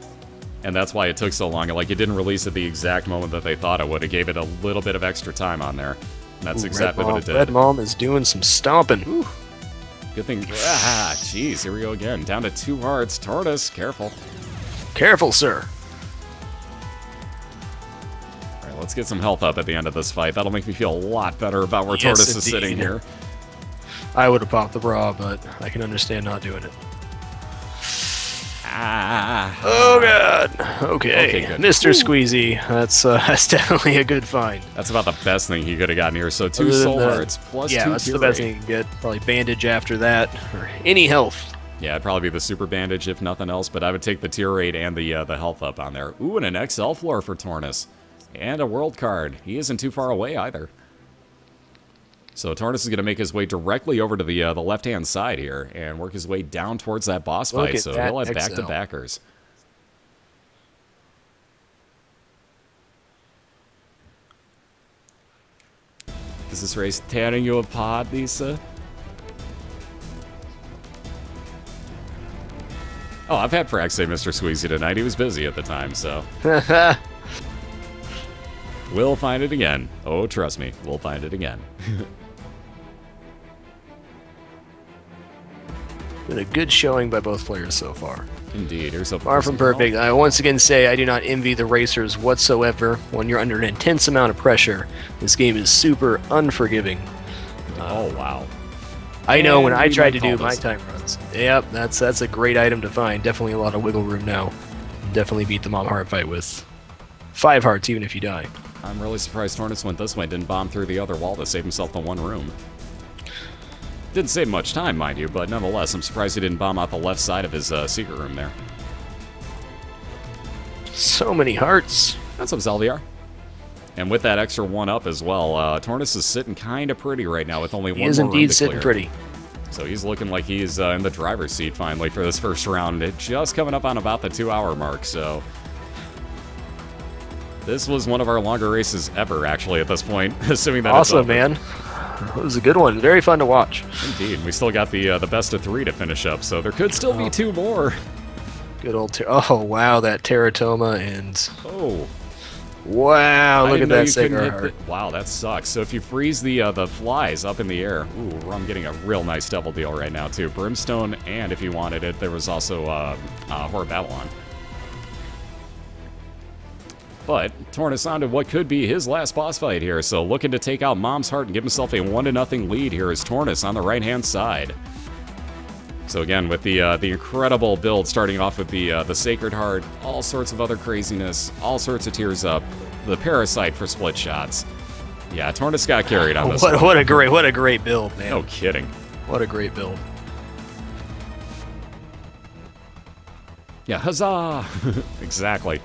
And that's why it took so long. Like, it didn't release at the exact moment that they thought it would. It gave it a little bit of extra time on there. And that's exactly what it did.
Red Mom is doing some stomping. Ooh.
Good thing. Ah, jeez, here we go again. Down to 2 hearts. TorNis, careful.
Careful, sir.
All right, let's get some health up at the end of this fight. That'll make me feel a lot better about where TorNis is sitting here.
I would have popped the bra, but I can understand not doing it. Oh god. Okay, good. Mr. Squeezy. That's definitely a good find.
That's about the best thing he could have gotten here. So 2 soul hearts plus 2
yeah, that's the best thing you can get. Probably bandage after that, or any health.
Yeah, it'd probably be the super bandage if nothing else, but I would take the tier 8 and the health up on there. Ooh, and an XL floor for TorNis. And a world card. He isn't too far away either. So TorNis is going to make his way directly over to the left-hand side here and work his way down towards that boss fight. So he'll have back-to-backers. Is this race tearing you apart, Lisa? Oh, I've had Frag say Mr. Squeezy tonight. He was busy at the time, so... We'll find it again. Oh, trust me, we'll find it again.
Been a good showing by both players so far.
Indeed. Here's
far from perfect. I once again say I do not envy the racers whatsoever. When you're under an intense amount of pressure, this game is super unforgiving.
Oh, wow.
I know when I tried to do my time runs. Yep, that's a great item to find. Definitely a lot of wiggle room now. Definitely beat the mom heart fight with 5 hearts, even if you die.
I'm really surprised TorNis went this way, didn't bomb through the other wall to save himself the 1 room. Didn't save much time, mind you, but nonetheless, I'm surprised he didn't bomb out the left side of his secret room there.
So many hearts.
That's up, Zelviar. And with that extra 1 up as well, TorNis is sitting kind of pretty right now with only 1 more room to clear.
He is indeed sitting pretty.
So he's looking like he's in the driver's seat finally for this first round. It's just coming up on about the 2-hour mark, so... This was one of our longer races ever, actually, at this point, assuming that
awesome,
it's over.
Man. It was a good one. Very fun to watch.
Indeed. We still got the best of 3 to finish up, so there could still be 2 more.
Good old... Oh, wow, that Teratoma and...
Oh.
Wow, look at that Sacred Heart.
Wow, that sucks. So if you freeze the flies up in the air... Ooh, Rumn getting a real nice double deal right now, too. Brimstone, and if you wanted it, there was also Horror Babylon. But TorNis on to what could be his last boss fight here, so looking to take out Mom's Heart and give himself a 1-0 lead here is TorNis on the right-hand side. So again, with the incredible build, starting off with the Sacred Heart, all sorts of other craziness, all sorts of tears up, the Parasite for split shots. Yeah, TorNis got carried on this one.
What a great build, man.
No kidding.
What a great build.
Yeah, huzzah! Exactly.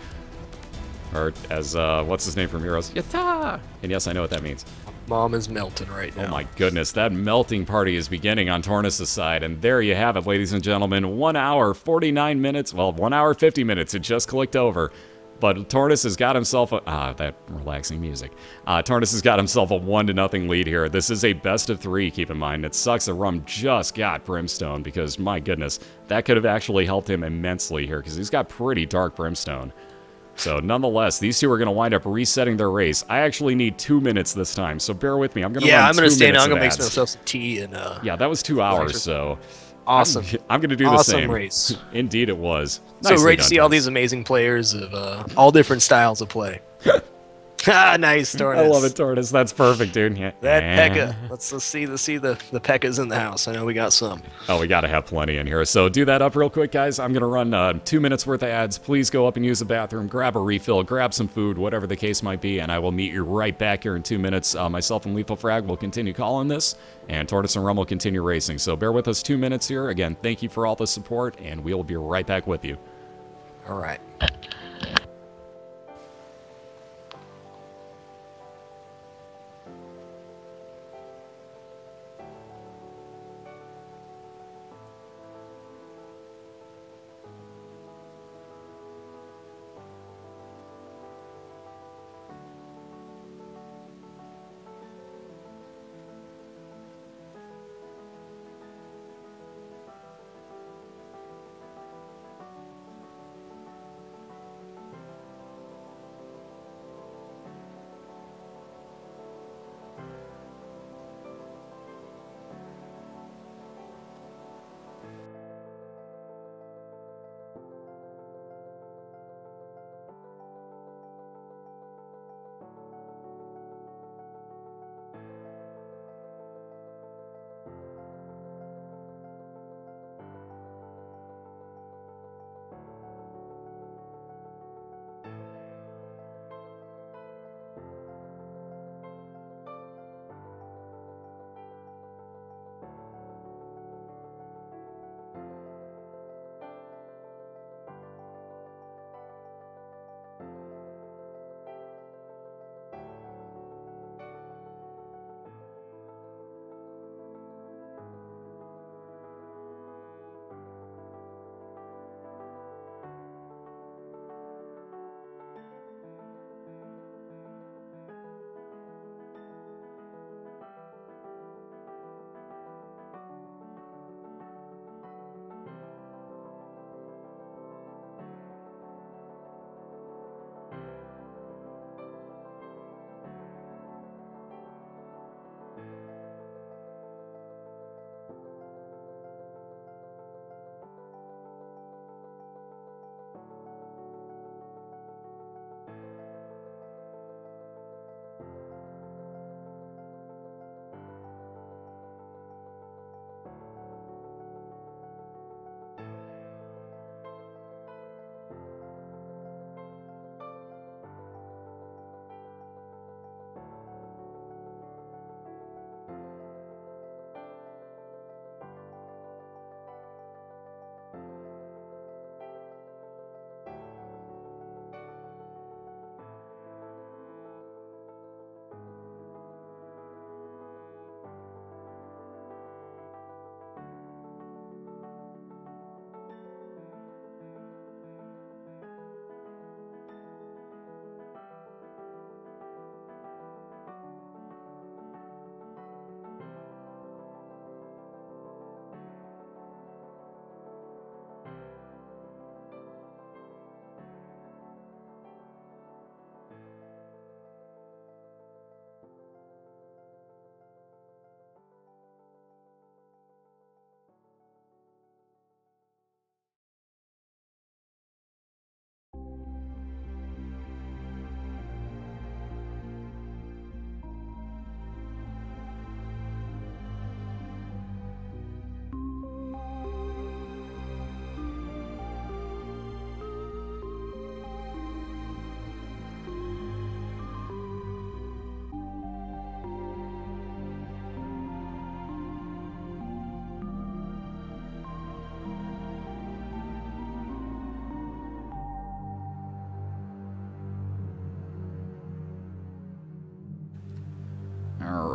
Or as, what's his name from Heroes? Yatta! And yes, I know what that means.
Mom is melting right now.
Oh my goodness, that melting party is beginning on TorNis' side. And there you have it, ladies and gentlemen. 1 hour, 49 minutes. Well, 1 hour, 50 minutes. It just clicked over. But TorNis has got himself a... that relaxing music. TorNis has got himself a 1-0 lead here. This is a best of 3, keep in mind. It sucks that Rumn just got Brimstone because, my goodness, that could have actually helped him immensely here because he's got pretty dark Brimstone. So, nonetheless, these two are going to wind up resetting their race. I actually need 2 minutes this time, so bear with me. I'm going to run 2 minutes. Yeah, I'm going to stay down. I'm going to make
myself some tea and...
yeah, that was 2 hours, so...
Awesome.
I'm going to do the same.
Awesome race.
Indeed it was.
So great to see all these amazing players of all different styles of play. Nice, TorNis.
I love it, TorNis. That's perfect, dude. Yeah.
That P.E.K.K.A. Let's see the P.E.K.K.As in the house. I know we got some.
Oh, we got to have plenty in here. So do that up real quick, guys. I'm going to run 2 minutes worth of ads. Please go up and use the bathroom, grab a refill, grab some food, whatever the case might be, and I will meet you right back here in 2 minutes. Myself and Lethal Frag will continue calling this, and TorNis and Rumn will continue racing. So bear with us 2 minutes here. Again, thank you for all the support, and we will be right back with you.
All right.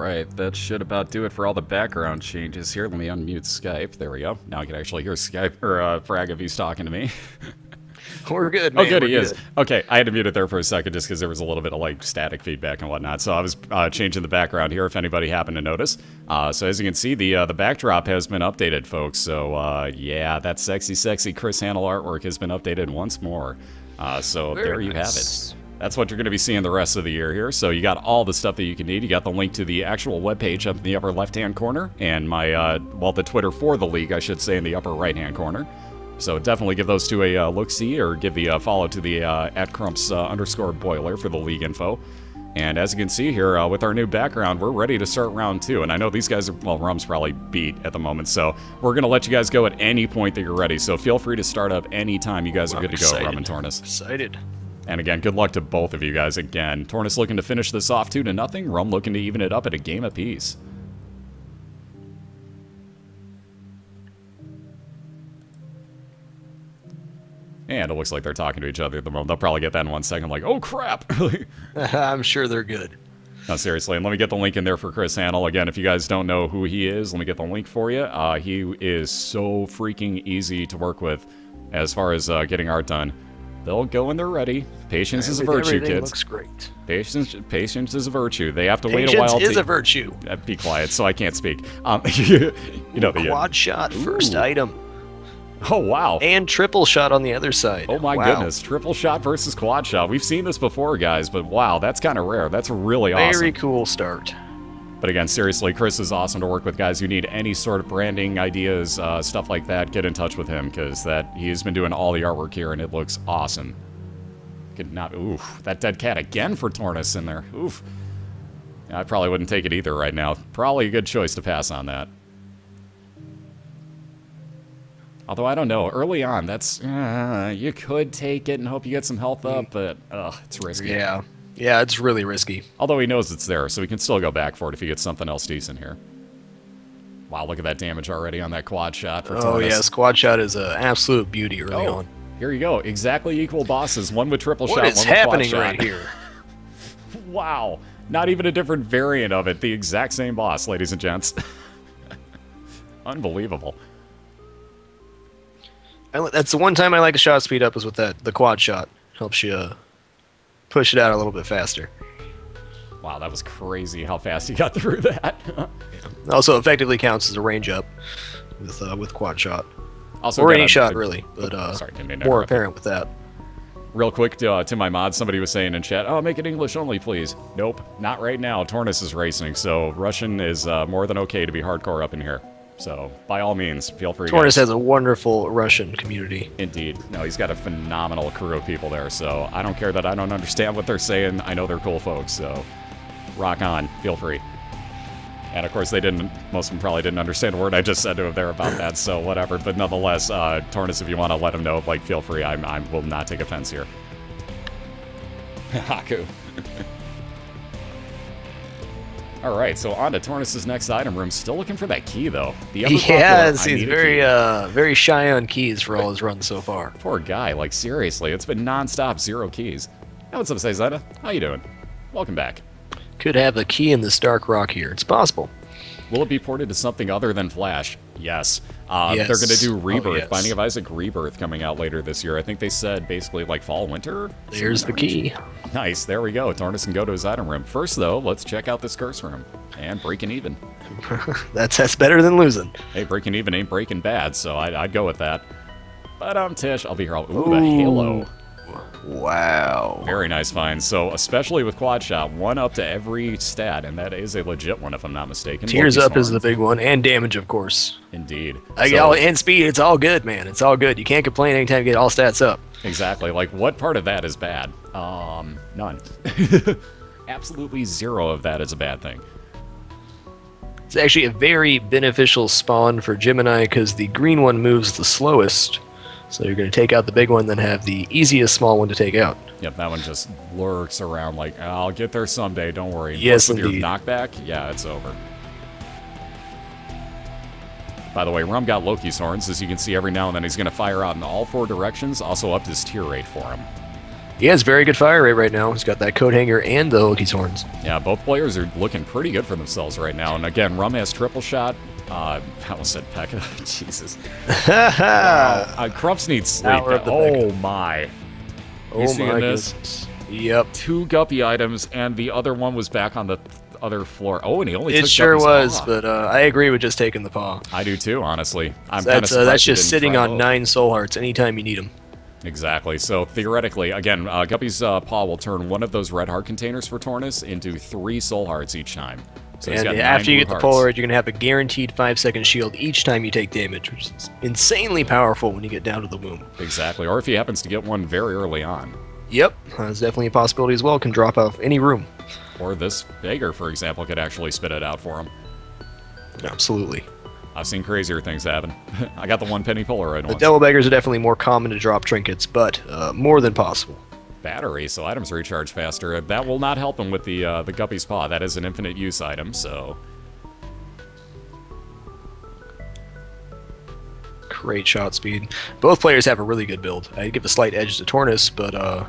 right, that should about do it for all the background changes here. Let me unmute Skype. There we go. Now I can actually hear Skype, or Frag if he's talking to me.
We're good, man.
Oh, good, he is. Okay, I had to mute it there for a second just because there was a little bit of, like, static feedback and whatnot. So I was changing the background here if anybody happened to notice. So as you can see, the backdrop has been updated, folks. So, yeah, that sexy, sexy Chris Handel artwork has been updated once more. So there you have it. That's what you're going to be seeing the rest of the year here. So you got all the stuff that you can need. You got the link to the actual webpage up in the upper left-hand corner. And my, well, the Twitter for the league, I should say, in the upper right-hand corner. So definitely give those two a look-see, or give the follow to the @Crumps_BOILeR for the league info. And as you can see here, with our new background, we're ready to start round 2. And I know these guys are, well, Rumm's probably beat at the moment, so we're going to let you guys go at any point that you're ready. So feel free to start up anytime you guys are good to go, Rumn and TorNis.
Excited.
And again, good luck to both of you guys again. TorNis looking to finish this off 2-0. Rumn looking to even it up at a game apiece. And it looks like they're talking to each other at the moment. They'll probably get that in 1 second, like, oh crap!
I'm sure they're good.
No, seriously, and let me get the link in there for Chris Handel. Again, if you guys don't know who he is, let me get the link for you. He is so freaking easy to work with as far as getting art done. They'll go when they're ready. Patience is a virtue, kids.
Looks great.
Patience is a virtue. They have to wait a while.
Patience is a virtue.
Be quiet, so I can't speak. You know the
quad shot first item.
Oh, wow.
And triple shot on the other side.
Oh, my goodness. Triple shot versus quad shot. We've seen this before, guys, but wow, that's kind of rare. That's really awesome.
Very cool start.
But again, seriously, Chris is awesome to work with, guys. You need any sort of branding ideas, stuff like that, get in touch with him, because he's been doing all the artwork here, and it looks awesome. Could not... Oof. That dead cat again for TorNis in there. Oof. I probably wouldn't take it either right now. Probably a good choice to pass on that. Although, I don't know. Early on, that's... you could take it and hope you get some health up, but it's risky.
Yeah. Yeah, it's really risky.
Although he knows it's there, so he can still go back for it if he gets something else decent here. Wow, look at that damage already on that quad shot for TorNis.
Oh, yes. Quad shot is an absolute beauty early on.
Here you go. Exactly equal bosses. One with triple shot, one with quad shot.
What is happening right here?
Wow. Not even a different variant of it. The exact same boss, ladies and gents. Unbelievable.
That's the one time I like a shot speed up is with the quad shot. Helps you push it out a little bit faster.
Wow, that was crazy how fast he got through that.
Yeah. Also, effectively counts as a range up with quad shot.
Also,
or any shot, really, but
sorry,
more apparent with that.
Real quick to my mod, somebody was saying in chat, oh, make it English only, please. Nope, not right now. TorNis is racing, so Russian is more than okay to be hardcore up in here. So, by all means, feel free.
TorNis has a wonderful Russian community.
Indeed. No, he's got a phenomenal crew of people there, so I don't care that I don't understand what they're saying. I know they're cool folks, so rock on. Feel free. And, of course, most of them probably didn't understand a word I just said to them there about that, so whatever. But nonetheless, TorNis, if you want to let them know, like, feel free. I will not take offense here. Haku. All right, so on to TorNis's next item room. Still looking for that key, though.
Yes, he's very shy on keys for all his runs so far.
Poor guy. Like, seriously, it's been non-stop 0 keys. Hey, what's up, Zeta? How you doing? Welcome back.
Could have a key in this dark rock here. It's possible.
Will it be ported to something other than Flash? Yes. They're going to do Rebirth. Oh, yes. Binding of Isaac Rebirth coming out later this year. I think they said basically like fall, winter.
There's the key.
Nice. There we go. TorNis can go to his item room. First, though, let's check out this curse room. And breaking even.
that's better than losing.
Hey, breaking even ain't breaking bad, so I'd go with that. But Tish, I'll be here. Ooh, the Halo.
Wow.
Very nice find. So, especially with quad shot, 1 up to every stat, and that is a legit one if I'm not mistaken.
Tears up is the big one, and damage, of course.
Indeed.
And speed, it's all good, man. It's all good. You can't complain anytime you get all stats up.
Exactly. Like, what part of that is bad? None. Absolutely 0 of that is a bad thing.
It's actually a very beneficial spawn for Gemini because the green one moves the slowest. So you're going to take out the big one, then have the easiest small one to take out.
Yep, that one just lurks around like, I'll get there someday, don't worry.
Yes,
with
indeed.
Your knockback, yeah, it's over. By the way, Rumn got Loki's horns. As you can see, every now and then he's going to fire out in all 4 directions. Also upped his tier rate for him.
He has very good fire rate right now. He's got that coat hanger and the Hookie's horns.
Yeah, both players are looking pretty good for themselves right now. And again, Rumm has triple shot. I almost said Pekka. Jesus. Wow. Krumps needs sleep. Oh my. You seeing this?
Goodness. Yep.
2 guppy items, and the other one was back on the other floor. Oh, and he only took
It sure was,
paw.
but I agree with just taking the paw.
I do too, honestly.
That's just sitting on 9 soul hearts anytime you need them.
Exactly. So theoretically, again, Guppy's paw will turn one of those red heart containers for TorNis into 3 soul hearts each time. So
and after you get the Polaroid, you're going to have a guaranteed 5-second shield each time you take damage, which is insanely powerful when you get down to the womb.
Exactly. Or if he happens to get one very early on.
Yep, that's definitely a possibility as well. Can drop off any room.
Or this beggar, for example, could actually spit it out for him.
Absolutely.
I've seen crazier things happen. I got the 1 penny Polaroid
The
once.
devil beggars are definitely more common to drop trinkets, but more than possible.
Battery, so items recharge faster. That will not help him with the Guppy's Paw. That is an infinite use item, so...
Great shot speed. Both players have a really good build. I'd give a slight edge to TorNis, but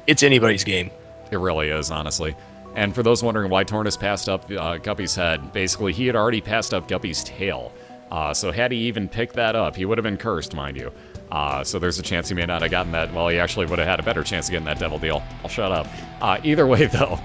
it's anybody's game.
It really is, honestly. And for those wondering why TorNis passed up Guppy's head, basically he had already passed up Guppy's tail. So had he even picked that up, he would have been cursed, mind you. So there's a chance he may not have gotten that. Well, he actually would have had a better chance of getting that devil deal. I'll shut up. Either way, though,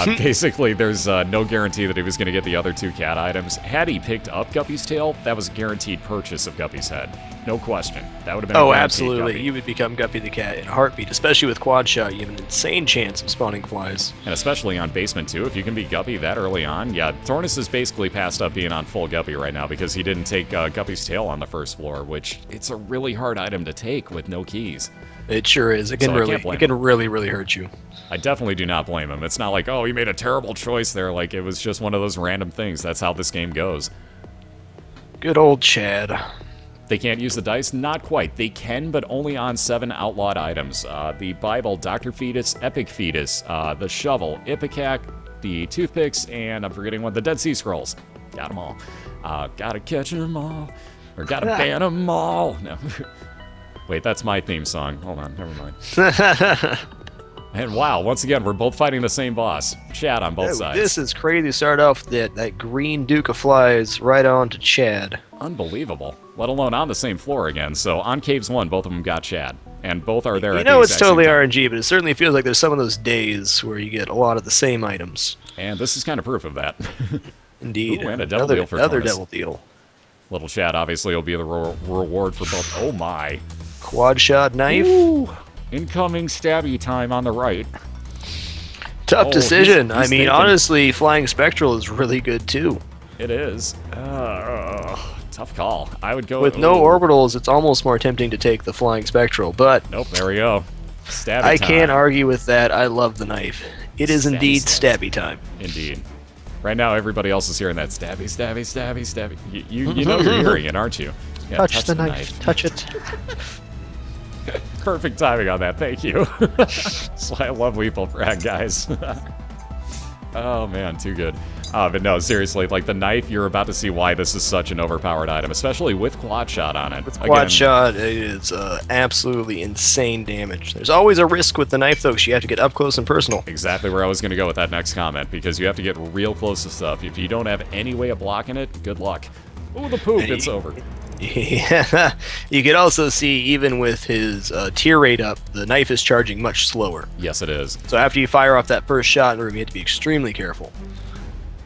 basically there's no guarantee that he was going to get the other 2 cat items. Had he picked up Guppy's tail, that was a guaranteed purchase of Guppy's head. No question. That would have been a guaranteed
absolutely.
Guppy.
You would become Guppy the cat in a heartbeat, especially with quad shot. You have an insane chance of spawning flies.
And especially on basement, too. If you can be Guppy that early on, yeah, TorNis is basically passed up being on full Guppy right now because he didn't take Guppy's tail on the first floor, which it's a really hard item to take with no keys.
It sure is. It can really hurt you.
I definitely do not blame him. It's not like, oh, he made a terrible choice there. Like, it was just one of those random things. That's how this game goes.
Good old Chad.
They can't use the dice? Not quite. They can, but only on 7 outlawed items. The Bible, Dr. Fetus, Epic Fetus, the Shovel, Ipecac, the Toothpicks, and I'm forgetting one, the Dead Sea Scrolls. Got them all. Gotta catch them all. Or gotta ban them all. No. Wait, that's my theme song. Hold on, never mind. And wow, once again, we're both fighting the same boss. Chad on both sides.
This is crazy. Start off that green Duke of Flies right on to Chad.
Unbelievable. Let alone on the same floor again. So on Caves 1, both of them got Chad. And both are there.
You know it's totally RNG, but it certainly feels like there's some of those days where you get a lot of the same items.
And this is kind of proof of that.
Indeed.
Ooh, and a devil deal for
another
TorNis.
devil deal.
Little Chad obviously will be the reward for both. Oh my.
Quad shot knife.
Ooh. Incoming stabby time on the right.
Tough decision. I mean, honestly, Flying Spectral is really good too.
It is. Tough call. I would go
with no orbitals. It's almost more tempting to take the Flying Spectral, but
nope. There we go. Stabby
I
time.
can't argue with that. I love the knife. It is indeed stabby time.
Indeed. Right now, everybody else is hearing that stabby, stabby, stabby, stabby. You know you're hearing it, aren't you? Yeah,
touch the knife. Touch it.
Perfect timing on that. Thank you. That's why I love Weeple Frag, guys. Oh man, too good. But no, seriously, like the knife, you're about to see why this is such an overpowered item, especially with quad shot on it.
With quad shot, it is absolutely insane damage. There's always a risk with the knife, though, because you have to get up close and personal.
Exactly where I was going to go with that next comment, because you have to get real close to stuff. If you don't have any way of blocking it, good luck. Ooh, the poop, it's over.
Yeah, you can also see, even with his tier rate up, the knife is charging much slower.
Yes, it is.
So after you fire off that first shot in room, you have to be extremely careful.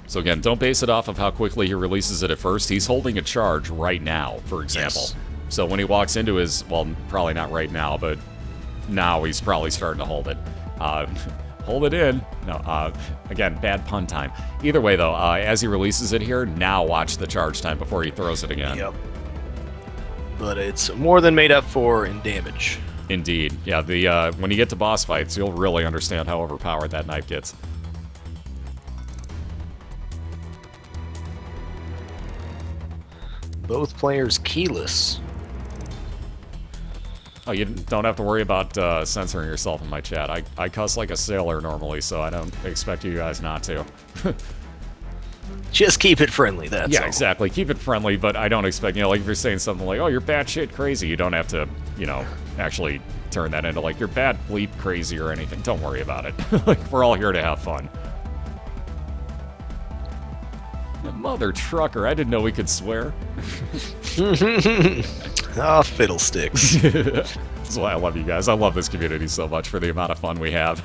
So again, don't base it off of how quickly he releases it at first. He's holding a charge right now, for example.
Yes.
So when he walks into his, well, probably not right now, but now he's probably starting to hold it. Hold it in. No, again, bad pun time. Either way, though, as he releases it here, now watch the charge time before he throws it again.
Yep. But it's more than made up for in damage.
Indeed. Yeah, the when you get to boss fights, you'll really understand how overpowered that knife gets.
Both players keyless.
Oh, you don't have to worry about censoring yourself in my chat. I cuss like a sailor normally, so I don't expect you guys not to.
Just keep it friendly, that's all.
Exactly. Keep it friendly, but I don't expect, you know, like if you're saying something like, oh, you're batshit crazy, you don't have to, you know, actually turn that into, like, you're bad, bleep, crazy, or anything. Don't worry about it. Like, we're all here to have fun. Mother trucker, I didn't know we could swear.
Oh, fiddlesticks.
That's why I love you guys. I love this community so much for the amount of fun we have.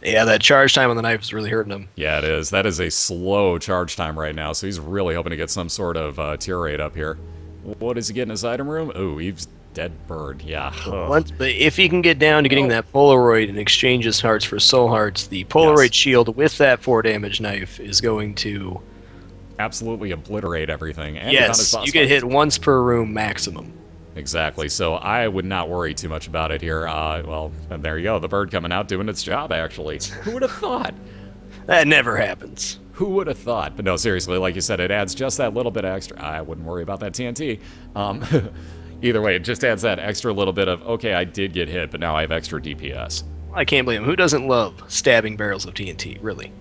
Yeah, that charge time on the knife is really hurting him.
Yeah, it is. That is a slow charge time right now, so he's really hoping to get some sort of tier rate up here. What does he get in his item room? Oh, Eve's dead bird. Yeah.
But if he can get down to getting that Polaroid and exchange his hearts for soul hearts, the Polaroid shield with that 4 damage knife is going to
absolutely obliterate everything. And
yes, you get hit once per room maximum.
Exactly, so I would not worry too much about it here. Well, and there you go, the bird coming out doing its job, actually. Who would have thought?
That never happens.
Who would have thought? But no, seriously, like you said, it adds just that little bit extra. I wouldn't worry about that TNT. Either way, it just adds that extra little bit of, okay, I did get hit, but now I have extra DPS.
I can't blame him. Who doesn't love stabbing barrels of TNT, really?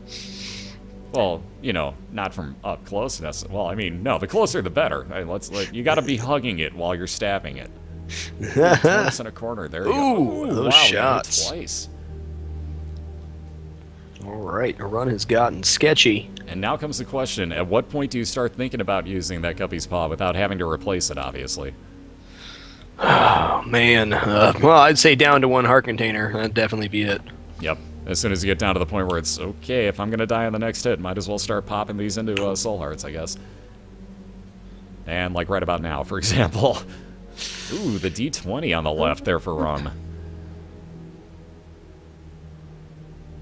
Well, you know, not from up close. Well, I mean, no, the closer the better. You got to be hugging it while you're stabbing it. TorNis in a corner. There you go.
Ooh, those shots.
Twice.
All right, a run has gotten sketchy.
And now comes the question, at what point do you start thinking about using that Guppy's Paw without having to replace it, obviously?
Oh, man. Well, I'd say down to 1 heart container. That'd definitely be it.
Yep. As soon as you get down to the point where it's, okay, if I'm going to die on the next hit, might as well start popping these into soul hearts, I guess. And, like, right about now, for example. Ooh, the D20 on the left there for Rumn.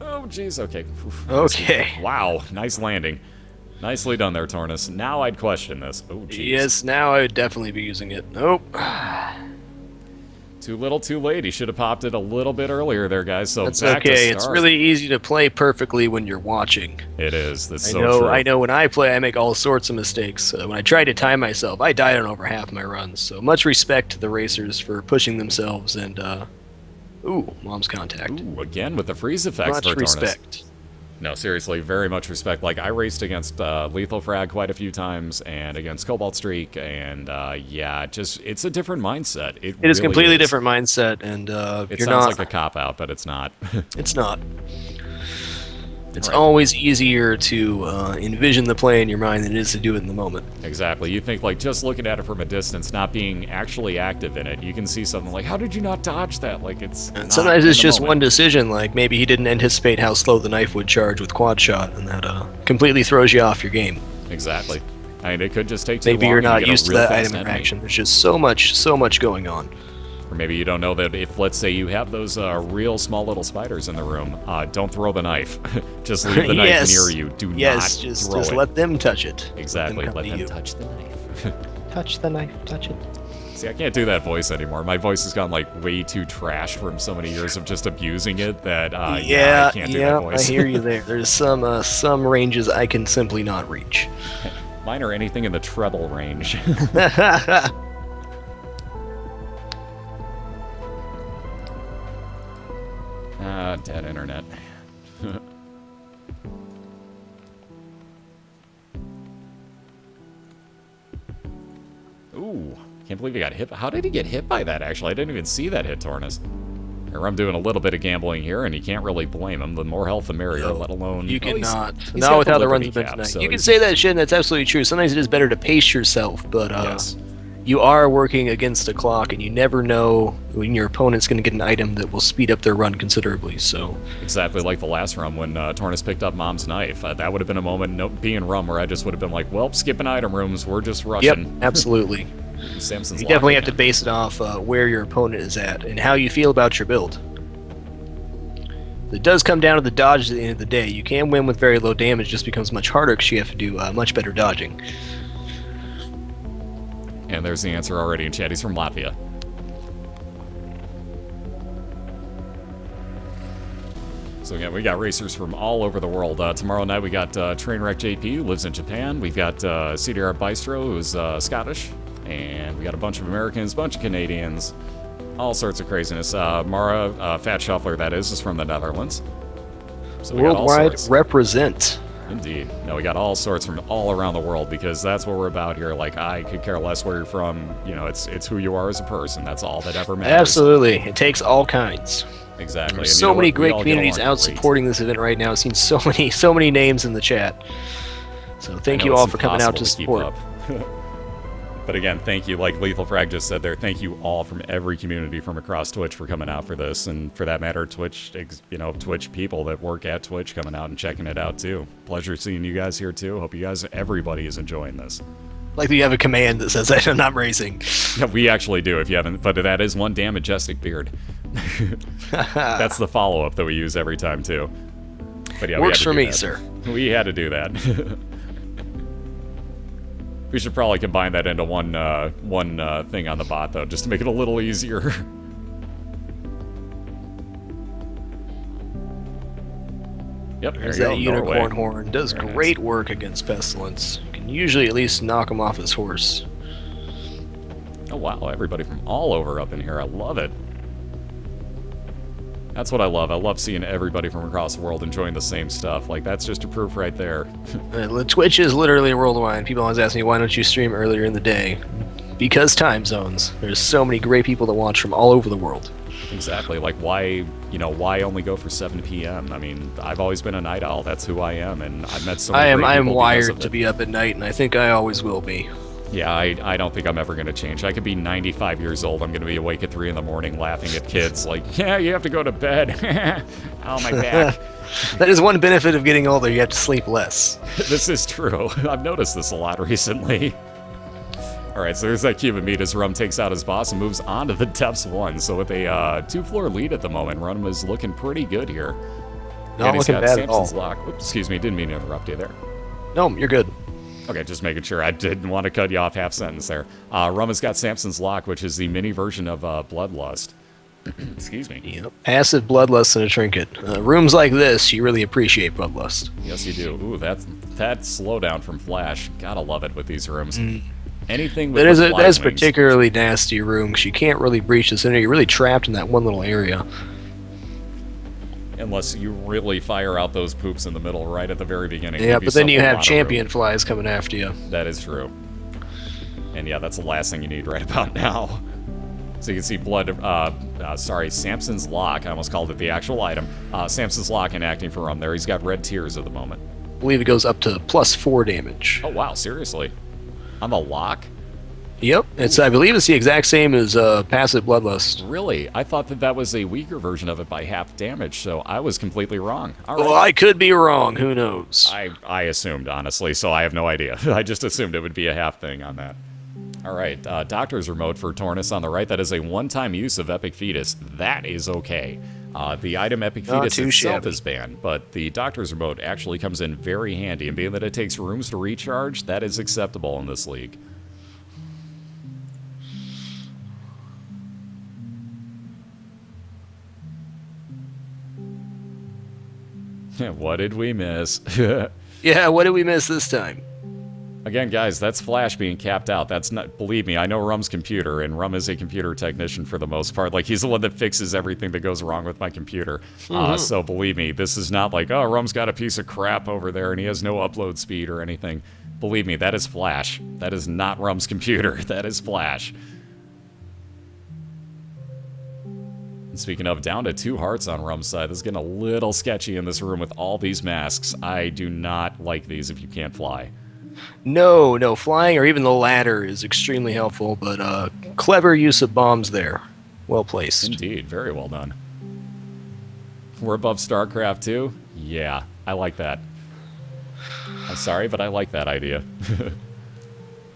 Oh, jeez, okay. Oof.
Okay.
Wow, nice landing. Nicely done there, TorNis. Now I'd question this. Oh, jeez.
Yes, now I would definitely be using it. Nope.
Too little, too late. He should have popped it a little bit earlier there, guys. So
that's
back
okay.
to
It's really easy to play perfectly when you're watching.
It is. That's so true.
I know when I play, I make all sorts of mistakes. When I try to time myself, I died on over half my runs. So much respect to the racers for pushing themselves and, ooh, mom's contact.
Ooh, again with the freeze effects for TorNis.
Much respect.
No, seriously, very much respect. Like, I raced against Lethal Frag quite a few times, and against Cobalt Streak, and yeah, it's a different mindset. It
is
really
a completely different mindset, and
it sounds like a cop-out, but it's not.
It's not. It's always easier to envision the play in your mind than it is to do it in the moment.
Exactly. You think, like, just looking at it from a distance, not being actually active in it, you can see something like, how did you not dodge that? Like, it's
and sometimes it's just one decision, like maybe he didn't anticipate how slow the knife would charge with quad shot, and that completely throws you off your game.
Exactly. I mean, it could just take too long.
Maybe you're not used to that item interaction. There's just so much going on.
Or maybe you don't know that if, let's say, you have those real small little spiders in the room, don't throw the knife. Just leave the knife near you. Do not throw it.
Just let them touch it.
Exactly. Let them touch the knife.
Touch the knife. Touch it.
See, I can't do that voice anymore. My voice has gone, like, way too trash from so many years of just abusing it that, yeah, I can't do that voice.
I hear you there. There's some ranges I can simply not reach.
Mine are anything in the treble range. Dead internet. Ooh, can't believe he got hit. How did he get hit by that, actually? I didn't even see that hit, TorNis. I'm doing a little bit of gambling here, and you can't really blame him. The more health, the merrier, let alone...
You cannot. Not with how the runs have been tonight. So you can say that shit, and that's absolutely true. Sometimes it is better to pace yourself, but
yes.
You are working against a clock, and you never know when your opponent's going to get an item that will speed up their run considerably. So
exactly like the last run when TorNis picked up Mom's knife. That would have been a moment, being Rumn, where I just would have been like, well, skipping item rooms, we're just rushing.
Yep, absolutely.
Samson's
you definitely have to base it off where your opponent is at and how you feel about your build. It does come down to the dodges at the end of the day. You can win with very low damage, just becomes much harder because you have to do much better dodging.
And there's the answer already in chat. He's from Latvia. So yeah, we got racers from all over the world. Tomorrow night we got Trainwreck JP, who lives in Japan. We've got CDR Bistro, who's Scottish. And we got a bunch of Americans, a bunch of Canadians. All sorts of craziness. Mara, Fat Shuffler, that is from the Netherlands. So
Worldwide represent.
Indeed. No, we got all sorts from all around the world because that's what we're about here. Like, I could care less where you're from. You know, it's who you are as a person. That's all that ever matters.
Absolutely. It takes all kinds.
Exactly.
There's so many great communities out supporting this event right now. I've seen so many names in the chat. So thank you all for coming out to support.
But again, thank you, like Lethal Frag just said there, thank you all from every community from across Twitch for coming out for this, and for that matter, Twitch, Twitch people that work at Twitch coming out and checking it out too. Pleasure seeing you guys here too. Hope you guys, everybody is enjoying this.
Like we have a command that says that I'm not raising.
Yeah, we actually do if you haven't, but that is one damn majestic beard. That's the follow-up that we use every time too. But yeah,
works for me, sir.
We had to do that. We should probably combine that into one thing on the bot, though, just to make it a little easier. Yep,
there's that unicorn horn. Does great work against Pestilence. Can usually at least knock him off his horse.
Oh, wow, everybody from all over up in here. I love it. That's what I love. I love seeing everybody from across the world enjoying the same stuff. Like, that's just a proof right there.
Twitch is literally worldwide. People always ask me, why don't you stream earlier in the day? Because time zones. There's so many great people that watch from all over the world.
Exactly. Like, why only go for 7 p.m.? I mean, I've always been a night owl. That's who I am, and I've met so many
I am wired to be up at night, and I think I always will be.
Yeah, I don't think I'm ever going to change. I could be 95 years old. I'm going to be awake at 3 in the morning laughing at kids like, yeah, you have to go to bed. Oh, my back.
That is one benefit of getting older. You have to sleep less.
This is true. I've noticed this a lot recently. All right, so there's that cube of meat as Rumn takes out his boss and moves on to the depths 1. So with a 2-floor lead at the moment, Rumn is looking pretty good here.
Not looking bad at all.
Lock. Oops, excuse me, didn't mean to interrupt you there.
No, you're good.
Okay, just making sure. I didn't want to cut you off half-sentence there. Rumn has got Samson's Lock, which is the mini version of Bloodlust. Excuse me.
Yep. Passive Bloodlust and a trinket. Rooms like this, you really appreciate Bloodlust.
Yes, you do. Ooh, that slowdown from Flash. Gotta love it with these rooms. Anything with
that is a particularly nasty room, because you can't really breach the center. You're really trapped in that one little area.
Unless you really fire out those poops in the middle right at the very beginning.
Yeah, but then you have champion flies coming after you.
That is true. And yeah, that's the last thing you need right about now. So you can see Samson's Lock. I almost called it the actual item. Samson's Lock enacting for Rumn there. He's got red tears at the moment.
I believe it goes up to +4 damage.
Oh, wow, seriously? On the Lock?
Yep, I believe it's the exact same as Passive Bloodlust.
Really? I thought that was a weaker version of it by half damage, so I was completely wrong. All right.
Well, I could be wrong. Who knows?
I assumed, honestly, so I have no idea. I just assumed it would be a half thing on that. All right, Doctor's Remote for TorNis on the right. That is a one-time use of Epic Fetus. That is okay. The item Epic Fetus itself is banned, but the Doctor's Remote actually comes in very handy, and being that it takes rooms to recharge, that is acceptable in this league. What did we miss?
Yeah, what did we miss this time?
Again, guys, that's Flash being capped out. That's not, believe me, I know Rumm's computer, and Rumn is a computer technician for the most part. Like, he's the one that fixes everything that goes wrong with my computer. So believe me, this is not like, oh, Rumm's got a piece of crap over there and he has no upload speed or anything. Believe me, that is Flash. That is not Rumm's computer. That is Flash. Speaking of, down to 2 hearts on Rumm's side. This is getting a little sketchy in this room with all these masks. I do not like these if you can't fly.
No, flying or even the ladder is extremely helpful, but clever use of bombs there. Well placed.
Indeed, very well done. We're above StarCraft 2? Yeah, I like that. I'm sorry, but I like that idea.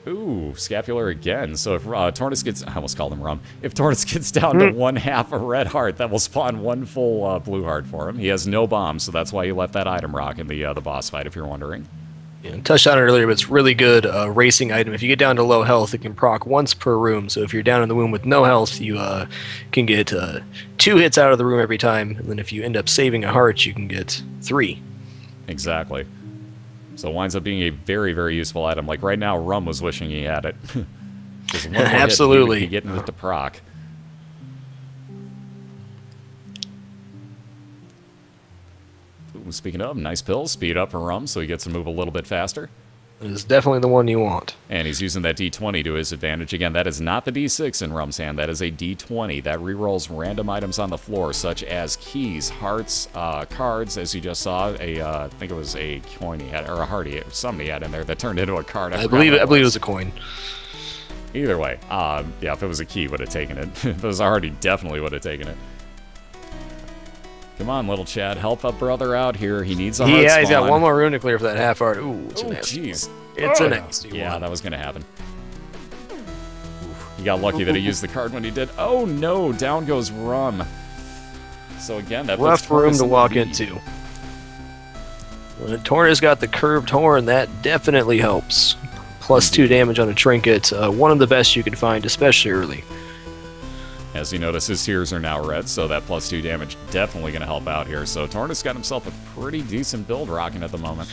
Ooh, scapular again. So if TorNis gets... I almost called him Rumm. If TorNis gets down to 1/2 a red heart, that will spawn 1 full blue heart for him. He has no bombs, so that's why he left that item rock in the boss fight, if you're wondering.
Yeah, touched on it earlier, but it's really good racing item. If you get down to low health, it can proc once per room. So if you're down in the room with no health, you can get 2 hits out of the room every time. And then if you end up saving a heart, you can get 3.
Exactly. So it winds up being a very, very useful item. Like right now, Rumm was wishing he had it. Just one more
Absolutely.
Hit, he would be getting it to proc. Ooh, Ooh, speaking of, nice pill. Speed up for Rumn so he gets to move a little bit faster.
It is definitely the one you want.
And he's using that D20 to his advantage. Again, that is not the D6 in Rumm's hand. That is a D20. That rerolls random items on the floor, such as keys, hearts, cards, as you just saw. I think it was a coin he had, or a heart somebody had in there that turned into a card.
I believe it was a coin.
Either way, yeah, if it was a key, would have taken it. If it was a heart, he definitely would have taken it. Come on, little Chad, help a brother out here. He needs a heart
Yeah, he's
spawn.
got one more rune to clear for that half heart. Ooh, it's a nasty
jeez.
It's a nasty one.
Yeah, that was going to happen. He got lucky that he used the card when he did. Oh, no, down goes Rumn. So again, that
left room to walk into. When TorNis got the curved horn, that definitely helps. +2 damage on a trinket, one of the best you can find, especially early.
As you notice, his tears are now red, so that +2 damage definitely going to help out here. So TorNis got himself a pretty decent build rocking at the moment.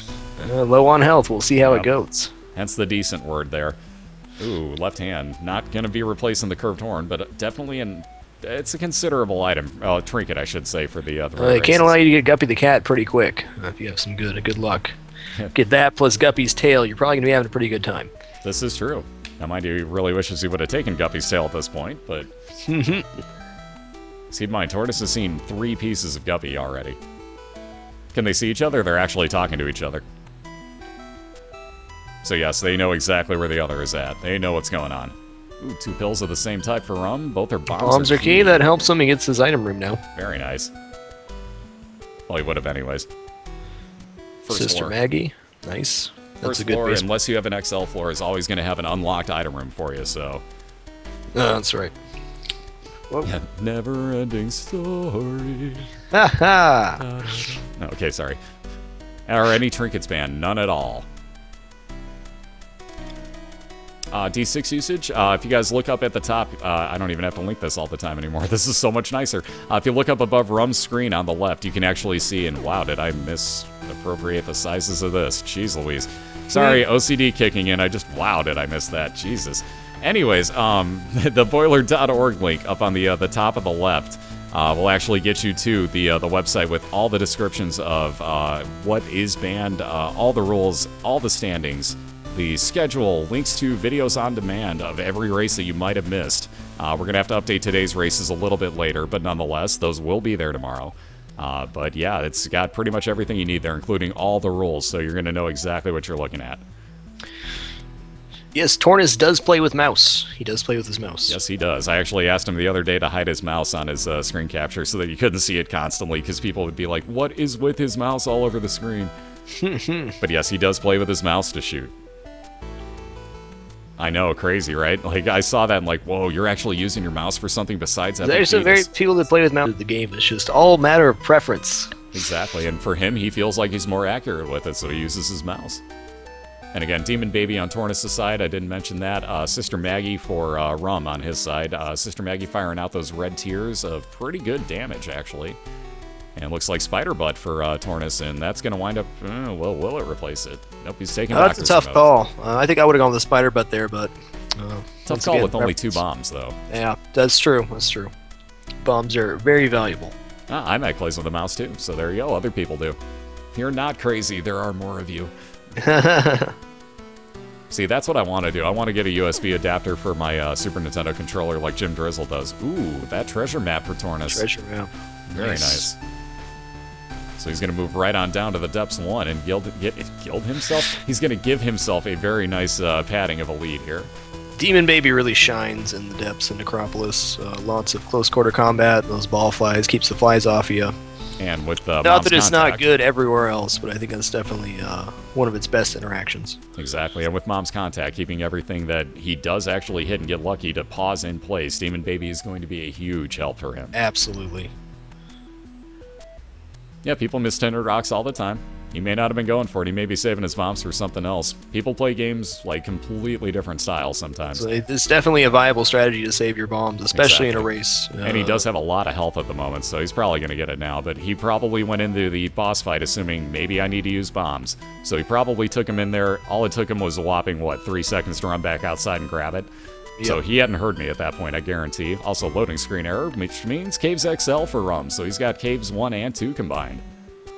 Low on health, we'll see how it goes.
Hence the decent word there. Ooh, left hand. Not going to be replacing the curved horn, but definitely it's a considerable item. Trinket, I should say, for the other
It can allow you to get Guppy the cat pretty quick, if you have some good luck. Get that plus Guppy's tail, you're probably going to be having a pretty good time.
This is true. Now, mind you, he really wishes he would have taken Guppy's tail at this point, but... Keep in mind, TorNis has seen 3 pieces of Guppy already. Can they see each other? They're actually talking to each other. So yes, they know exactly where the other is at. They know what's going on. Ooh, 2 pills of the same type for Rumn. Both are bombs.
Bombs are key. That helps him. He gets his item room now.
Very nice. Well, he would have anyways. First
Sister
floor.
Maggie. Nice. That's
First
a good
floor,
base.
unless you have an XL floor, is always going to have an unlocked item room for you, so...
That's right.
Yeah, never-ending story.
Ha
Okay, sorry. Are any trinkets banned? None at all. D6 usage, if you guys look up at the top, I don't even have to link this all the time anymore. This is so much nicer. If you look up above Rumm's screen on the left, you can actually see, and wow, did I misappropriate the sizes of this? Jeez Louise. Sorry, OCD kicking in. Wow, did I miss that? Jesus. Anyways, the BOILeR.org link up on the top of the left will actually get you to the website with all the descriptions of what is banned, all the rules, all the standings, the schedule, links to videos on demand of every race that you might have missed. We're going to have to update today's races a little bit later, but nonetheless, those will be there tomorrow. But yeah, it's got pretty much everything you need there, including all the rules, so you're going to know exactly what you're looking at.
Yes, TorNis does play with mouse. He does play with his mouse.
Yes, he does. I actually asked him the other day to hide his mouse on his screen capture so that you couldn't see it constantly, because people would be like, what is with his mouse all over the screen? But yes, he does play with his mouse to shoot. I know, crazy, right? Like, I saw that and like, whoa, you're actually using your mouse for something besides FFP.
There's some very people that play with mouse. The game is just all matter of preference.
Exactly, and for him, he feels like he's more accurate with it, so he uses his mouse. And again, Demon Baby on TorNis' side, I didn't mention that. Sister Maggie for Rumn on his side. Sister Maggie firing out those red tears of pretty good damage, actually. And it looks like Spider Butt for TorNis, and that's going to wind up... well, will it replace it? Nope, he's taking
That's a tough call. I think I would have gone with the Spider Butt there, but...
tough call with only 2 bombs, though.
Yeah, that's true. That's true. Bombs are very valuable.
IMAC plays with a mouse, too, so there you go. Other people do. If you're not crazy, there are more of you. See, that's what I want to do. I want to get a USB adapter for my Super Nintendo controller like Jim Drizzle does. Ooh, that treasure map for TorNis.
Treasure map.
Very nice. So he's going to move right on down to the depths 1 and gild himself? He's going to give himself a very nice padding of a lead here.
Demon Baby really shines in the depths in Necropolis. Lots of close quarter combat. Those ball flies keeps the flies off you.
And with
not that it's not good everywhere else, but I think that's definitely one of its best interactions.
Exactly, and with Mom's Contact, keeping everything that he does actually hit and get lucky to pause in place, Demon Baby is going to be a huge help for him.
Absolutely.
Yeah, people miss Tender Rocks all the time. He may not have been going for it. He may be saving his bombs for something else. People play games like completely different styles sometimes.
So it's definitely a viable strategy to save your bombs, especially in a race.
And he does have a lot of health at the moment, so he's probably going to get it now. But he probably went into the boss fight assuming maybe I need to use bombs. So he probably took him in there. All it took him was a whopping, 3 seconds to run back outside and grab it. Yep. So he hadn't heard me at that point, I guarantee. Also, loading screen error, which means Caves XL for Rumn. So he's got Caves 1 and 2 combined.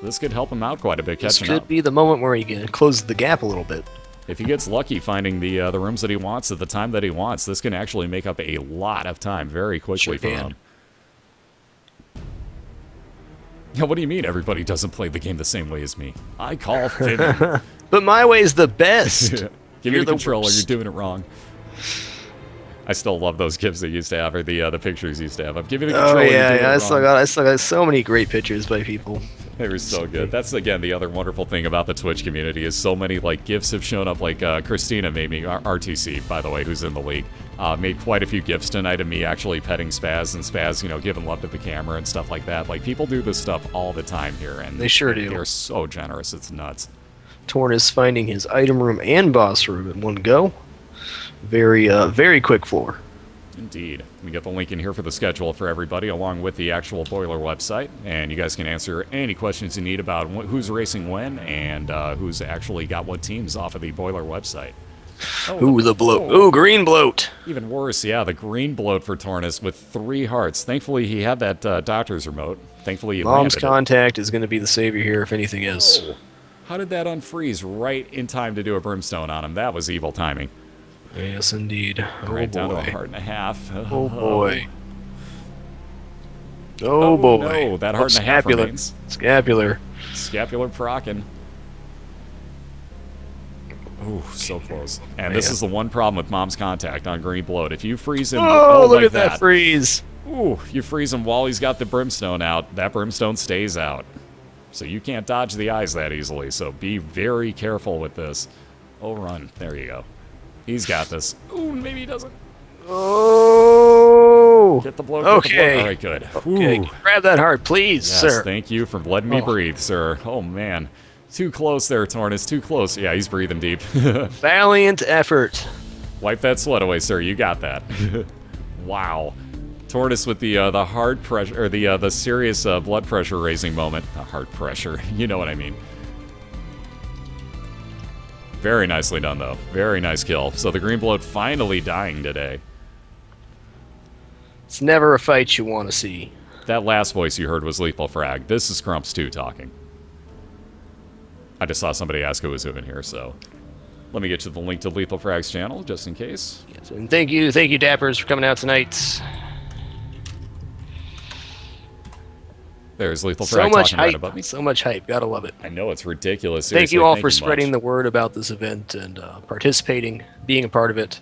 This could help him out quite a bit catching up.
This could be the moment where he can close the gap a little bit.
If he gets lucky finding the rooms that he wants at the time that he wants, this can actually make up a lot of time very quickly for him. Yeah, what do you mean everybody doesn't play the game the same way as me? I call fibbing.
But my way's the best.
Give me the controller, you're doing it wrong. I still love those gifs they used to have, or the pictures used to have. I'm giving the controller.
Oh yeah, I still got so many great pictures by people.
They were so good. That's again the other wonderful thing about the Twitch community is so many like gifs have shown up. Like Christina made me RTC, by the way, who's in the league, made quite a few gifs tonight of me actually petting Spaz and Spaz, you know, giving love to the camera and stuff like that. Like people do this stuff all the time here, and
they sure do.
They're so generous, it's nuts.
TorNis finding his item room and boss room in one go. Very quick floor.
Indeed. We get the link in here for the schedule for everybody, along with the actual BOILeR website, and you guys can answer any questions you need about who's racing when and who's actually got what teams off of the BOILeR website.
Oh, ooh, the bloat. Ooh, green bloat.
Even worse, yeah, the green bloat for TorNis with 3 hearts. Thankfully, he had that doctor's remote. Thankfully, he
Mom's contact is going to be the savior here, if anything is.
Oh. How did that unfreeze right in time to do a brimstone on him? That was evil timing.
Yes, indeed. Oh,
right
boy.
down to a heart and a half.
Oh, boy. Oh, boy.
No, that heart and a half remains.
Scapular.
Scapular procking. Ooh, so close. And this is the one problem with Mom's contact on green bloat. If you freeze him,
look
like
at that freeze.
Ooh, you freeze him while he's got the brimstone out. That brimstone stays out. So you can't dodge the eyes that easily. So be very careful with this. Oh, run. There you go. He's got this. Ooh, maybe he doesn't.
Oh!
Get the bloat.
Okay.
All right, good.
Okay, grab that heart, please,
yes,
sir.
Thank you for letting me breathe, sir. Oh, man. Too close there, TorNis. Too close. Yeah, he's breathing deep.
Valiant effort.
Wipe that sweat away, sir. You got that. Wow. TorNis with the hard pressure, or the serious blood pressure raising moment. The heart pressure. You know what I mean. Very nicely done, though. Very nice kill. So the green bloat finally dying today.
It's never a fight you want to see.
That last voice you heard was Lethal Frag. This is Crumps 2 talking. I just saw somebody ask who was who in here, so let me get you the link to Lethal Frag's channel, just in case.
Yes, and thank you, Dappers, for coming out tonight.
There's Lethal Frag talking right above me.
So much hype. Gotta love it.
I know, it's ridiculous.
Seriously, thank you all for spreading the word about this event and participating, being a part of it.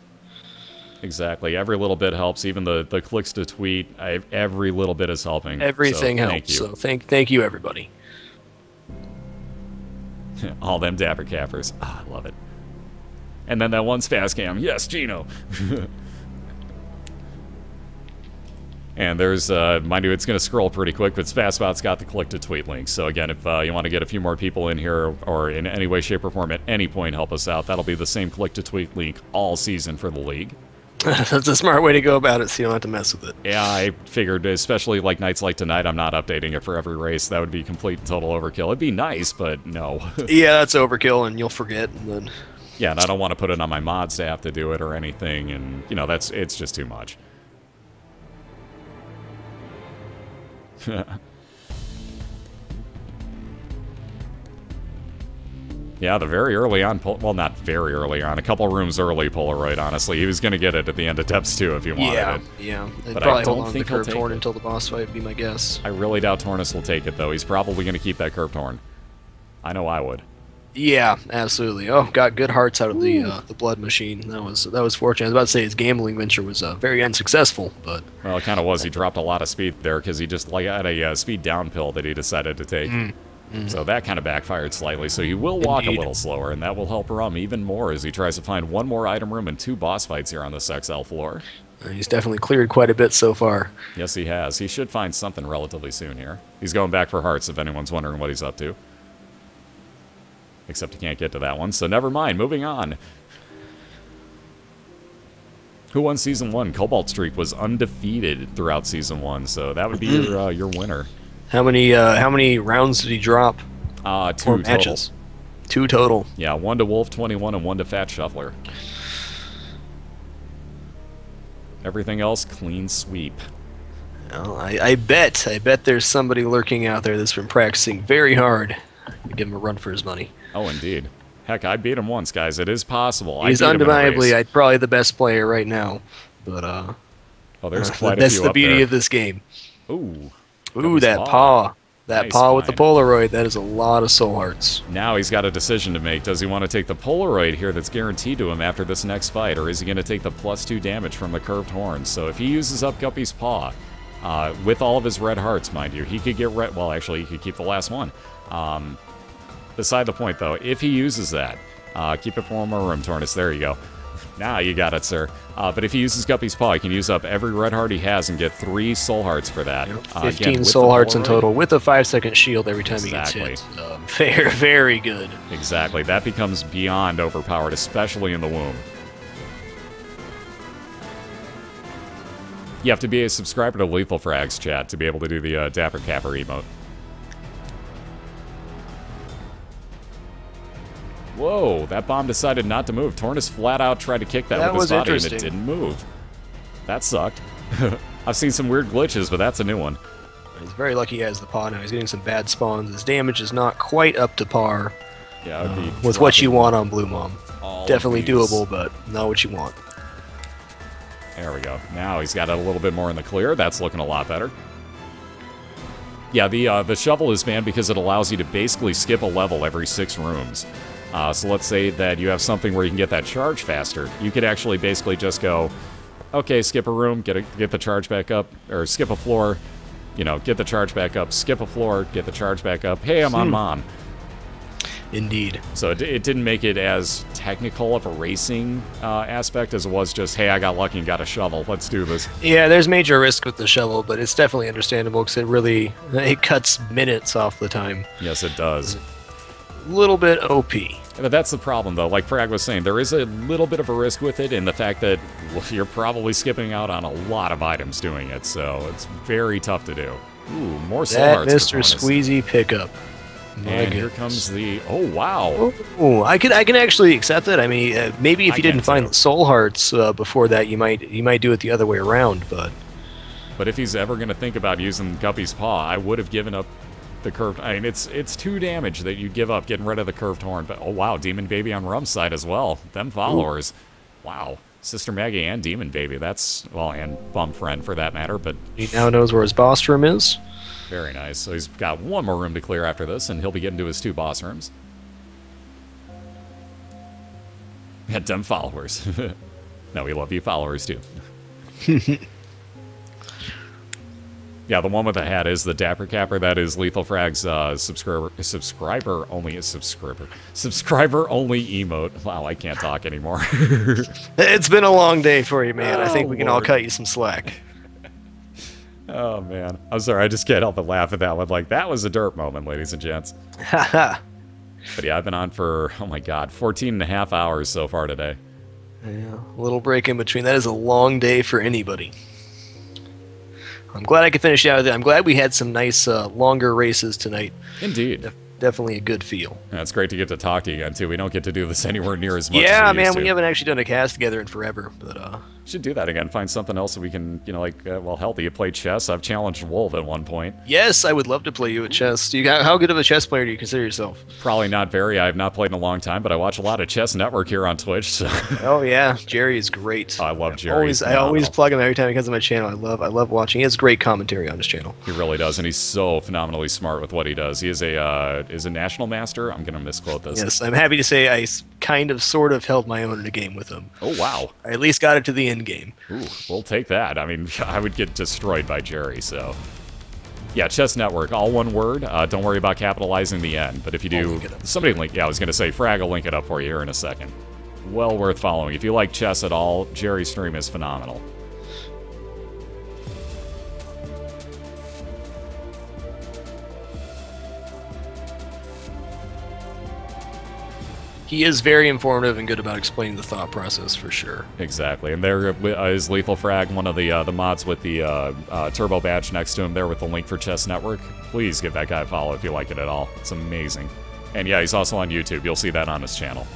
Exactly. Every little bit helps. Even the clicks to tweet, every little bit is helping.
Everything helps.
Thank you.
So thank you, everybody.
All them dapper cappers. Ah, I love it. And then that one spaz cam. Yes, Gino. And there's, mind you, it's going to scroll pretty quick, but SpazSpot's got the click-to-tweet link. So again, if you want to get a few more people in here, or in any way, shape, or form at any point help us out, that'll be the same click-to-tweet link all season for the league.
That's a smart way to go about it, so you don't have to mess with it.
Yeah, I figured, especially like nights like tonight, I'm not updating it for every race. That would be complete and total overkill. It'd be nice, but no.
Yeah, that's overkill, and you'll forget, and then...
Yeah, and I don't want to put it on my mods to have to do it or anything, and, you know, it's just too much. Yeah, the very early on, well, not very early on, a couple rooms early Polaroid, honestly. He was going to get it at the end of Depths 2 if he wanted it.
Yeah,
but
probably
I
hold
don't
on
think
to the curved horn until the boss fight would be my guess.
I really doubt TorNis will take it, though. He's probably going to keep that curved horn. I know I would.
Yeah, absolutely. Oh, got good hearts out of the blood machine. That was fortunate. I was about to say his gambling venture was very unsuccessful, but...
Well, it kind of was. He dropped a lot of speed there because he just had a speed down pill that he decided to take. So that kind of backfired slightly, so he will walk a little slower, and that will help Rumn even more as he tries to find one more item room and 2 boss fights here on this XL floor.
He's definitely cleared quite a bit so far.
Yes, he has. He should find something relatively soon here. He's going back for hearts if anyone's wondering what he's up to. Except he can't get to that one, so never mind. Moving on. Who won Season 1? Cobalt Streak was undefeated throughout Season 1, so that would be your winner.
How many rounds did he drop?
2
matches.
Total.
2 total.
Yeah, 1 to Wolf 21 and 1 to Fat Shuffler. Everything else, clean sweep.
Well, I bet there's somebody lurking out there that's been practicing very hard to give him a run for his money.
Oh, indeed. Heck, I beat him once, guys. It is possible.
He's undeniably probably the best player right now. But
oh, there's quite a few.
That's the beauty of this game.
Ooh,
that paw. That nice paw with the Polaroid, that is a lot of soul hearts.
Now he's got a decision to make. Does he want to take the Polaroid here that's guaranteed to him after this next fight, or is he going to take the +2 damage from the curved horns? So if he uses up Guppy's paw, with all of his red hearts, mind you, he could get red. Well, actually, he could keep the last one. Beside the point, though, if he uses that, keep it for more room, TorNis. There you go. Now you got it, sir. But if he uses Guppy's paw, he can use up every red heart he has and get 3 soul hearts for that.
15 again, soul hearts in total, with a 5-second shield every time he gets hit. Very, very good.
Exactly. That becomes beyond overpowered, especially in the womb. You have to be a subscriber to Lethal Frag's chat to be able to do the Dapper Capper emote. Whoa, that bomb decided not to move. TorNis flat out tried to kick that with his body and it didn't move. That sucked. I've seen some weird glitches, but that's a new one.
He's very lucky he has the paw now. He's getting some bad spawns. His damage is not quite up to par with what you want on Blue Mom. Definitely doable, but not what you want.
There we go. Now he's got it a little bit more in the clear. That's looking a lot better. Yeah, the shovel is banned because it allows you to basically skip a level every 6 rooms. So let's say that you have something where you can get that charge faster. You could actually basically just go, okay, skip a room, get the charge back up, or skip a floor, you know, get the charge back up, skip a floor, get the charge back up. Hey, I'm on Mom.
Indeed.
So it didn't make it as technical of a racing aspect as it was just, hey, I got lucky and got a shovel. Let's do this.
Yeah, there's major risk with the shovel, but it's definitely understandable because it cuts minutes off the time.
Yes, it does.
A little bit OP.
But that's the problem, though. Like Frag was saying, there is a little bit of a risk with it in the fact that you're probably skipping out on a lot of items doing it, so it's very tough to do. Ooh, more soul hearts.
That Mr. Squeezy pickup.
And here comes the... Oh, wow.
Oh, I can actually accept that. I mean, maybe if you didn't find the soul hearts before that, you might do it the other way around, but...
But if he's ever going to think about using Guppy's paw, I would have given up the curved... I mean, it's 2 damage that you give up getting rid of the curved horn. But, oh, wow, Demon Baby on Rumm's side as well. Them followers. Ooh. Wow. Sister Maggie and Demon Baby. That's... Well, and Bum Friend for that matter, but...
He now knows where his boss room is.
Very nice. So he's got 1 more room to clear after this, and he'll be getting to his 2 boss rooms. Yeah, dumb followers. No, we love you followers, too. Yeah, the one with the hat is the Dapper Capper. That is Lethal Frag's subscriber only emote. Wow, I can't talk anymore.
It's been a long day for you, man. I think we can all cut you some slack.
Oh, man. I'm sorry, I just can't help but laugh at that one. Like, that was a derp moment, ladies and gents.
Haha.
But yeah, I've been on for, oh my god, 14 and a half hours so far today.
Yeah, a little break in between. That is a long day for anybody. I'm glad I could finish out with it. I'm glad we had some nice, longer races tonight.
Indeed.
Definitely a good feel.
Yeah, it's great to get to talk to you again, too. We don't get to do this anywhere near as much
as
we
man,
used to.
we haven't actually done a cast together in forever, but
should do that again. Find something else that we can, you know, like, well, healthy. You play chess. I've challenged Wolf at one point.
Yes, I would love to play you at chess. How good of a chess player do you consider yourself?
Probably not very. I have not played in a long time, but I watch a lot of Chess Network here on Twitch. So.
Oh yeah, Jerry is great.
I love Jerry.
I always plug him every time he comes on my channel. I love watching. He has great commentary on his channel.
He really does, and he's so phenomenally smart with what he does. He is a national master. I'm gonna misquote this.
Yes, I'm happy to say I kind of, sort of held my own in a game with him.
Oh wow!
I at least got it to the end game.
Ooh, we'll take that. I mean, I would get destroyed by Jerry, so... Yeah, Chess Network, all one word. Don't worry about capitalizing the end, but if you do... Somebody link... Yeah, I was going to say, Frag will link it up for you here in a second. Well worth following. If you like chess at all, Jerry's stream is phenomenal.
He is very informative and good about explaining the thought process, for sure.
Exactly, and there is Lethal Frag, one of the mods with the turbo badge next to him there with the link for Chess Network. Please give that guy a follow if you like it at all. It's amazing. And yeah, he's also on YouTube. You'll see that on his channel.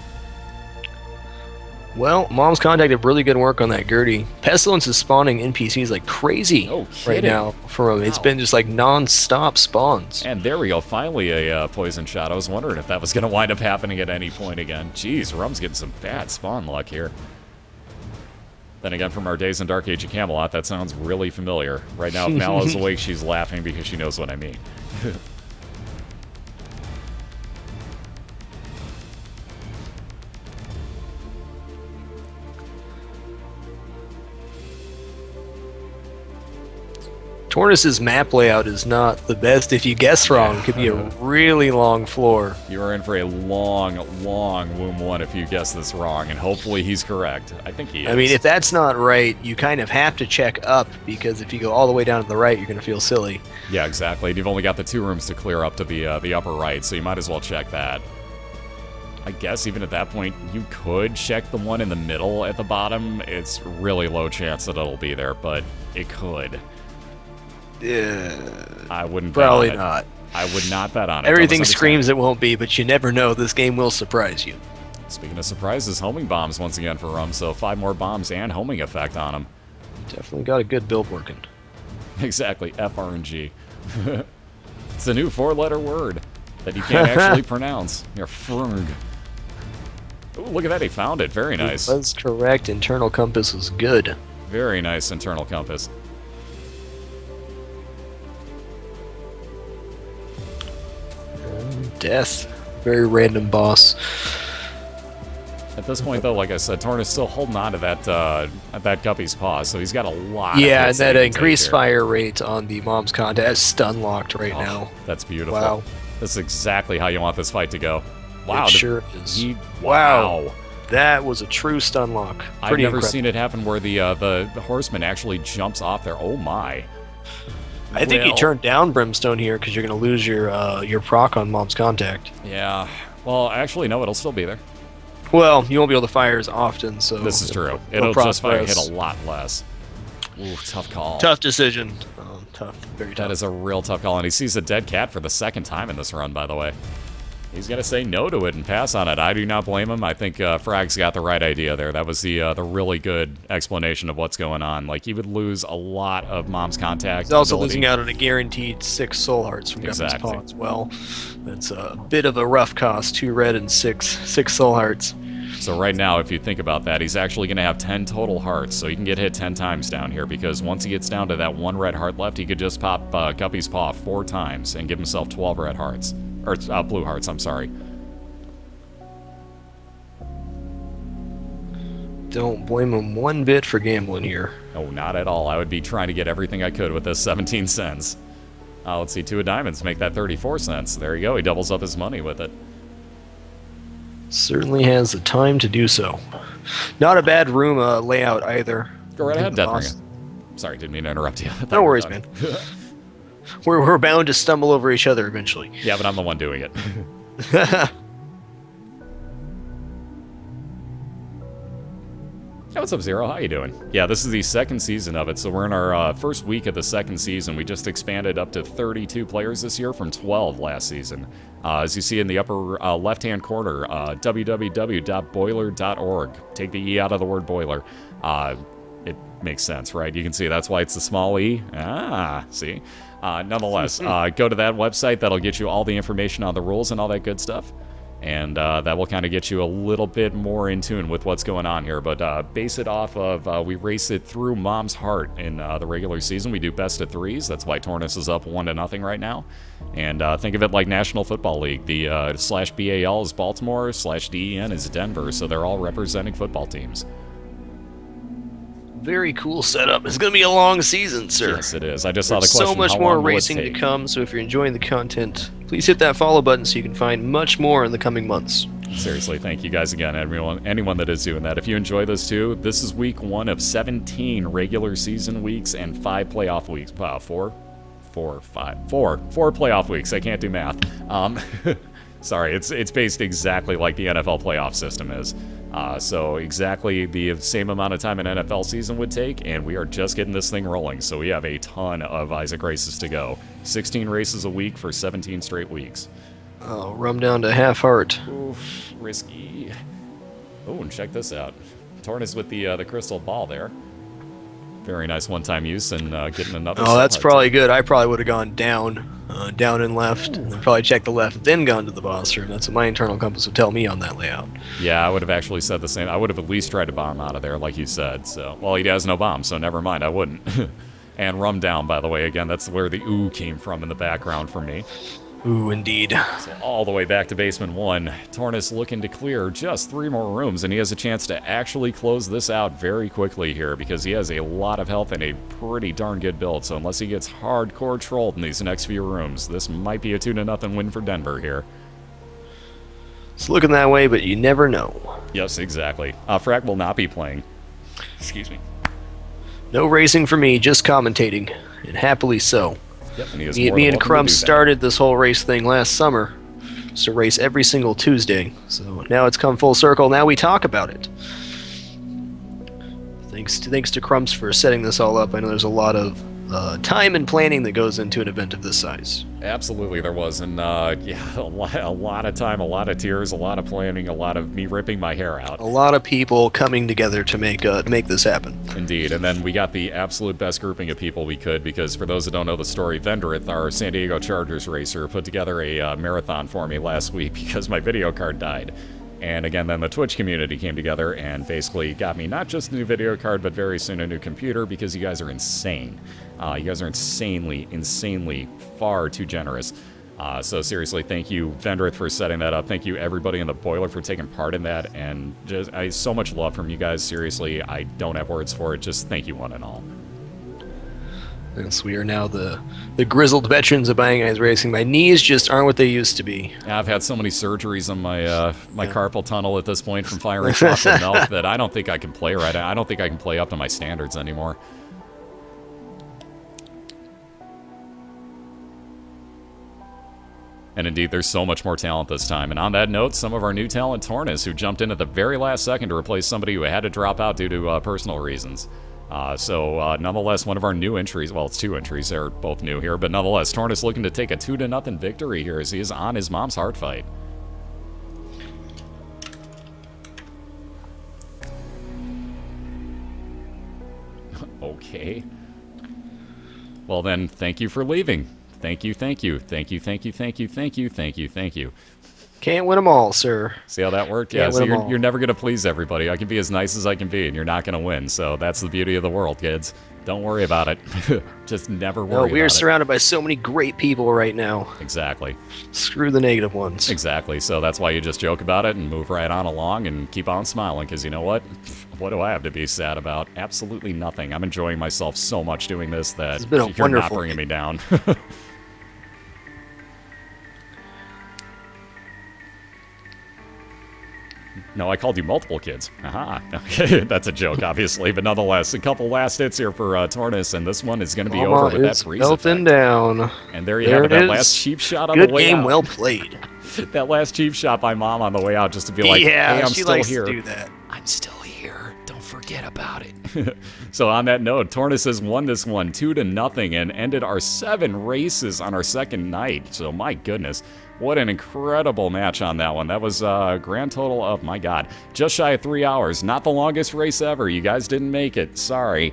Well, Mom's Contact did really good work on that Gertie. Pestilence is spawning NPCs like crazy right now for him. Wow. It's been just like non-stop spawns.
And there we go, finally a poison shot. I was wondering if that was going to wind up happening at any point again. Jeez, Rumm's getting some bad spawn luck here. Then again, from our days in Dark Age of Camelot, that sounds really familiar. Right now, if Mallow's awake, she's laughing because she knows what I mean.
TorNis's map layout is not the best. If you guess wrong, it could be a really long floor.
You are in for a long, long Womb 1 if you guess this wrong, and hopefully he's correct. I think he is.
I mean, if that's not right, you kind of have to check up, because if you go all the way down to the right, you're going to feel silly.
Yeah, exactly. And you've only got the 2 rooms to clear up to the upper right, so you might as well check that. I guess even at that point, you could check the one in the middle at the bottom. It's really low chance that it'll be there, but it could. I wouldn't bet
probably
on it.
Not.
I would not bet on it.
Everything screams it won't be, but you never know. This game will surprise you.
Speaking of surprises, homing bombs once again for Rumn, so 5 more bombs and homing effect on him.
Definitely got a good build working.
Exactly, FRNG. It's a new 4-letter word that you can't actually pronounce. You're Frag. Ooh, look at that, he found it. Very nice.
That's correct. Internal compass was good.
Very nice internal compass.
Death. Very random boss.
At this point, though, like I said, TorNis still holding on to that Guppy's paw, so he's got a lot.
Yeah, and that increased fire rate on the Mom's Contact is stun locked right now.
That's beautiful.
Wow.
This is exactly how you want this fight to go. Wow,
it sure is.
Wow.
That was a true stun lock.
I've never seen it happen where the horseman actually jumps off there. Oh my.
I think you turned down Brimstone here because you're going to lose your proc on Mom's Contact.
Yeah. Well, actually, no, it'll still be there.
Well, you won't be able to fire as often, so...
This is true. It'll just fire hit a lot less. Ooh, tough call.
Tough decision. Tough. Very tough.
That is a real tough call, and he sees a dead cat for the 2nd time in this run, by the way. He's going to say no to it and pass on it. I do not blame him. I think Frag's got the right idea there. That was the really good explanation of what's going on. Like, he would lose a lot of Mom's Contact.
He's also losing out on a guaranteed 6 soul hearts from Guppy's paw as well. That's a bit of a rough cost. 2 red and 6 soul hearts.
So right now, if you think about that, he's actually going to have 10 total hearts, so he can get hit 10 times down here, because once he gets down to that 1 red heart left, he could just pop Guppy's paw 4 times and give himself 12 red hearts. Or blue hearts, I'm sorry.
Don't blame him one bit for gambling here.
No, not at all. I would be trying to get everything I could with this 17 cents. Let's see, 2 of diamonds make that 34 cents. There you go, he doubles up his money with it.
Certainly has the time to do so. Not a bad room layout either.
Go right ahead, Deathbringer. Sorry, didn't mean to interrupt you.
No worries, man. We're bound to stumble over each other eventually.
Yeah, but I'm the one doing it. Hey, what's up, Zero? How you doing? Yeah, this is the 2nd season of it, so we're in our 1st week of the 2nd season. We just expanded up to 32 players this year from 12 last season. As you see in the upper left-hand corner, www.boiler.org. Take the E out of the word boiler. It makes sense, right? You can see that's why it's a small E. See? Nonetheless, go to that website. That'll get you all the information on the rules and all that good stuff. And that will kind of get you a little bit more in tune with what's going on here. But base it off of, we race it through Mom's Heart in the regular season. We do best of 3s. That's why TorNis is up 1-0 right now. And think of it like National Football League. The /BAL is Baltimore, /DEN is Denver. So they're all representing football teams.
Very cool setup. It's going to be a long season, sir.
Yes, it is. I just saw the question.
So much more racing to come, so if you're enjoying the content, please hit that follow button so you can find much more in the coming months.
Seriously, thank you guys again, anyone that is doing that. If you enjoy this too, this is week 1 of 17 regular season weeks and 5 playoff weeks. Wow, 4 playoff weeks. I can't do math. Sorry, it's based exactly like the NFL playoff system is. So exactly the same amount of time an NFL season would take, and we are just getting this thing rolling. So we have a ton of Isaac races to go. 16 races a week for 17 straight weeks.
Oh, Rumn down to half heart.
Oof, risky. Oh, and check this out. TorNis with the crystal ball there. Very nice one-time use and getting another.
Oh, that's probably good. I probably would have gone down and left, and then probably checked the left, then gone to the boss room. That's what my internal compass would tell me on that layout.
Yeah, I would have actually said the same. I would have at least tried to bomb out of there, like you said. So, well, he has no bomb, so never mind. I wouldn't. And Rumn down, by the way. Again, that's where the ooh came from in the background for me.
Ooh, indeed.
So all the way back to basement 1. TorNis looking to clear just 3 more rooms, and he has a chance to actually close this out very quickly here because he has a lot of health and a pretty darn good build. So unless he gets hardcore trolled in these next few rooms, this might be a 2-0 win for Denver here.
It's looking that way, but you never know.
Yes, exactly. Frag will not be playing. Excuse me.
No racing for me, just commentating, and happily so.
Yep, and
me and Crumb started this whole race thing last summer. Just to race every single Tuesday. So now it's come full circle. Now we talk about it. Thanks to Crumbs for setting this all up. I know there's a lot of time and planning that goes into an event of this size.
Absolutely there was, and yeah, a lot of time, a lot of tears, a lot of planning, a lot of me ripping my hair out.
A lot of people coming together to make this happen.
Indeed, and then we got the absolute best grouping of people we could, because for those that don't know the story, Vendrith, our San Diego Chargers racer, put together a marathon for me last week because my video card died. And again, then the Twitch community came together and basically got me not just a new video card, but very soon a new computer, because you guys are insane. You guys are insanely far too generous. So seriously, thank you, Vendrith, for setting that up. Thank you, everybody in the BOILeR, for taking part in that. And just so much love from you guys. Seriously, I don't have words for it. Just thank you, one and all.
Yes, we are now the grizzled veterans of Buying Eyes Racing. My knees just aren't what they used to be.
I've had so many surgeries on my carpal tunnel at this point from firing chocolate milk that I don't think I can play right. I don't think I can play up to my standards anymore. And indeed, there's so much more talent this time. And on that note, some of our new talent, TorNis, who jumped in at the very last second to replace somebody who had to drop out due to personal reasons. Nonetheless, one of our new entries, well, it's 2 entries, they're both new here, but nonetheless, TorNis looking to take a 2-0 victory here as he is on his mom's heart fight. Okay. Well then, thank you for leaving. Thank you.
Can't win them all, sir.
See how that worked? Yeah, so you're never going to please everybody. I can be as nice as I can be, and you're not going to win. So that's the beauty of the world, kids. Don't worry about it. Just never worry about it.
We are surrounded by so many great people right now.
Exactly.
Screw the negative ones.
Exactly. So that's why you just joke about it and move right on along and keep on smiling, because you know what? What do I have to be sad about? Absolutely nothing. I'm enjoying myself so much doing this that you're not bringing me down. No, I called you multiple kids. Aha. Okay, that's a joke, obviously, but nonetheless, a couple last hits here for TorNis, and this one is going to be over with that freeze
melting down.
And there you have it, that last cheap shot on the way out.
Good game, well played.
That last cheap shot by Mom on the way out, just to be like, hey, I'm still here.
To do that.
I'm still here. Don't forget about it. So on that note, TorNis has won this one 2-0 and ended our 7 races on our second night. So my goodness. What an incredible match on that one. That was a grand total of, my God, just shy of 3 hours. Not the longest race ever. You guys didn't make it. Sorry.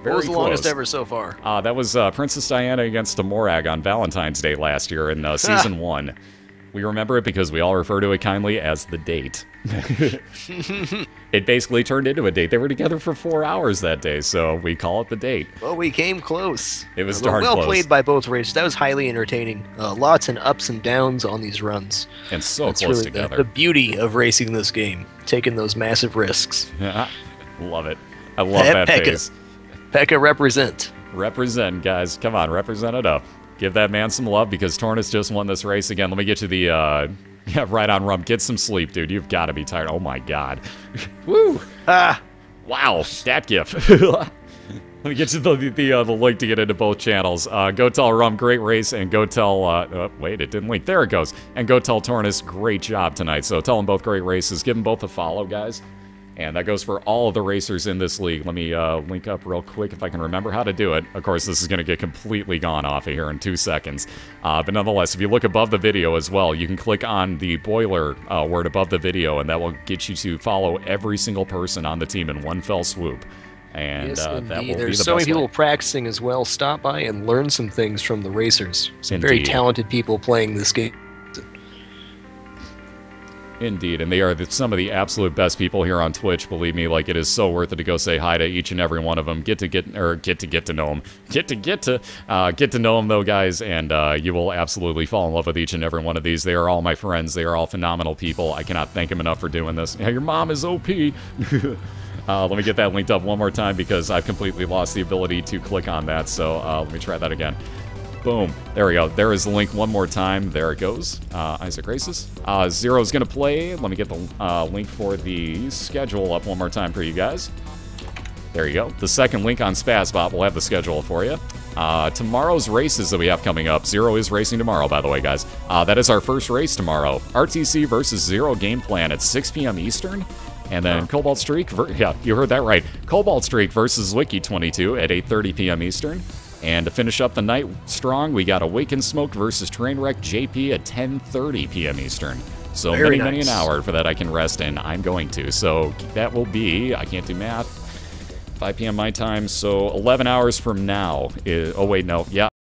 What was the longest ever so far?
That was Princess Diana against Morag on Valentine's Day last year in Season 1. We remember it because we all refer to it kindly as the date. It basically turned into a date. They were together for 4 hours that day, so we call it the date.
Well, we came close.
It was darn close.
Well played by both races. That was highly entertaining. Lots of ups and downs on these runs.
And so close together.
The beauty of racing this game, taking those massive risks.
Love it. I love that phase.
Pekka represent.
Represent, guys. Come on, represent it up. Give that man some love, because TorNis just won this race again. Let me get you the, yeah, right on, Rump. Get some sleep, dude. You've got to be tired. Oh, my God. Woo. Wow, that gif. Let me get you the link to get into both channels. Go tell Rump, great race, and go tell, wait, it didn't link. There it goes. And go tell TorNis, great job tonight. So tell them both great races. Give them both a follow, guys. And that goes for all of the racers in this league. Let me link up real quick if I can remember how to do it. Of course, this is going to get completely gone off of here in 2 seconds. But nonetheless, if you look above the video as well, you can click on the BOILeR word above the video, and that will get you to follow every single person on the team in one fell swoop. And
yes,
that will be the
There's so many
best
people
way.
practicing as well. Stop by and learn some things from the racers. Some very talented people playing this game.
Indeed, and they are some of the absolute best people here on Twitch. Believe me, like, it is so worth it to go say hi to each and every one of them. Get to know them. Get to know them though, guys, and you will absolutely fall in love with each and every one of these. They are all my friends. They are all phenomenal people. I cannot thank them enough for doing this. Yeah, your mom is OP. Let me get that linked up one more time because I've completely lost the ability to click on that. So let me try that again. Boom. There we go. There is the link one more time. There it goes. Isaac Races. Zero's going to play. Let me get the link for the schedule up one more time for you guys. There you go. The second link on Spazbot will have the schedule for you. Tomorrow's races that we have coming up. Zero is racing tomorrow, by the way, guys. That is our first race tomorrow. RTC versus Zero game plan at 6 p.m. Eastern. And then Cobalt Streak, yeah, you heard that right. Cobalt Streak versus Wiki22 at 8:30 p.m. Eastern. And to finish up the night strong, we got Awakened Smoked versus Trainwreck JP at 10:30 p.m. Eastern. So many an hour for that I can rest in. I'm going to. So that will be, I can't do math, 5 p.m. my time, so 11 hours from now. Oh, wait, no. Yeah,